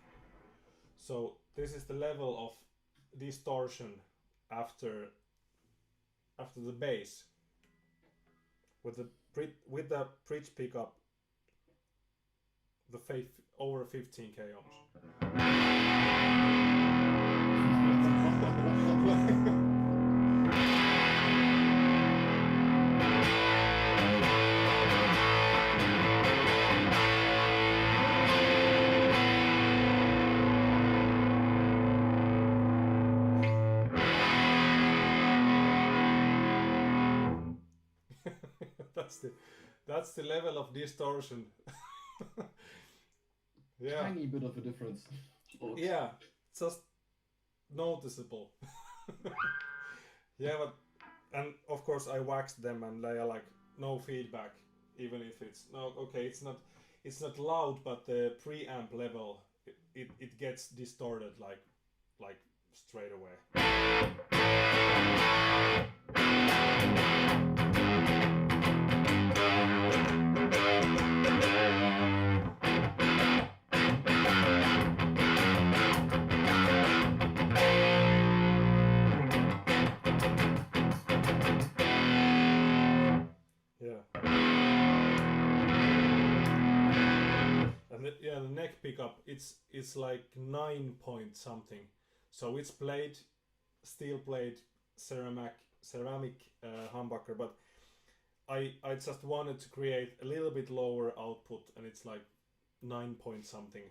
So this is the level of distortion after the bass. With the bridge pickup, the over 15k ohms. That's the level of distortion. Yeah. Tiny bit of a difference. Yeah, just noticeable. Yeah, but and of course I waxed them and they are like no feedback, even if it's no okay. it's not loud, but the preamp level it gets distorted like straight away. The neck pickup, it's like 9 point something, so it's steel plate ceramic humbucker, but I just wanted to create a little bit lower output, and it's like 9 point something.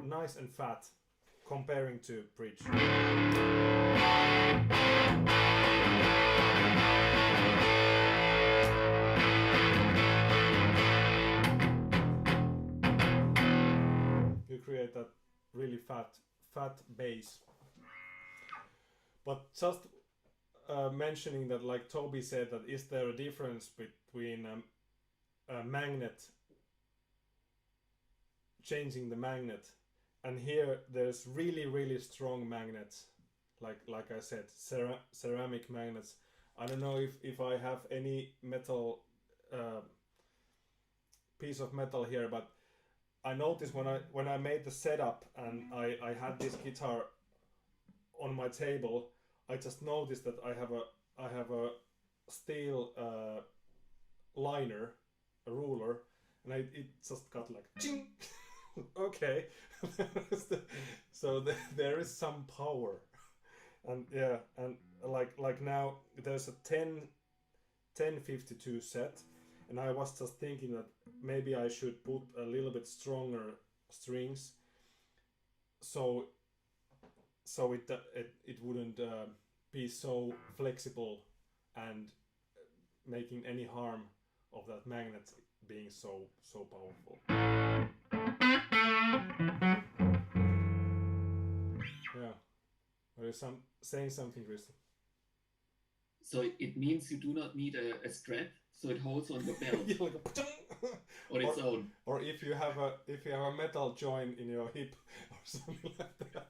Nice and fat comparing to bridge. You create that really fat bass. But just mentioning that, like Toby said, that is there a difference between a magnet, changing the magnet, and here there's really strong magnets, like I said, ceramic magnets. I don't know if I have any metal piece of metal here, but I noticed when I made the setup and I had this guitar on my table, I just noticed that I have a steel liner, a ruler, and it just got like ching. Okay. So there is some power, and yeah, and like now there's a 1052 set, and I was just thinking that maybe I should put a little bit stronger strings, so it wouldn't be so flexible and making any harm of that magnet being so powerful. Yeah. Are you saying something, Krista? So it means you do not need a strap, so it holds on your belt. Yeah, like on its own. Or if you have a metal joint in your hip or something like that.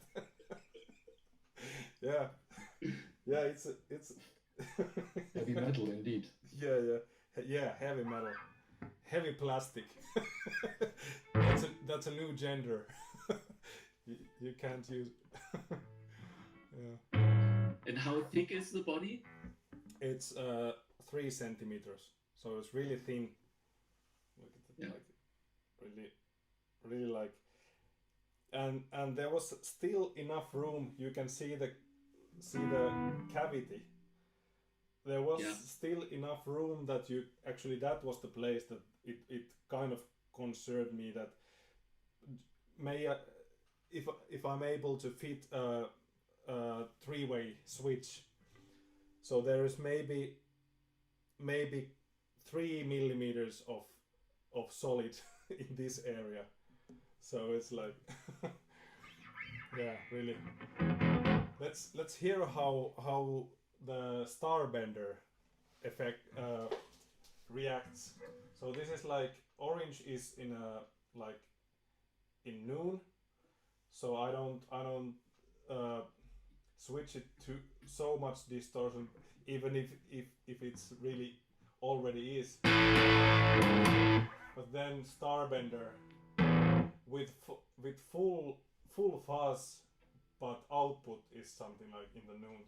Yeah. Yeah, it's heavy metal indeed. Yeah, heavy metal. Heavy plastic. That's a new gender. You can't use. Yeah. And how thick is the body? It's 3 centimeters, so it's really thin. Look at it, like really like. And there was still enough room. You can see the cavity. There was still enough room that that was the place that it kind of concerned me, that if I'm able to fit a 3-way switch, so there is maybe 3 millimeters of solid in this area, so it's like yeah, really. Let's hear how the Starbender effect reacts. So this is like orange is in noon, so I don't switch it to so much distortion, even if it's really already is. But then Starbender with full fuzz, but output is something like in the noon.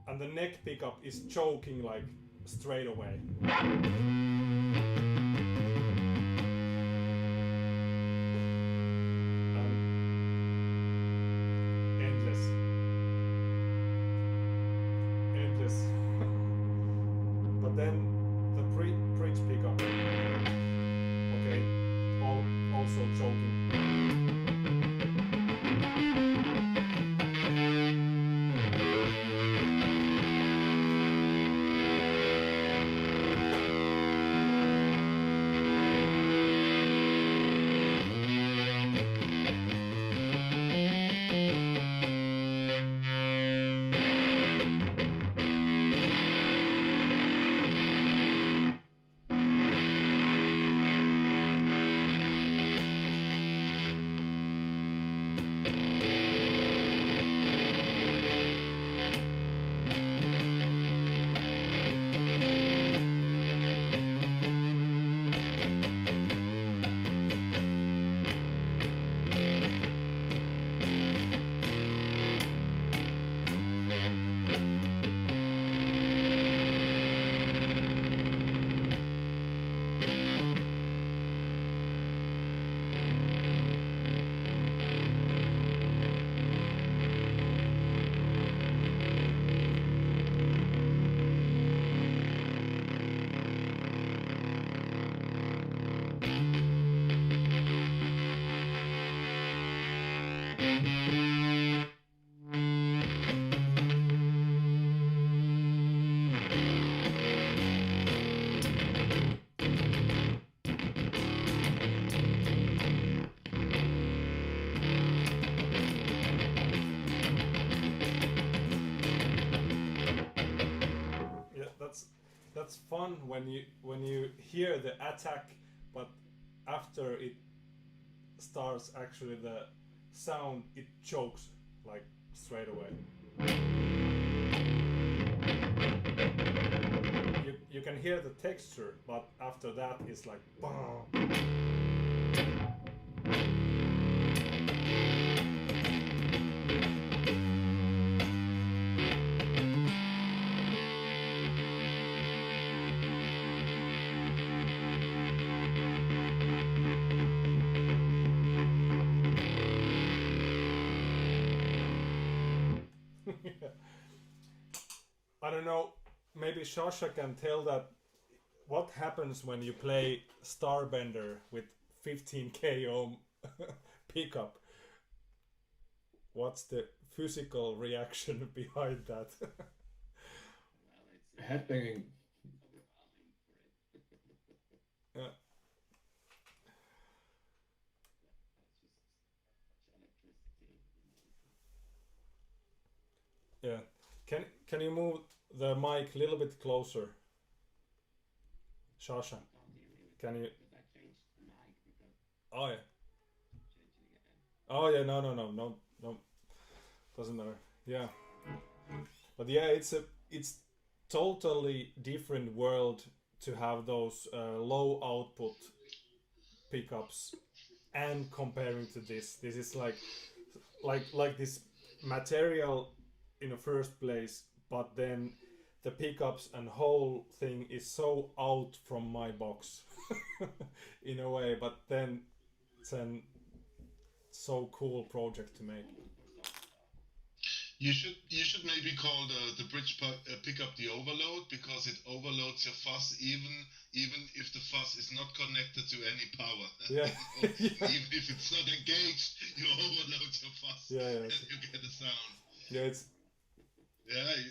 And the neck pickup is choking like straight away. Endless. But then the bridge pickup, okay, also choking. that's fun when you hear the attack, but after it starts, actually the sound, it chokes like straight away. You can hear the texture, but after that it's like BAM! I don't know, maybe Sasha can tell that what happens when you play Starbender with 15k ohm pickup. What's the physical reaction behind that? Headbanging. Yeah. Yeah. Can you move the mic a little bit closer? Sasha, can you? Oh yeah. Oh yeah, no, doesn't matter. Yeah, but yeah, it's totally different world to have those low output pickups, and comparing to this is like this material in the first place, but then the pickups and whole thing is so out from my box in a way, but then it's an so cool project to make. You should maybe call the bridge pickup the overload, because it overloads your fuzz even if the fuzz is not connected to any power. Yeah. Even if it's not engaged, you overload your fuzz, Yeah. and you get a sound. Yeah, it's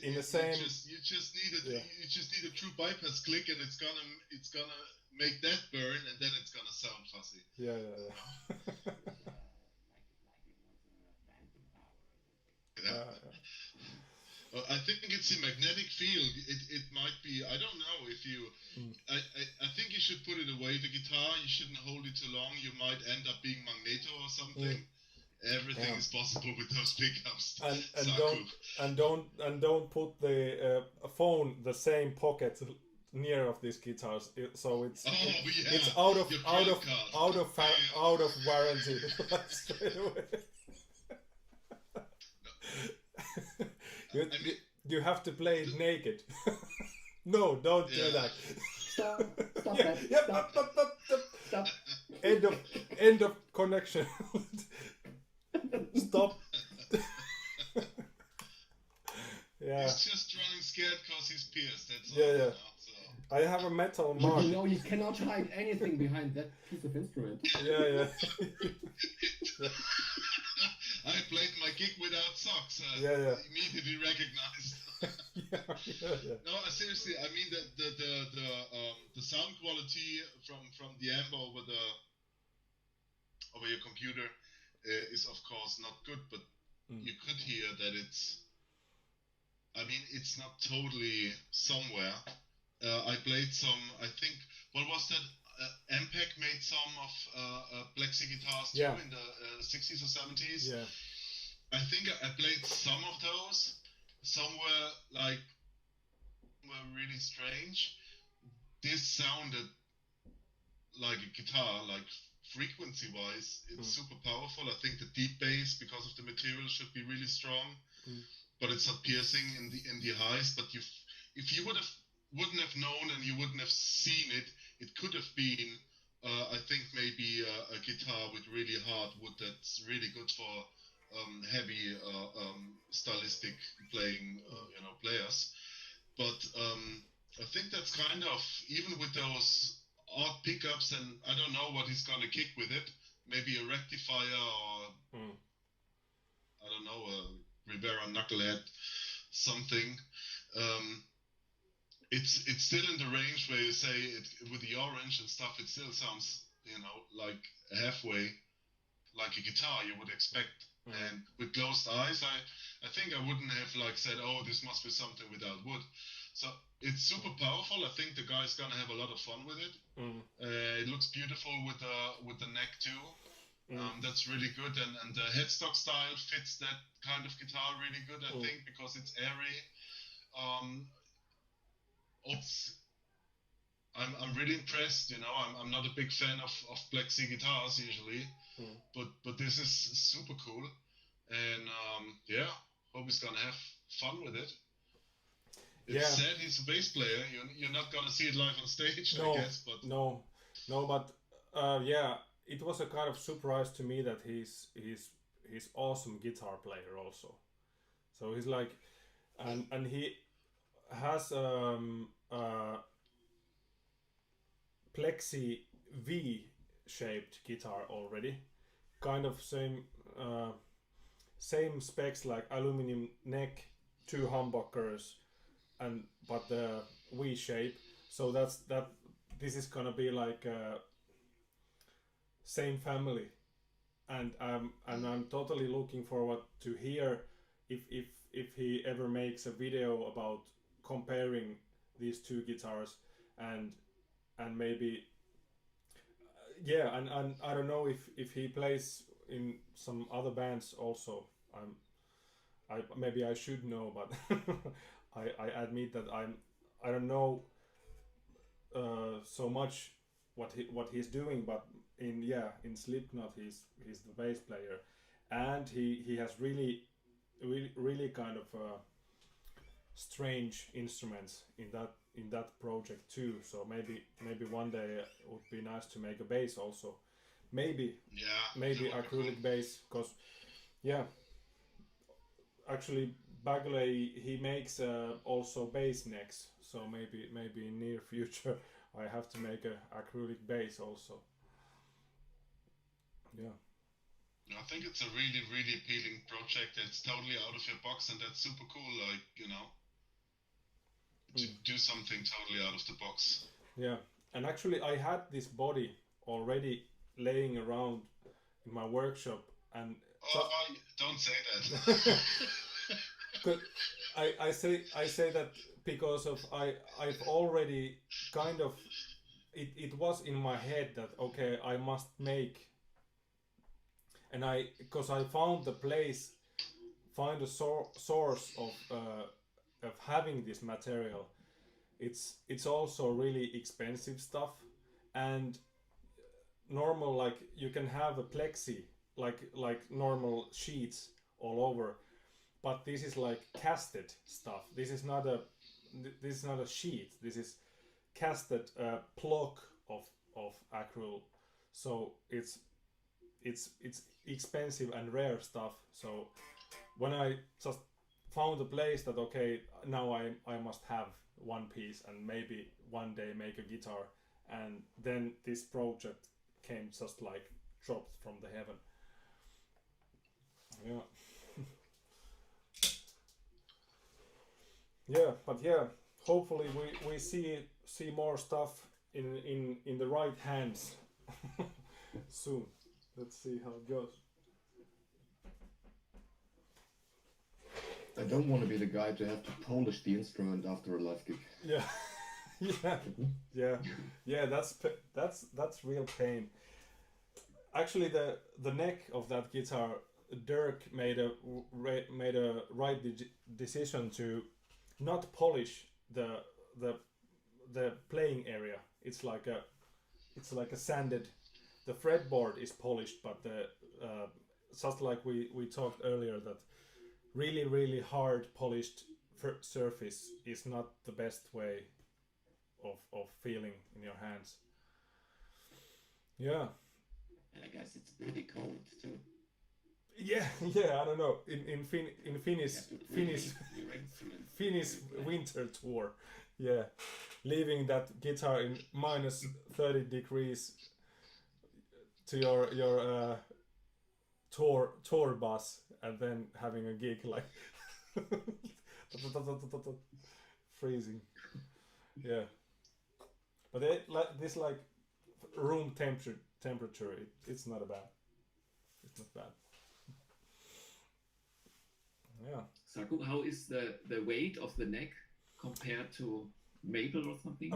in the same. You just need a true bypass click, and it's gonna make that burn, and then it's gonna sound fuzzy. Yeah. I think it's a magnetic field. It might be. I don't know if you. I think you should put it away. The guitar, you shouldn't hold it too long. You might end up being magneto or something. Everything is possible with those pickups. And don't put the phone the same pocket near of these guitars, so it's out of warranty straight away. You have to play it naked. No, don't do that. Stop that. Stop. End of connection. Stop. Yeah. He's just running scared because he's pierced. That's all. Yeah. Now, so. I have a metal mark. You know, you cannot hide anything behind that piece of instrument. Yeah. I played my gig without socks. Immediately recognized. Yeah. No, seriously. I mean the sound quality from the amp over your computer is of course not good, but you could hear that it's. I mean, it's not totally somewhere. I played some. I think what was that? MPEG made some of plexi guitars too in the 60s or 70s. Yeah. I think I played some of those. Some were really strange. This sounded like a guitar, like frequency-wise, it's super powerful. I think the deep bass, because of the material, should be really strong, but it's not piercing in the highs. But if you wouldn't have known and you wouldn't have seen it, it could have been, I think, maybe a guitar with really hard wood that's really good for heavy stylistic playing, players. But I think that's kind of, even with those odd pickups, and I don't know what he's gonna kick with it. Maybe a rectifier or I don't know, a Rivera knucklehead, something. It's still in the range where you say it with the orange and stuff. It still sounds, like halfway like a guitar you would expect And with closed eyes, I think I wouldn't have like said, oh, this must be something without wood. So it's super powerful. I think the guy's gonna have a lot of fun with it. It looks beautiful with the neck too. That's really good, and the headstock style fits that kind of guitar really good, I think, because it's airy. I'm really impressed. You know, I'm not a big fan of plexi guitars usually, but this is super cool, and yeah, hope he's gonna have fun with it. It's sad he's a bass player. You're not gonna see it live on stage, I guess. But but yeah, it was a kind of surprise to me that he's awesome guitar player also. So he's like, and he has plexi V-shaped guitar already, kind of same specs like aluminum neck, 2 humbuckers, but the V shape. So this is gonna be like same family, and I'm totally looking forward to hear if he ever makes a video about comparing these two guitars and maybe and I don't know if he plays in some other bands also. Maybe I should know, but I admit that I don't know so much what he's doing, but in Slipknot he's the bass player, and he has really kind of strange instruments in that project too. So maybe one day it would be nice to make a bass also. Maybe acrylic bass, because actually Bagley he makes also bass necks. So maybe in near future I have to make a acrylic bass also. Yeah. I think it's a really, really appealing project. It's totally out of your box, and that's super cool. Like, you know, to do something totally out of the box. Yeah, and actually I had this body already laying around in my workshop, and don't say that. I say that because of I've already kind of it was in my head that okay, I must make. And because I found a source of having this material. It's also really expensive stuff, and normal, like you can have a plexi like normal sheets all over, but this is like casted stuff. This is not a sheet. This is casted block of acrylic. So it's expensive and rare stuff. So when I just found a place that okay, now I must have one piece and maybe one day make a guitar, and then this project came just like dropped from the heaven. But hopefully we see more stuff in the right hands soon. Let's see how it goes. I don't want to be the guy to have to polish the instrument after a live gig. That's real pain. Actually, the neck of that guitar, Dirk made a right decision to not polish the playing area. It's like a sanded. The fretboard is polished, but the just like we talked earlier, that really hard polished surface is not the best way of feeling in your hands. Yeah. And I guess it's pretty cold too. Yeah, I don't know. In Finnish winter tour, leaving that guitar in minus 30 degrees to your tour bus, and then having a gig like freezing. Yeah, but this like room temperature, it's not bad. It's not bad. Yeah. Saku, how is the weight of the neck compared to maple or something?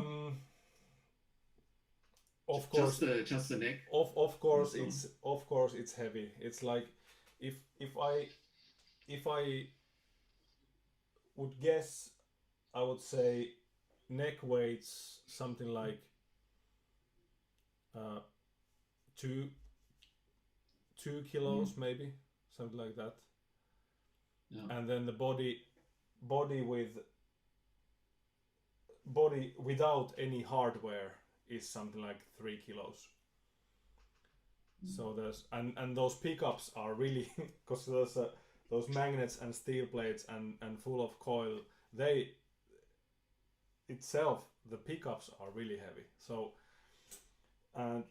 Of course, just the neck. Of course, it's heavy. It's like if I would guess, I would say neck weights something like 2 kilos, maybe something like that. Yeah. And then the body without any hardware is something like 3 kilos. So there's and those pickups are really because there's those magnets and steel plates and full of coil. They itself, the pickups are really heavy. So and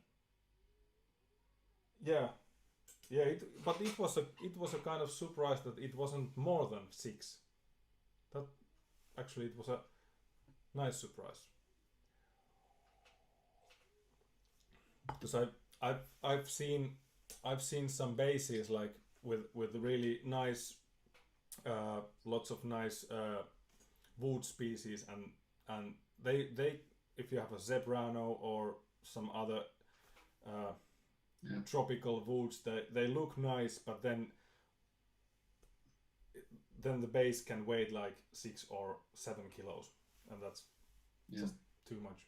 but it was a kind of surprise that it wasn't more than 6. That actually it was a nice surprise. Because I've seen some basses like with really nice lots of nice wood species and they if you have a zebrano or some other tropical woods, they look nice, but then the bass can weigh like 6 or 7 kilos, and that's just too much.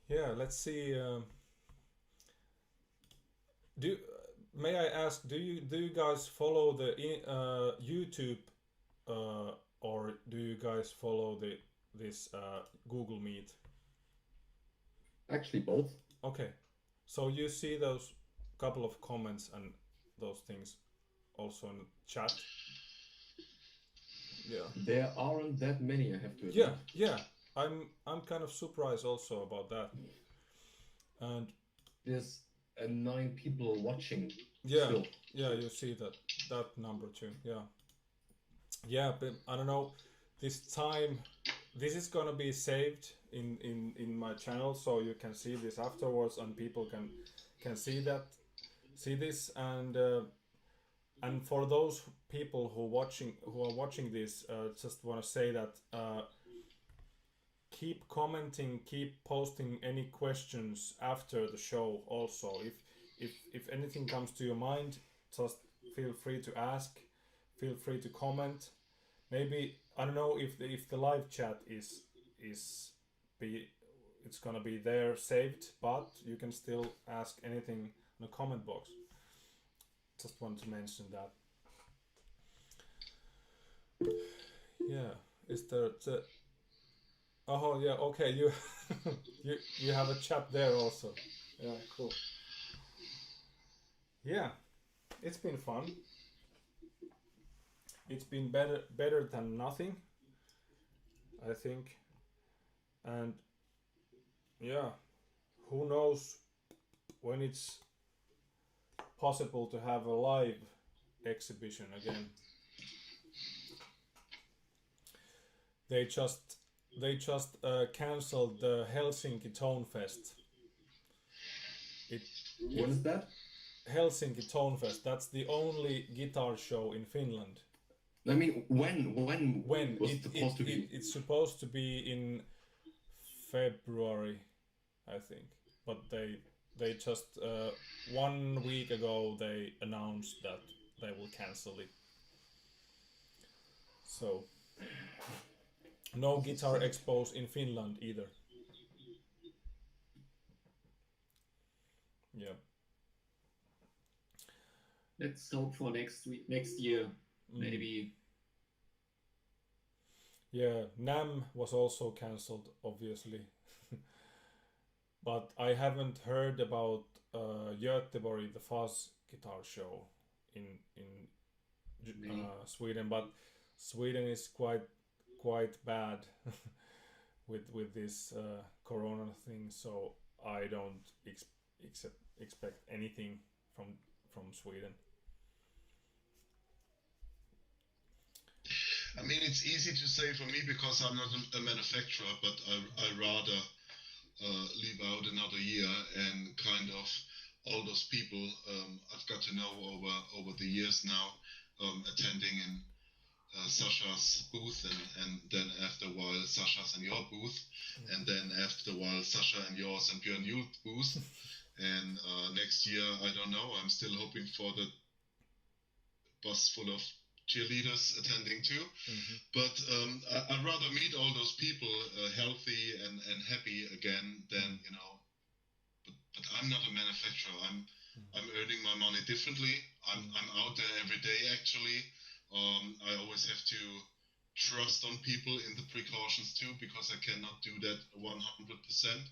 Yeah, let's see. May I ask? Do you guys follow the YouTube, or do you guys follow this Google Meet? Actually, both. Okay, so you see those couple of comments and those things also in the chat. Yeah. There aren't that many, I have to admit. Yeah. I'm kind of surprised also about that. And there's 9 people watching. Yeah, still. Yeah, you see that number too. Yeah, but I don't know. This is gonna be saved in my channel, so you can see this afterwards, and people can see this, and for those people who are watching this, just want to say that keep commenting, keep posting any questions after the show. Also, if anything comes to your mind, just feel free to ask, feel free to comment. Maybe I don't know if the live chat it's gonna be there saved, but you can still ask anything in the comment box. Just want to mention that. Yeah, is there oh yeah, okay, you you have a chat there also. Yeah, cool. Yeah, it's been fun. It's been better than nothing, I think. And yeah, who knows when it's possible to have a live exhibition again. They just cancelled the Helsinki Tone Fest. What is that? Helsinki Tone Fest. That's the only guitar show in Finland. I mean, when was it supposed to be? It's supposed to be in February, I think. But they just 1 week ago they announced that they will cancel it. So no guitar expos in Finland either. Yeah. Let's hope for next year, maybe. Yeah, NAMM was also cancelled, obviously. But I haven't heard about Göteborg, the Fuzz guitar show in Sweden. But Sweden is quite bad with this corona thing, so I don't expect anything from Sweden. I mean, it's easy to say for me because I'm not a manufacturer, but I rather leave out another year, and kind of all those people I've got to know over the years now, attending in Sasha's booth, and then after a while Sasha's and your booth, and then after a while Sasha and yours and Björn your booth, and next year I don't know. I'm still hoping for the bus full of cheerleaders attending too. But I'd rather meet all those people healthy and happy again than, you know. But I'm not a manufacturer. I'm earning my money differently. I'm out there every day actually. I always have to trust on people in the precautions too, because I cannot do that 100%.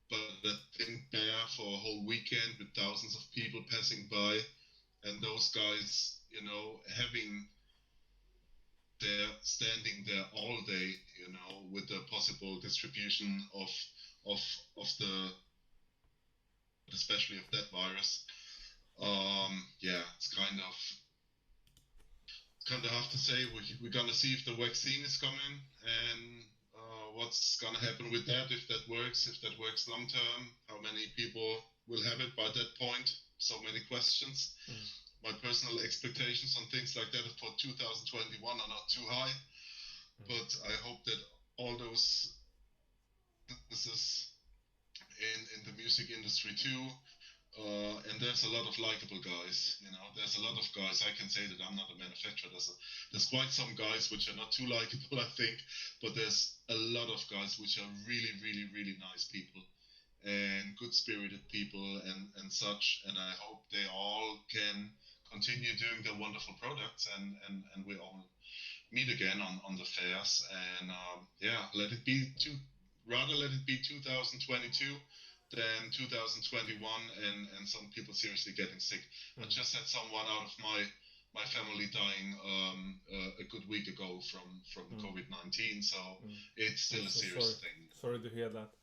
But I think there for a whole weekend with thousands of people passing by, and those guys, you know, standing there all day, you know, with the possible distribution of the, especially of that virus. Yeah, it's kind of hard to say. We're gonna see if the vaccine is coming, and what's gonna happen with that, if that works long term, how many people will have it by that point. So many questions. My personal expectations on things like that for 2021 are not too high, but I hope that all those businesses in the music industry too, and there's a lot of likable guys, you know, there's a lot of guys. I can say that I'm not a manufacturer. There's quite some guys which are not too likable, I think, but there's a lot of guys which are really, really, really nice people and good-spirited people and such, and I hope they all can continue doing their wonderful products, and we all meet again on the fairs, and yeah, let it be 2022 than 2021 and some people seriously getting sick. I just had someone out of my family dying a good week ago from COVID-19, so it's still a serious thing. Sorry to hear that.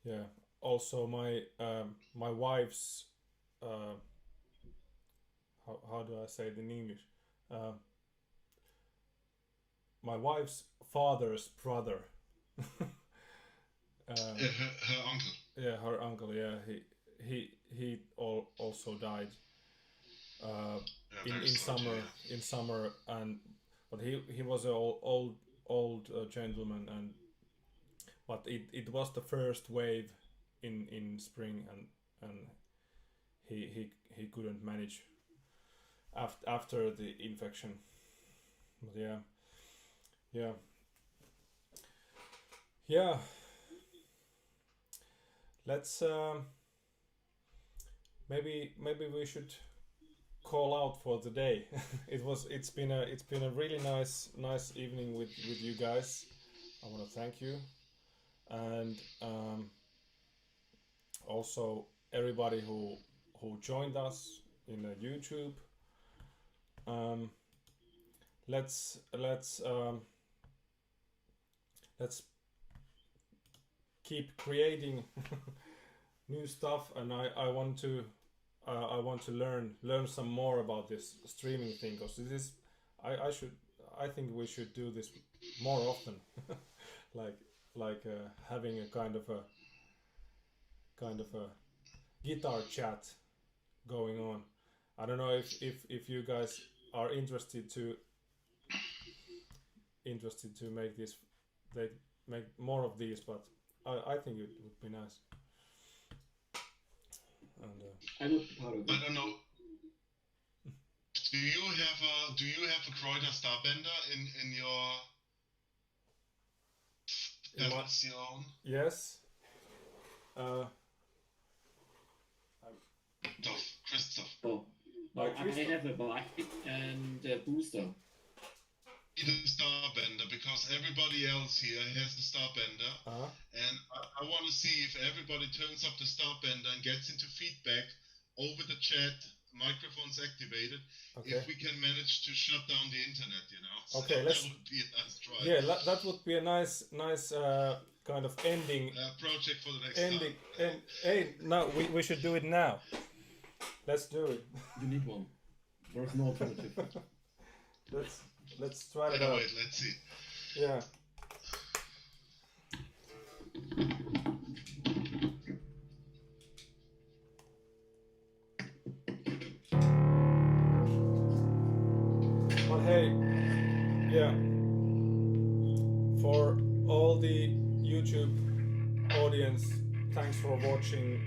Yeah. Also, my wife's how do I say it in English? My wife's father's brother. Her uncle. Yeah, her uncle. Yeah, he also died in summer, and but he was an old gentleman, but it was the first wave in spring, and he couldn't manage after the infection. But yeah. Let's maybe we should call out for the day. It's been a really nice evening with you guys. I want to thank you, and also everybody who joined us in YouTube. Let's keep creating new stuff, and I want to learn some more about this streaming thing, because this is I think we should do this more often. like having a kind of a guitar chat going on. I don't know if you guys are interested to make more of these, but I think it would be nice. And I would be part of it. I don't know. Do you have a Kreuter Starbender in your pedals, your own? Yes. Christoph. Oh, I have a bike and a booster. Need a Starbender, because everybody else here has the Starbender, and I want to see if everybody turns up the Starbender and gets into feedback over the chat, microphones activated, if we can manage to shut down the internet, you know. So okay, that would be a nice try. Yeah, that would be a nice kind of ending project for the next time. Hey, no, we should do it now. Let's do it. You need one. There's no alternative. Let's try it out. Wait, let's see. Yeah. hey, yeah, for all the YouTube audience, thanks for watching.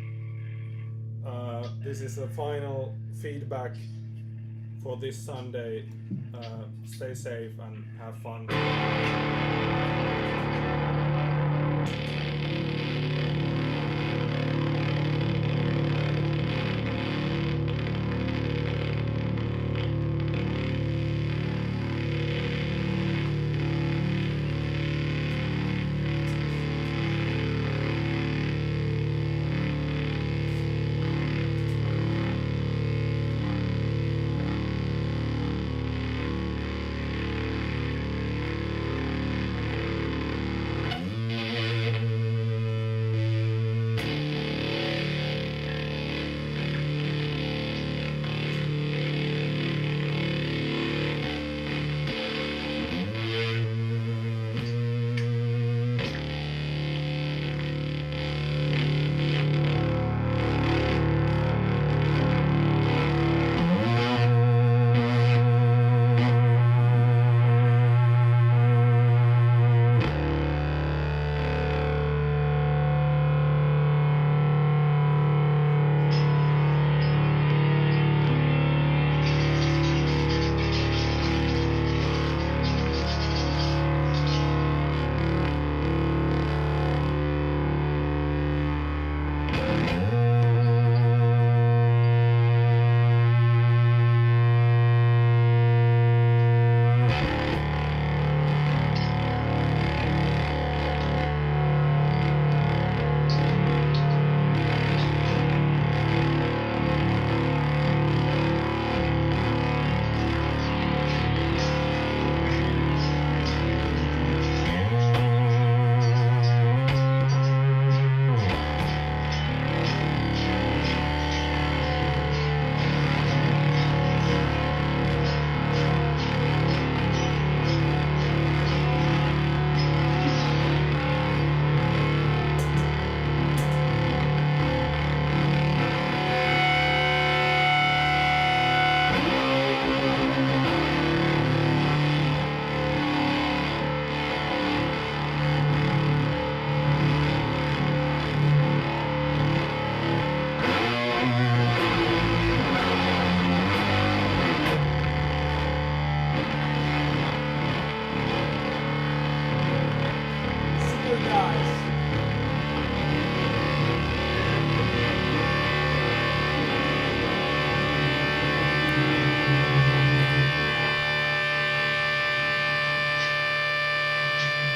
This is the final feedback for this Sunday. Stay safe and have fun.